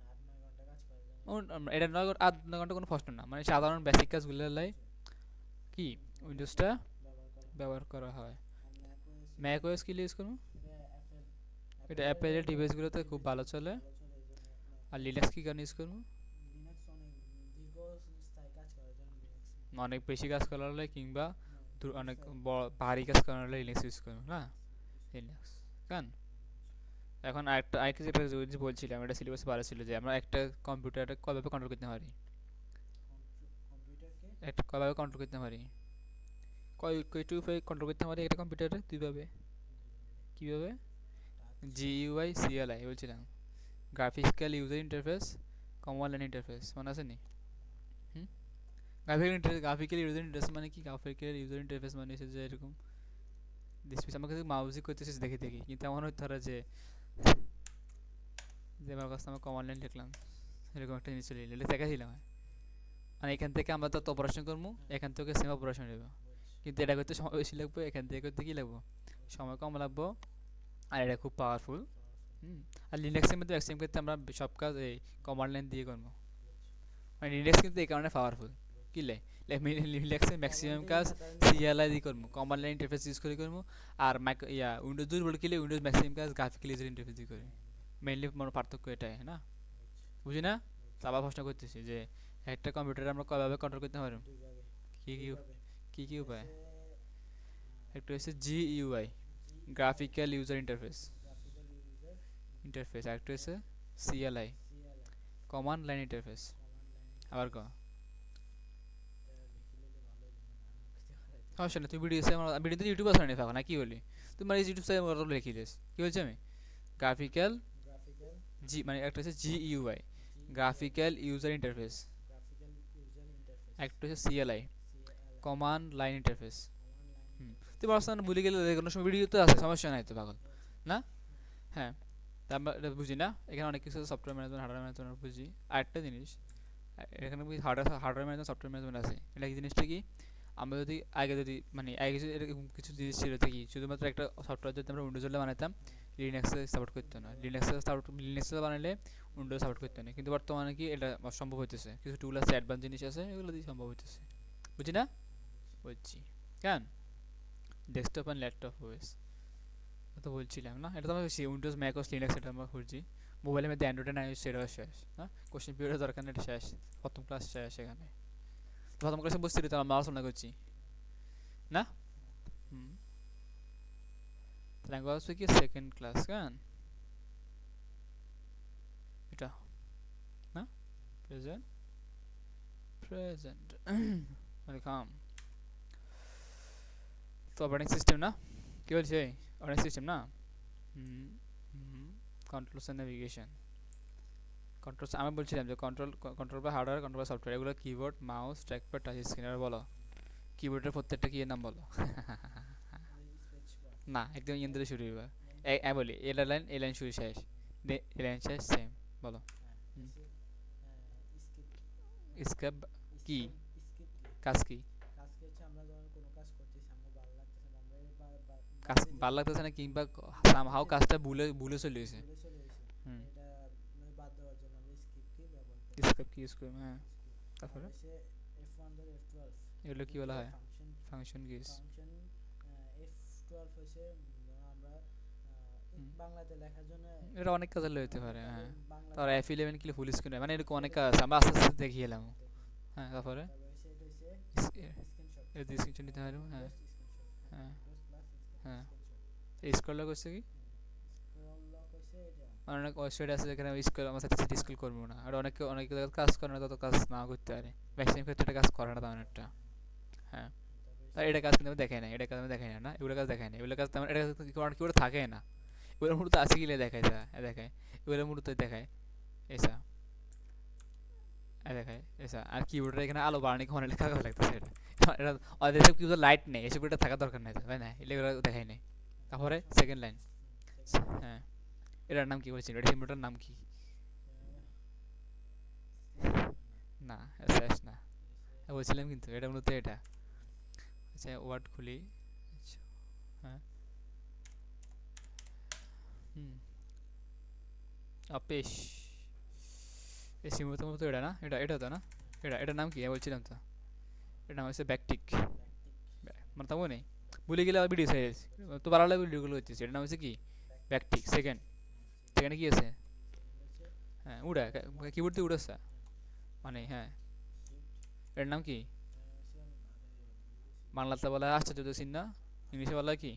8-9 ঘন্টা কাজ করার জন্য এটা 8-9 ঘন্টা কোনো প্রশ্ন না, মানে সাধারণ বেসিক কাজগুলো লাই কি উইন্ডোজটা ব্যবহার করা হয়। ব্যবহার করা হয়। আর ম্যাক ওএস, ম্যাক ওএস কি ইউজ করবো? এফএল এটা অ্যাপেলের ডিভাইসগুলোতে খুব ভালো চলে। ভালো চলে এই জন্য আর লিনাক্স কি কারণে ইউজ করবো? লিনাক্স অনেক দীর্ঘস্থায়ী কাজ করার জন্য লিনাক্স অনেক বেশি কাজ করা হলে কিংবা অনেক দীর্ঘস্থায়ী ভারী কাজ করা হলে লিনাক্স ইউজ করবো না, লিনাক্স। কারণ এখন আরেকটা যেটা জিনিস বলছিলাম, এটা সিলেবাসে পারা ছিল যে আমরা একটা কম্পিউটারটা কয়ভাবে কন্ট্রোল করতে পারি, কম্পিউটারকে একটা কয়ভাবে কন্ট্রোল করতে পারি, কয়টি উপায়ে কন্ট্রোল করতে পারি একটা কম্পিউটারে? দুইভাবে। কীভাবে? জিইউআই সিএলআই বলছিলাম, graphical user interface, command line interface, মনে আছে নি? হুম, গ্রাফিক্যাল ইউজার ইন্টারফেস মানে কি? গ্রাফিক্যাল ইউজার ইন্টারফেস মানে হচ্ছে যে এরকম ডিসপ্লে, আমাকে মাউসই করতেছিস দেখে দেখি, কিন্তু এমন হতে পারে যে যে আমার কাছে আমার কমান্ড লাইন লিখলাম, এরকম একটা জিনিস চলে এলে দেখাছিলাম। মানে এখান থেকে আমরা তো অপারেশন করবো, এখান থেকে সেম অপারেশন নেব, কিন্তু এটা করতে সময় বেশি লাগবে, এখান থেকে করতে কী লাগবো, সময় কম লাগবো, আর এটা খুব পাওয়ারফুল। হুম, আর লিনাক্সের মধ্যে ম্যাক্সিমাম ক্ষেত্রে আমরা সব কাজ এই কমান্ড লাইন দিয়ে করবো, মানে লিনাক্স কিন্তু এই কারণে পাওয়ারফুল। কি লে লিনাক্সে ম্যাক্সিমাম কাজ সিএলআই দিয়ে করবো, কমান্ড লাইন ইন্টারফেস ইউজ করে করবো। আর উইন্ডোজ দুর্বল কিলে উইন্ডোজ ম্যাক্সিমাম কাজ গ্রাফিক্যাল ইউজার ইন্টারফেস দিয়ে করে। মেইনলি মনে পার্থক্য এটাই, না বুঝি না? তো আবার প্রশ্ন করতেছি যে একটা কম্পিউটারে আমরা কয়ভাবে কন্ট্রোল করতে পারি? দুইভাবে কি কি দুইভাবে কি কি উপায়? হচ্ছে একটা হচ্ছে GUI, graphical user interface graphical user interface, আর একটা হচ্ছে CLI, CLI command line interface. Command line আবার ক লিখে নিলে ভালো হতো না আমি কইতে পারি সমস্যা নেই, তুই ভিডিওতে ইউটিউব আছে না ফাঁকা না, কি বলি তোমার এই ইউটিউব সাইট ওরা লিখে দিস, কি বলছি আমি? গ্রাফিক্যাল গ্রাফিক্যাল মানে একটা হচ্ছে GUI, G graphical user interface, graphical user interface একটা হচ্ছে CLI, CLI command line interface. Command line হুম, ইন্টারফেস তুই পারছ না, ভুলে গেলে কোনো সময় ভিডিওতে আছে, সমস্যা নাই তো পাগল, না? হ্যাঁ, তা আমরা এটা বুঝি না, এখানে অনেক কিছু সফটওয়্যার ম্যানেজমেন্ট হার্ডওয়্যার ম্যানেজমেন্ট বুঝি। আরেকটা জিনিস এখানে হার্ডওয়্যার ম্যানেজমেন্ট সফটওয়্যার ম্যানেজমেন্ট আছে, এটা কি জিনিসটা কি? আমরা যদি আগে যদি মানে আগে কিছু এরকম কিছু জিনিস ছিল কি, শুধুমাত্র একটা সফটওয়্যার যদি আমরা উইন্ডোজ হলে বানাতাম, লিনাক্সে সাপোর্ট করতো না, লিনাক্সে বানালে উইন্ডোজ সাপোর্ট করতো না, কিন্তু বর্তমানে কি এটা সম্ভব হইতেছে, কিছু টুল আছে, অ্যাডভান্স জিনিস আছে, এগুলো দিয়ে সম্ভব হইতেছে, বুঝি না? বুঝছি। কেন ডেস্কটপ অ্যান্ড ল্যাপটপ ওএস তো বলছিলাম না, এটা তো আমরা উইন্ডোজ ম্যাকওএস লিনাক্স এটা আমরা খুঁজছি, মোবাইলের মধ্যে অ্যান্ড্রয়েডে নাই সেটাও শেষ, হ্যাঁ কোশ্চেন পিরিয়ডের দরকার নেই, এটা শেষ, প্রথম ক্লাস শেষ এখানে, প্রথম ক্লাসে বুঝতে তো আমরা আলোচনা করছি না। হুম, তাহলে হচ্ছে কি সেকেন্ড ক্লাস, কেন এটা না, প্রেজেন্ট প্রেজেন্ট ওয়েলকাম। তো অপারেটিং সিস্টেম না, কি বলছে অপারেটিং সিস্টেম না? হুম হুম, কন্ট্রোলস অ্যান্ড নেভিগেশন, কন্ট্রোলস আমি বলছিলাম যে কন্ট্রোল বা হার্ডওয়্যার, কন্ট্রোল বা সফটওয়্যার, এগুলো keyboard, mouse, trackpad, touch screen. আর বলো কিবোর্ডের প্রত্যেকটা কি এর নাম বলো? স্পেস বার না, একদম ইয়েন ধরে শুরু হইবা, বলি এ লাইন শুরু শেষ, এ লাইন শেষ সেম, বলো। হুম, স্কিপ স্কেপ কি, স্কিপ কাজ কি? কাজকে হচ্ছে আমরা যখন কোনো কাজ করতেছি আমরা ভালো লাগতেছে না, আমরা কাজ ভালো লাগতেছে না, কিংবা সামহাও কাজটা ভুলে ভুলে চলে গেছে। ভুলে চলে গেছি, হুম, এটা মানে বাদ দেওয়ার জন্য আমরা স্কিপ কি ব্যবহার করি। স্কেপ কি ইউজ করি, হ্যাঁ। স্কিপ আর তারপরে হচ্ছে F1 ধরে F12 এগুলো কি বলা হয়? Function function kiss. Function F12 হচ্ছে আমরা হুম, বাংলাতে লেখার জন্য এটা অনেক কাজে হইতে পারে, হ্যাঁ। বাংলা তারপর F11 কি ফুল স্ক্রিন, মানে এরকম অনেক কাজ আছে, আমরা আস্তে আস্তে দেখিয়ে এলাম। হ্যাঁ, তারপরে তারপরে হচ্ছে এটা হচ্ছে স্ক্রিনশট এটা স্ক্রিনশট নিতে পারবো, হ্যাঁ স্ক্রিনশট হ্যাঁ প্লাস হ্যাঁ। স্ক্রিনশট এই স্ক্রল লক হচ্ছে কি, স্ক্রল লক হচ্ছে এটা অনেক ওয়েবসাইট আছে যেখানে স্ক্রল আমার সাথে সাথে স্ক্রল করবো না, আর অনেকে অনেকে কাজ করে না, তত কাজ না করতে পারে, ম্যাক্সিমাম ক্ষেত্রে এটা কাজ করে না তেমন একটা। হ্যাঁ, আর এটা কাজ কিন্তু আমি দেখাই না, এটা কাজ আমি দেখাই না, এগুলো কাজ দেখাই না, এগুলো কাজ তেমন এটা কি করে থাকে না, এগুলোর মূলত আছে গিলে দেখায়, দেখায় এগুলোর মূলত দেখায় এসা দেখায় এসা। আর কিবোর্ডের এখানে আলো বাড়ানি কমানো লেখা লাগতেছে, এটা এটা ওদের সব কিবোর্ডে লাইট নেই, এসব এটা থাকার দরকার নেই, তাই না? এগুলো দেখাই নেই। তারপরে সেকেন্ড লাইন, হ্যাঁ, এটার নাম কি বলছিল, এটা সিম্বলটার নাম কি? না, শেষ না, বলছিলাম কিন্তু এটা মূলত এটা। আচ্ছা, ওয়ার্ড খুলি, আচ্ছা, হ্যাঁ, হুম, আপেশ, এই সিম্বলটা মূলত এটা না, এটা তো না, এটার নাম কি বলছিলাম তো, এটার নাম হচ্ছে ব্যাকটিক, মানে তাও নেই, ভুলে গেলে আবার ভিডিও সাইজ তো বাড়ালে ভিডিওগুলো হচ্ছে, এটার নাম হচ্ছে কি ব্যাকটিক। সেকেন্ড সেখানে কি আছে? হচ্ছে হ্যাঁ উড়া, কিবোর্ড দিয়ে উড়েছে মানে, হ্যাঁ। শিফট এর নাম কি? হচ্ছে বাংলাতে বলা হয় আশ্চর্য চিহ্ন, ইংলিশে বলা হয় কি?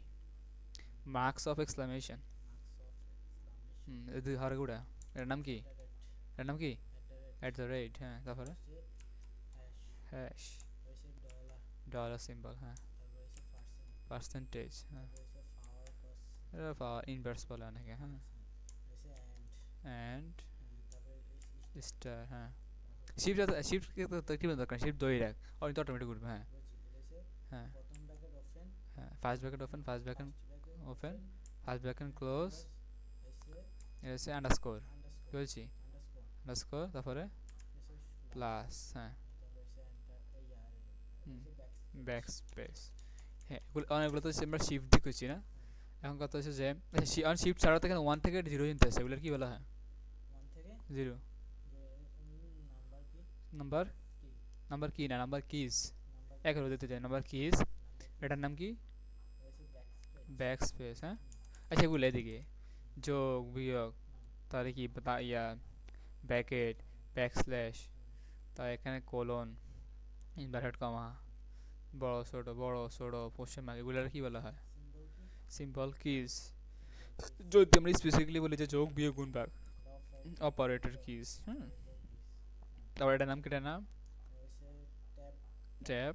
Marks of exclamation. Marks of exclamation এই দুই হরে উড়া। এর নাম কি? অ্যাট দ্য রেট এর নাম কি? At the rate at the rate, হ্যাঁ। তারপরে হচ্ছে হ্যাশ হ্যাশ, হচ্ছে ডলার ডলার সিম্বল, হ্যাঁ। তারপর হচ্ছে পার্সেন্ট পার্সেন্টেজ, হ্যাঁ। তারপর হচ্ছে পাওয়ার কস এটা ইনভার্স বলে অনেকে, হ্যাঁ। হচ্ছে অ্যান্ড তারপরে স্টার, হ্যাঁ। তারপর শিফট শিফট কি বলতে দরকার, শিফট ধরে রাখ, অনেক অটোমেটিক উঠবে, হ্যাঁ। বলছি এটা হচ্ছে হ্যাঁ প্রথম ব্র্যাকেট ওপেন হ্যাঁ, first bracket open, first bracket first bracket open, open first bracket close, হচ্ছে এটা হচ্ছে আন্ডারস্কোর, কি আন্ডারস্কোর বলছি? আন্ডারস্কোর আন্ডারস্কোর, তারপরে হচ্ছে প্লাস, হ্যাঁ। তারপর হচ্ছে এন্টার ইয়ার হুম, হচ্ছে ব্যাক ব্যাকস্পেস স্পেস, হ্যাঁ। অনেকগুলো তো আমরা শিফট দিয়ে করছি না। এখন কথা হচ্ছে যে শিফট ছাড়া তো এখানে 1 থেকে 0 চিনতে আছে, এগুলোর কি বলা হয়? 1 থেকে 0 যে নাম্বার কি নাম্বার, কি নাম্বার কি না, নাম্বার কিজ, নাম্বার 11 দিতে চাই, নাম্বার কিজ। নাম্বার এটার নাম কি? হচ্ছে ব্যাকস্পেস ব্যাক স্পেস, হ্যাঁ। আচ্ছা এগুলো এদিকে যোগ বিয়োগ, তাহলে কি ইয়া ব্র্যাকেট, ব্যাকস্ল্যাশ, তা এখানে কোলন, ইনভার্টেড কমা, বড় ছোট কোশ্চেন মার্ক, এগুলোর কি বলা হয়? সিম্বল কি সিম্পল কিজ। সিম্বল কি যদি আমরা স্পেসিফিকলি বলি যে যোগ বিয়োগ গুণ ভাগ, অপারেটর কিজ, হুম। তারপর এটার নাম কি, এটার নাম হচ্ছে ট্যাব ট্যাব।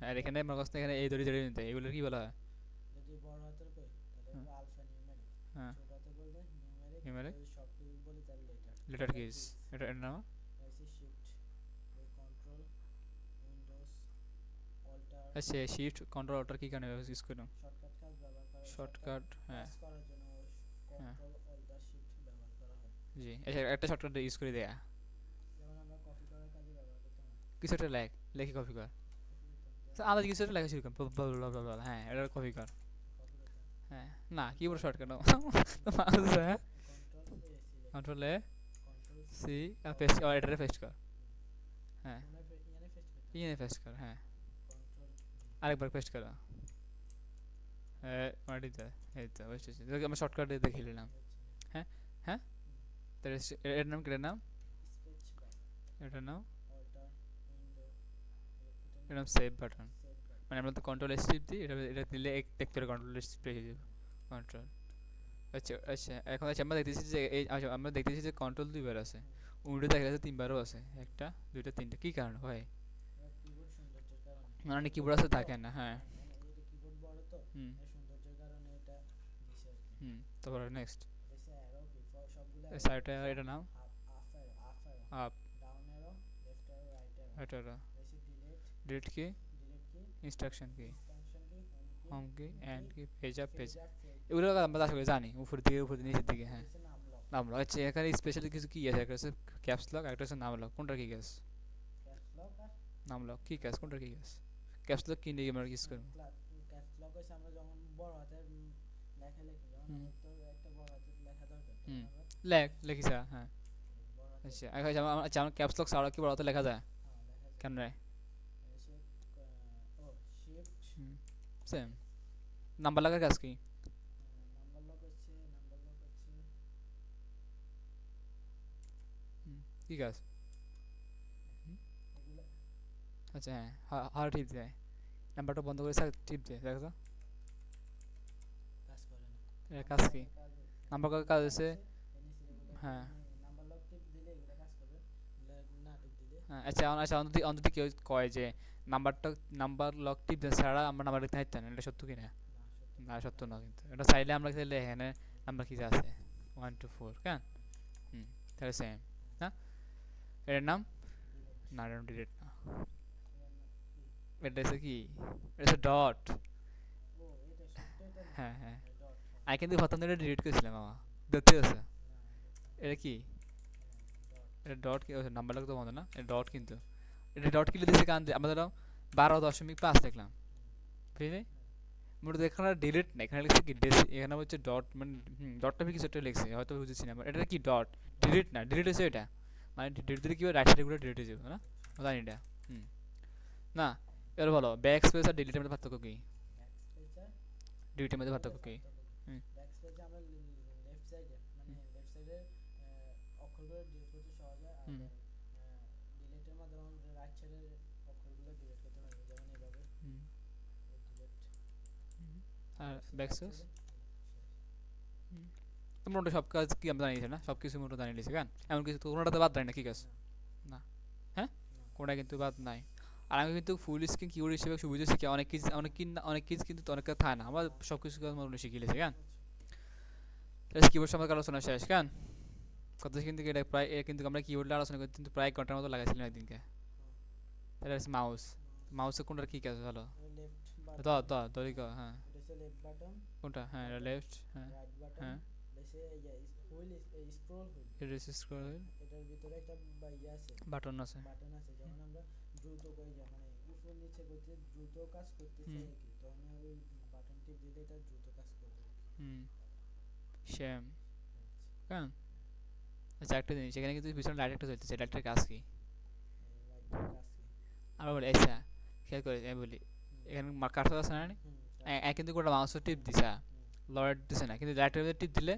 আর এখানে আমার কাছে এখানে এই ধরে নিতে, এগুলোর কি বলা হয়? যদি বড় হাতের কই তাহলে হ্যাঁ, হলো আলফা নিউমেরিক হ্যাঁ, ছোট হাতে বললে নিউমেরিক নিউমেরিক, যদি শর্ট কি বলি তাহলে লেটার লেটার কিজ। এটার নাম হচ্ছে শিফট কন্ট্রোল উইন্ডোজ অল্টার আচ্ছা, শিফট কন্ট্রোল অল্টার কি কারণে ইউজ করলাম? শর্টকাট কাজ ব্যবহার করা শর্টকাট শর্টকাট, হ্যাঁ। কাজ করার জন্য হ্যাঁ কন্ট্রোল অল্টার শিফট ব্যবহার করা হয় জি, আচ্ছা একটা শর্টকাট ইউজ করে দেয়া, যেমন আমরা কপি করার কাজে ব্যবহার করতাম না কিছু একটা লেখে কপি কর, কপি করতাম আলাদা কিছু একটা লেখা শুরু কর, হ্যাঁ এটা কপি কর, কপি করতাম হ্যাঁ। না কিবোর্ড শর্টকাট হ্যাঁ। Control A select control A control C paste, এটারে পেস্ট কর, হ্যাঁ। ইয়ানে পেস্ট করতাম ইয়ে পেস্ট কর, হ্যাঁ। কন্ট্রোল আরেকবার পেস্ট কর, হ্যাঁ। মাটিতে, এই তো পেস্ট হয়েছে, আমরা শর্টকাটে দেখে নিলাম, হ্যাঁ। হ্যাঁ, তাহলে এর নাম কি, এর নাম, স্কেচ বার এটার নাম, অল্টার উইন্ডো এর নাম সেভ বাটন। সেভ বার মানে আমরা তো কন্ট্রোল এস টিপ দিই, এটা দিলে এক দেখতে কন্ট্রোল এস পেয়ে যাবে, কন্ট্রোল। আচ্ছা আচ্ছা, এখন আচ্ছা আমরা দেখতেছি যে এই, আচ্ছা আমরা দেখতেছি যে কন্ট্রোল দুইবার আছে, উইন্ডো দেখা যাচ্ছে তিনবারও আছে, একটা দুইটা তিনটা, কি কারণ হয়? কিবোর্ড সৌন্দর্যের কারণে মানে কিবোর্ড আছে থাকে না, হ্যাঁ। মানে এটা কিবোর্ড বড় তো হুম এই সৌন্দর্যের কারণে এটা দিছে আর কি হুম, তারপর নেক্সট এসে অ্যারো কি সবগুলো সাইডটা, এটা নাম up arrow up, down arrow left arrow right arrow এটা এসে ডিলিট কি, ডিলিট কি ইনস্ট্রাকশন কি, ইনস্ট্রাকশন কি হোম কি, এন্ড কি, page up, page, page up এগুলো আমরা আসলে জানি উপর দিকে উপর দিকে নিচের দিকে, হ্যাঁ। এসে নাম লক নাম লক, আচ্ছা এখানে স্পেশালি কিছু কি আছে, একটা হচ্ছে ক্যাপস লক, একটা হচ্ছে নাম লক, কোনটা কি কাজ? ক্যাপস লক আর নাম লক কি কাজ, কোনটা কি কাজ? ক্যাপস লক কি নিয়ে আমরা ইউজ করব? ক্যাপস লক হইছে আমরা যখন বড় হাতের লেখা লিখি যখন হুম আমাদের তো একটা বড় হাতের লেখা দরকার তখন হুম, আমরা লেখিস, হ্যাঁ। বড় হাতের আচ্ছা এখন আচ্ছা আমার ক্যাপস লক ছাড়া কি বড় হাতে লেখা যায়? লেখা যায় কেন রে? এসে ও শিফট হুম, সেম। নাম্বার লাগার কাজ কি? নাম্বার লক হচ্ছে হুম, কি কাজ? হুম, এগুলো আচ্ছা হ্যাঁ, হার টিপ দেয়, নাম্বারটা বন্ধ করে টিপ দেয়, দেখো তো কাজ করে না এর কাজ কি? নাম্বার কাজ হচ্ছে, হ্যাঁ নাম্বার লক টিপ দিলে এগুলো কাজ করবে না টিপ দিলে হ্যাঁ। আচ্ছা আচ্ছা অন্তত কেউ কয় যে নাম্বার লক টিপ ছাড়া আমরা নাম্বার লিখতে পারতাম না, এটা সত্য কি না? না সত্য না সত্য না, কিন্তু এটা চাইলে আমরা চাইলে এখানে নাম্বার কি আছে 1 2 4, কেন? হুম, তাহলে সেম না, এটার নাম না, এটা ডিলিট না, এটা হচ্ছে কি, এটা হচ্ছে ডট, ও এটা সত্য এটা না হ্যাঁ হ্যাঁ। ডট আমি কিন্তু ভাবতাম এটা ডিলিট করেছিলাম মামা, দেখতে আছে, না এটা কি, ডট এটা ডট কি, নাম্বার লাগতো বন্ধ না, এটা ডট, কিন্তু এটা ডট কি লিখেছে কান দিয়ে, আমরা ধরো 12.5 দেখলাম, বুঝলি? মোট এখানে ডিলিট না, এখানে লিখছে কি এখানে হচ্ছে ডট, মানে ডটটা কিছু একটা লিখছে, হয়তো বুঝেছি না, এটা কি ডট, ডিলিট না, ডিলিট হচ্ছে এটা, মানে ডিলিট দিলে কি হয়, রাইট সাইডে গুলো ডিলিট হয়ে যাবে না, জানি এটা। হুম, না এবার বলো ব্যাক স্পেস আর ডিলিটের মধ্যে পার্থক্য কি? ব্যাকস্পেস আর ডিলিটের মধ্যে পার্থক্য কি? হুম, ব্যাকস্পেসে আমরা লেফট সাইডে মানে লেফট ব্যাকসেস তো মোটামুটি সব কাজ কি আমরা জানিয়েছি না, সব কিছু মোটামুটি জানিয়ে নিয়েছি কেন, এমন কিছু তো কোনোটাতে বাদ নাই না কি কাজ না, হ্যাঁ কোনটা কিন্তু বাদ নাই। আর আমি কিন্তু ফুল স্ক্রিন কিবোর্ড হিসেবে সুবিধা শিখি অনেক কিছু, অনেক কিছু কিন্তু অনেক কাজ থাকে না, আমার সব কিছু কাজ মোটামুটি শিখে গেছি কেন। তাহলে কিবোর্ড সম্পর্কে আলোচনা শেষ কেন, কত কিন্তু এটা প্রায় কিন্তু আমরা কিবোর্ডে আলোচনা করতে কিন্তু প্রায় ঘন্টার মতো লাগাইছিলাম একদিনকে। তাহলে হচ্ছে মাউস, মাউসে কোনটার কি কাজ ভালো লেফট তো বাটন, তৈরি কর, হ্যাঁ এটা হচ্ছে লেফট বাটন, কোনটা, হ্যাঁ লেফট, হ্যাঁ রাইট বাটন, হ্যাঁ দেশে এই যে হুইল স্ক্রল হুইল, রেজিস্ট করে এটার ভিতরে একটা ইয়ে আছে, বাটন আছে। বাটন আছে, যখন আমরা দ্রুত করে মানে উপর নিচে করতে দ্রুত কাজ করতে চাই আর কি, তখন ওই বাটন টিপ দিলে এটা দ্রুত কাজ করবে। হুম সেম কেন। আচ্ছা একটা জিনিস, এখানে কিন্তু পিছনে লাইট একটা জ্বলতেছে, লাইটের কাজ কি লাইটের কাজ কি? আবার বলি, আচ্ছা খেয়াল করে আমি বলি, হুম, এখানে কার্সর আছে না, হুম, কিন্তু গোটা মাউসের টিপ দিছা, লয়েড দিছে না, কিন্তু লাইটের মধ্যে টিপ দিলে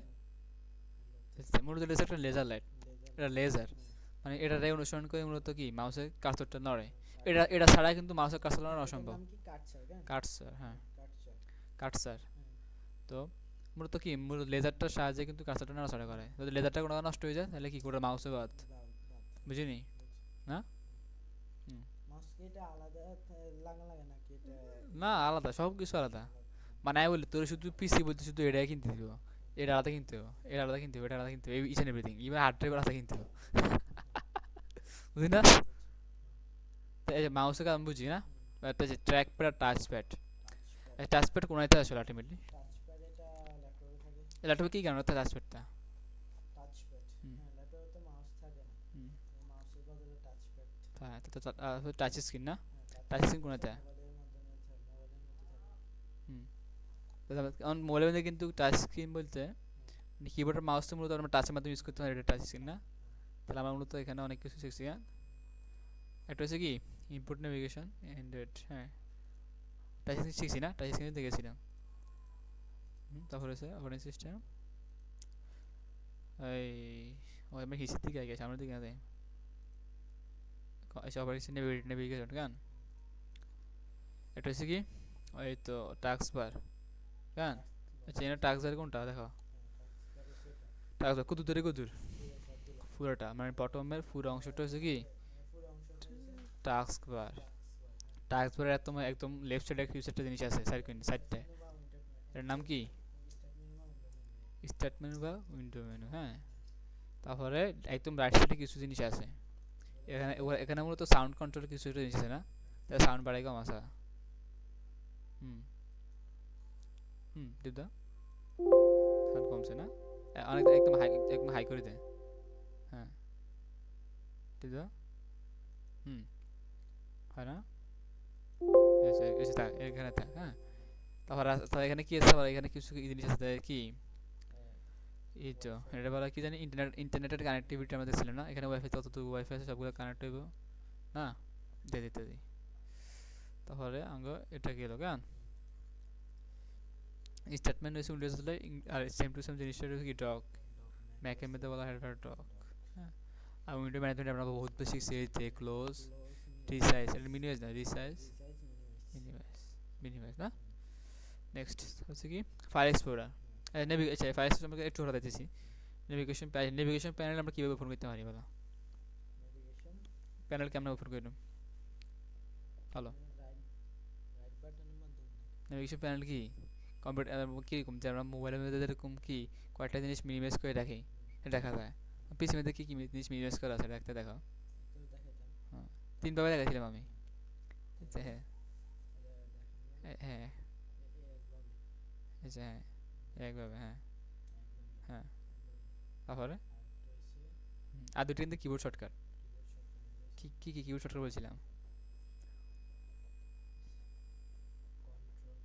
মূলত এটা হচ্ছে একটা লেজার লাইট, লেজার, এটা লেজার, হুম, মানে এটারে অনুসরণ করে মূলত কি মাউসের কার্সরটা নড়ে, এটা ছাড়া কিন্তু মাউসের কার্সর নড়ানো এটার অসম্ভব। নাম কি কাটছার? কেন কার্সর, হ্যাঁ কাটছার, কার্সর। হুম, তো মূলত কি মূলত লেজারটার সাহায্যে কিন্তু কার্সরটা নড়াচড়া করে, যদি লেজারটা কোনো নষ্ট হয়ে যায় তাহলে কি করে মাউসে বাদ, বাদ বাদ, বুঝিনি বুঝছি। না। হুম মাউস কি এটা আলাদা লাগে নাকি এটা না আলাদা, সব কিছু আলাদা। আলাদা? মানে আমি বলি তোর শুধু পিসি বলতে শুধু এটাই কিনতে দিব, এটা আলাদা কিনতে হবে, এটা আলাদা কিনতে হবে, এটা আলাদা কিনতে হবে, each and everything, even hard drive আলাদা কিনতে হবে, বুঝলি না। বুঝছি, তো এই যে মাউসের কাজ আমি বুঝি না, হুম, একটা যে ট্র্যাক প্যাড আর touchpad, touchpad, touchpad কোনাইতে আসলে আলটিমেটলি টাচপ্যাড এটা ল্যাপটপে থাকে, ল্যাপটপে কি কারণ টাচ প্যাডটা। টাচপ্যাড, হুম হ্যাঁ ল্যাপটপে তো মাউস থাকে না, হুম মাউসের বদলে টাচপ্যাড, হ্যাঁ তো টাচ স্ক্রিন না, হ্যাঁ টাচ স্ক্রিন টাচপ্যাড কোনাইতে। মোবাইলের মাধ্যমে মোবাইলের মধ্যে থাকে, হুম কারণ মোবাইলের মধ্যে কিন্তু টাচ স্ক্রিন বলতে কিবোর্ডের মাউস তো মূলত আমরা টাচের মাধ্যমে ইউজ করতে হয়, এটা টাচ স্ক্রিন না। তাহলে আমরা মূলত এখানে অনেক কিছু শিখছি, হ্যাঁ একটা হচ্ছে কি ইনপুট নেভিগেশন অ্যান্ড্রয়েড, হ্যাঁ টাচ স্ক্রিন শিখছি না, টাচ স্ক্রিনে দেখেছিলাম। তারপর হচ্ছে অপারেটিং সিস্টেম, এই আমি হিসের দিকে আগে সামনের দিকে আছে, আচ্ছা অপারেটিং নেভিগেশন কেন, এটা হচ্ছে কি ওই তো টাস্ক বার কেন। আচ্ছা এখানে টাস্ক বার কোনটা দেখো, টাচপ্যাডে সেটা টাস্ক বার কত দূরে কত দূর, পুরো সবগুলো, পুরোটা মানে বটমের পুরো অংশটা হচ্ছে কি পুরো অংশটা হচ্ছে টাস্ক বার। টাচপ্যাড, টাস্ক বারের একদম একদম লেফট সাইডে একটা জিনিস আছে স্টার্ট সাইডটায়, মেনু বা উইন্ডো এটার নাম কি স্টার্ট মেনু বা উইন্ডো মেনু, স্টার্ট মেনু বা উইন্ডো মেনু, হ্যাঁ। তারপরে একদম রাইট সাইডে কিছু জিনিস আছে, এখানে এখানে মূলত সাউন্ড কন্ট্রোল কিছু একটা জিনিস আছে না, তাহলে সাউন্ড বাড়াই কম আসা। হুম টিপ দাও, সাউন্ড কমছে না, অনেক একদম হাই করে দে, হ্যাঁ টিপ দাও, হুম হয় না, এসে থাক এখানে থাক, হ্যাঁ। তারপর এখানে কি আছে, আবার এখানে কিছু জিনিস আছে কি এই তো এটা বলা কি জানি ইন্টারনেটের কানেক্টিভিটি আমাদের ছিল না, এখানে ওয়াইফাই যতটুকু ওয়াইফাই আছে সবগুলো কানেক্ট হইব না, দিয়ে দিতে দিই। তারপরে আঙ্গ এটা গেল গান স্টেটমেন্ট হয়েছে উইন্ডোজ হলে, আর সেম টু সেম জিনিসটা হচ্ছে কি ডক, ম্যাকের মধ্যে বলা হয় ডক, হ্যাঁ। আর উইন্ডো ম্যানেজমেন্ট আমরা বহুত বেশি শিখছি, ক্লোজ রিসাইজ, এটা মিনিমাইজ না রিসাইজ রিসাইজ মিনিমাইজ, মিনিমাইজ না। নেক্সট হচ্ছে কি ফাইল এক্সপ্লোরার, আচ্ছা ফাইল এক্সপ্লোরার আমরা একটু হঠাৎ দিতেছি। নেভিগেশন প্যানেল আমরা কীভাবে ওপেন করতে পারি বলো, নেভিগেশন প্যানেল কেমন ওপেন করলাম ভালো। রাইট রাইট বাটনের মাধ্যমে, নেভিগেশন প্যানেল কি কম্পিউটার কীরকম যে আমরা মোবাইলের মধ্যে যেরকম কি কয়েকটা জিনিস মিনিমাইজ করে রাখি, এটা দেখা যায় পিসির মধ্যে কী কী জিনিস মিনিমাইজ করা আছে রাখতে দেখাও। তো দেখাইতাম, হ্যাঁ তিনভাবে দেখাইছিলাম আমি, আচ্ছা হ্যাঁ হ্যাঁ একভাবে, আচ্ছা হ্যাঁ একভাবে, হ্যাঁ হ্যাঁ। তারপরে আরেকটা হচ্ছে আর দুটো কিন্তু কিবোর্ড শর্টকাট, কিবোর্ড শর্টকাট, কি কি কি কিবোর্ড শর্টকাট বলছিলাম, কন্ট্রোল,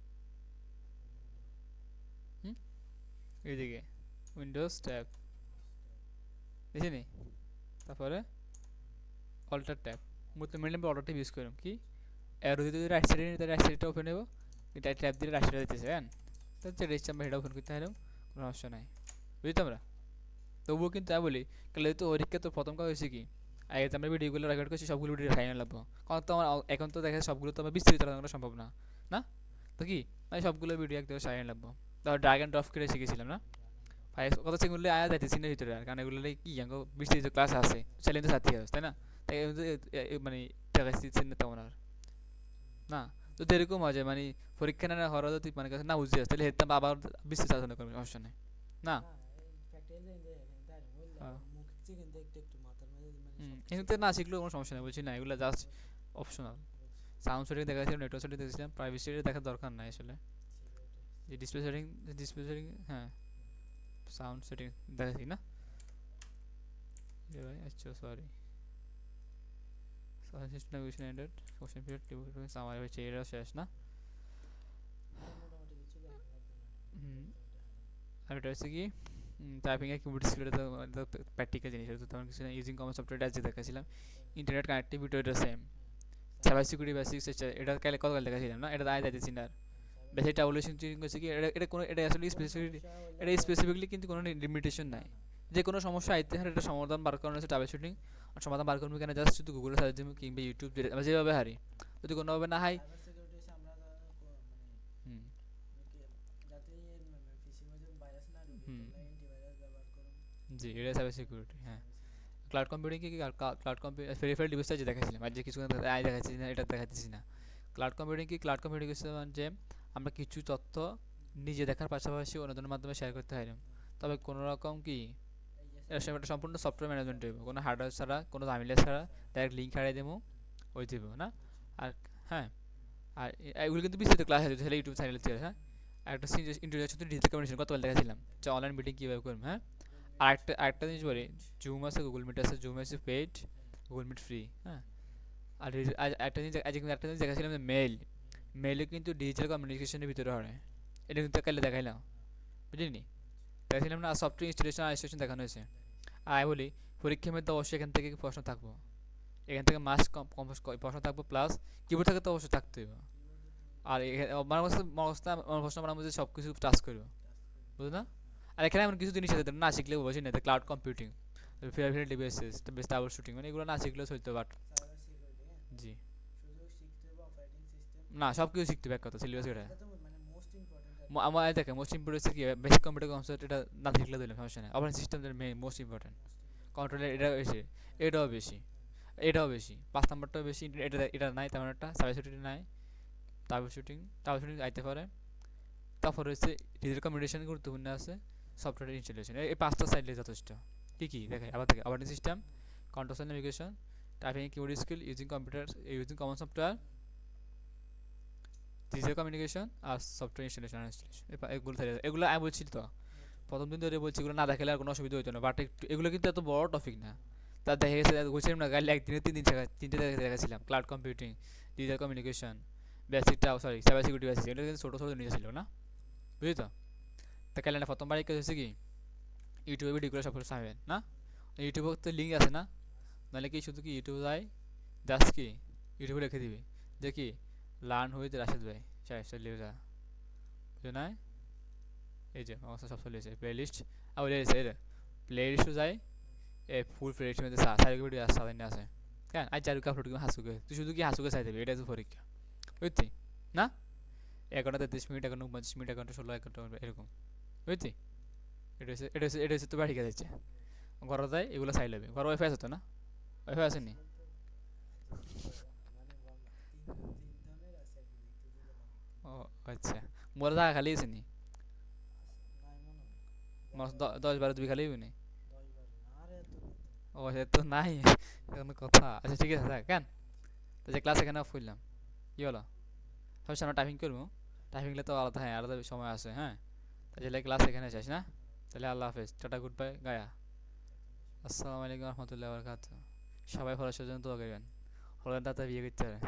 হুম এইদিকে উইন্ডোজ ট্যাব দেখছিনি, তারপরে অল্টার ট্যাব, মূলত মেনলি আমরা অল্টার ট্যাব ইউজ করলাম কি অ্যারো যদি রাইট সাইডে নিই তাহলে রাইট সাইডটা ওপেন নেবো, এটা ট্যাব দিলে রাইট সাইডে দিতেছে হ্যাঁ, তো যেটা ইচ্ছা আমরা এটা ওপেন করতে পারলাম, কোনো সমস্যা নাই, বুঝলি আমরা। তবুও কিন্তু আমি বলি তাহলে তো পরীক্ষা তো প্রথম কাজ হয়েছে কি আগে তো আমরা ভিডিওগুলো রেকর্ড করছি সবগুলো ভিডিও ফাইনাল লাগবো, কারণ তো আমার এখন তো দেখা যায় সবগুলো তো আমার বিস্তারিত রাখা সম্ভব না, না তো কি মানে সবগুলো ভিডিও একদম সাইলেন্ট লাগবো। তারপর ড্রাগ অ্যান্ড ড্রপ করে শিখেছিলাম না ভাই, কত সেগুলো আয়া যাইতেছি না ভিতরে আর, কারণ এগুলো কি আঙ্গো বিস্তারিত ক্লাস আছে চ্যালেঞ্জের সাথে আছে তাই না, তাই মানে দেখাচ্ছি না তেমন আর না। তো এরকম হয় যে মানে পরীক্ষা না হওয়ার যদি মানে কাছে না বুঝতে আসে তাহলে হেতাম আবার বিস্তারিত আলোচনা করবে, সমস্যা নেই না। না এই প্র্যাকটিক্যাল দেন তাই বললা হ্যাঁ। মুখ থেকে কিন্তু একটু একটু মাথার মধ্যে মানে হুম, সবকিছু এমনিতে না শিখলেও কোনো সমস্যা নেই বলছি না, এগুলো জাস্ট অপশনাল। সাউন্ড সেটিং দেখাচ্ছিলাম, নেটওয়ার্ক সেটিং দেখেছিলাম, প্রাইভেসি সেটিং দেখার দরকার নাই আসলে। যে ডিসপ্লে সেটিং হ্যাঁ, সাউন্ড সেটিং দেখাচ্ছি না এ ভাই, আচ্ছা sorry. Sound system negotiation ended, question period tutorial summary হচ্ছে এরা শেষ না। মোটামুটি কিছু জানি লাগবে না হুম, আর এটা হচ্ছে কি টাইপিং এর কিবোর্ড স্কিল, এটা তো প্র্যাকটিক্যাল জিনিস, এটা তো তেমন কিছু না। ইউজিং কমন সফটওয়্যার আছে দেখাছিলাম, ইন্টারনেট কানেক্টিভিটি এটা সেম, সাইবার সিকিউরিটি বেসিক্স এটা কালে কত কাল দেখাছিলাম না, এটা আয় যাইতেছি না। বেসিক ট্রাবুলেশন চিন্তা করছে কি এটা কোনো এটা আসলে স্পেসিফিক, এটা স্পেসিফিকলি কিন্তু কোনো লিমিটেশন নাই। যে কোনো সমস্যা আইতে হারে এটা সমাধান বার করানো হচ্ছে ট্রাবল শুটিং, আর সমাধান বার করবো কেন জাস্ট শুধু গুগলে সার্চ দিব কিংবা ইউটিউব আমরা যেভাবে হারি, যদি কোনোভাবে না হয়। সাইবার সিকিউরিটি হচ্ছে আমরা মানে হুম যাতে পিসির মধ্যে ভাইরাস না ঢুকে হুম তোমরা অ্যান্টিভাইরাস ব্যবহার করো। জি, এটা সাইবার সিকিউরিটি হ্যাঁ। ক্লাউড কম্পিউটিং কি ক্লাউড কম্পিউটার ভেরিফাইড ডিভাইসটা যে দেখাচ্ছিলাম আর যে কিছু আয় দেখাচ্ছি না, এটা দেখাচ্ছি না। ক্লাউড কম্পিউটিং কি, ক্লাউড কম্পিউটিং হচ্ছে যে আমরা কিছু তথ্য নিজে দেখার পাশাপাশি অন্যদের মাধ্যমে শেয়ার করতে হয় না। তবে কোনো রকম কি এটা সম্পূর্ণ সফটওয়্যার ম্যানেজমেন্ট হইব, কোনো হার্ডওয়্যার ছাড়া, কোনো ঝামেলা ছাড়া, ডাইরেক্ট লিঙ্ক হারাই দেবো ওই দিব না। আর হ্যাঁ, আর এগুলো কিন্তু বিস্তারিত ক্লাস আছে তাহলে ইউটিউব চ্যানেল থেকে হ্যাঁ। আর একটা ইন্ট্রোডাকশন টু ডিজিটাল কমিউনিকেশন গতকাল দেখাছিলাম যে অনলাইন মিটিং কীভাবে করবো হ্যাঁ। আর আরেকটা জিনিস বলি, জুম আছে, গুগল মিট আছে, জুম আছে পেইড, গুগল মিট ফ্রি হ্যাঁ। আর একটা জিনিস একটা জিনিস দেখাছিলাম যে মেইলে কিন্তু ডিজিটাল কমিউনিকেশনের ভিতরে হয়, এটা কিন্তু কালে দেখাইলাম বুঝলিনি, দেখাছিলাম না। সফটওয়্যার ইনস্টলেশন আর ইনস্টলেশন দেখানো হয়েছে। আর আমি বলি পরীক্ষার মধ্যে অবশ্যই এখান থেকে প্রশ্ন থাকবো, এখান থেকে মাস্ক কম প্রশ্ন থাকবো, প্লাস কিবোর্ড থেকে তো অবশ্যই থাকতে হবে। আর আমার প্রশ্ন আমার মধ্যে সব কিছু টাচ করবো বুঝলো না। আর এখানে এমন কিছু জিনিস আছে না শিখলেও বসি না, cloud computing, fair devices, best hour shooting, মানে এগুলো না শিখলেও চলতে, বাট সাইবার সিকিউরিটি জি শুধু শিখতে হবে অপারেটিং সিস্টেম না সব কিছু শিখতে হবে এক কথা সিলেবাস এটা। এটা তো মানে মোস্ট ইম্পর্টেন্ট আর আমার দেখে মোস্ট ইম্পর্টেন্ট কি বেসিক কম্পিউটার কনসেপ্ট, এটা না শিখলে দিলে সমস্যা নেই। Operating system most important, controller এটা বেশি, এটাও বেশি, এটাও বেশি, 5 নম্বরটাও বেশি, এটা এটা নাই তেমন একটা, সাইবার সিকিউরিটি নাই, টাওয়ার শুটিং আইতে পারে। তারপর হচ্ছে ডিজিটাল কমিউনিকেশন গুরুত্বপূর্ণ আছে, সফটওয়্যার ইনস্টলেশন, এই 5টা সাইডে যথেষ্ট। কী কী দেখে আবার থেকে operating system, control navigation, typing keyboard skill, using common software, digital communication আর সফটওয়্যার ইনস্টলেশন এগুলো আমি বলছি তো প্রথম দিন ধরে বলছি, এগুলো না দেখালে আর কোনো অসুবিধা হতো না, বাট একটু এগুলো কিন্তু এত বড় টপিক না। তা দেখা গেছে বলছিলাম না গাইলে একদিনে 3 দিন তিনটে দেখাছিলাম, ক্লাউড কম্পিউটিং, ডিজিটাল কমিউনিকেশন, বেসিকটা সরি সাইবার সিকিউরিটি বেসিক, এটা কিন্তু ছোটো ছোটো জিনিস ছিল না বুঝলি তো। তা ক্যালেন্ডার প্রথমবার কাজ হচ্ছে কি ইউটিউবে ভিডিওগুলো সব কিছু সামবেন না, ইউটিউবে তো লিঙ্ক আছে না, নাহলে কি শুধু কি ইউটিউবে যায় জাস্ট কি ইউটিউবে রেখে দিবে যে কি লার্ন উইথ রাশেদ ভাই চলে যা বুঝো না। এই যে অবস্থা সব চলে এসেছে প্লে লিস্ট, আর বলে এসে প্লে লিস্টও যায়, এই ফুল প্লে লিস্টের মধ্যে সাইড ভিডিও সাজানো আছে কেন, আর চারুকে আপলোড করবো হাসুকে, তুই শুধু কি হাসুকে চাই দেবে, এটা তো পরীক্ষা বুঝছি না। 1 ঘন্টা 33 মিনিট, 1 ঘন্টা 25 মিনিট, 1 ঘন্টা 16, 1 ঘন্টা এরকম বুঝছি। এটা হচ্ছে তো বাড়ি যাচ্ছে ঘরে যায়, এগুলো চাই লাগবে। ঘরে ওয়াইফাই আছে তো না, ওয়াইফাই আছে নি? মানে তিন ধরনের আছে আর কি দেখতে দিলে ও আচ্ছা, মোরা জায়গা খালি আছে নি? নাই মনে হয় 10-12 দুই খালি নি? 10-12 আরে এত ও সে তো নাই কোনো কথা। আচ্ছা ঠিক আছে থাক কেন, তো যে ক্লাস এখানে অফ করলাম কি হলো, সব আমরা টাইপিং করবো, টাইপিংলে তো আলাদা হ্যাঁ আলাদা সময় আছে হ্যাঁ। তাহলে ক্লাস এখানে শেষ না, তাহলে আল্লাহ হাফেজ, টাটা গুড বাই গায়া। আসসালামু আলাইকুম রহমতুল্লাহ বরকাত। সবাই পড়াশোনার জন্য দোয়া করবেন, হলেন তাতে বিয়ে করতে হবে।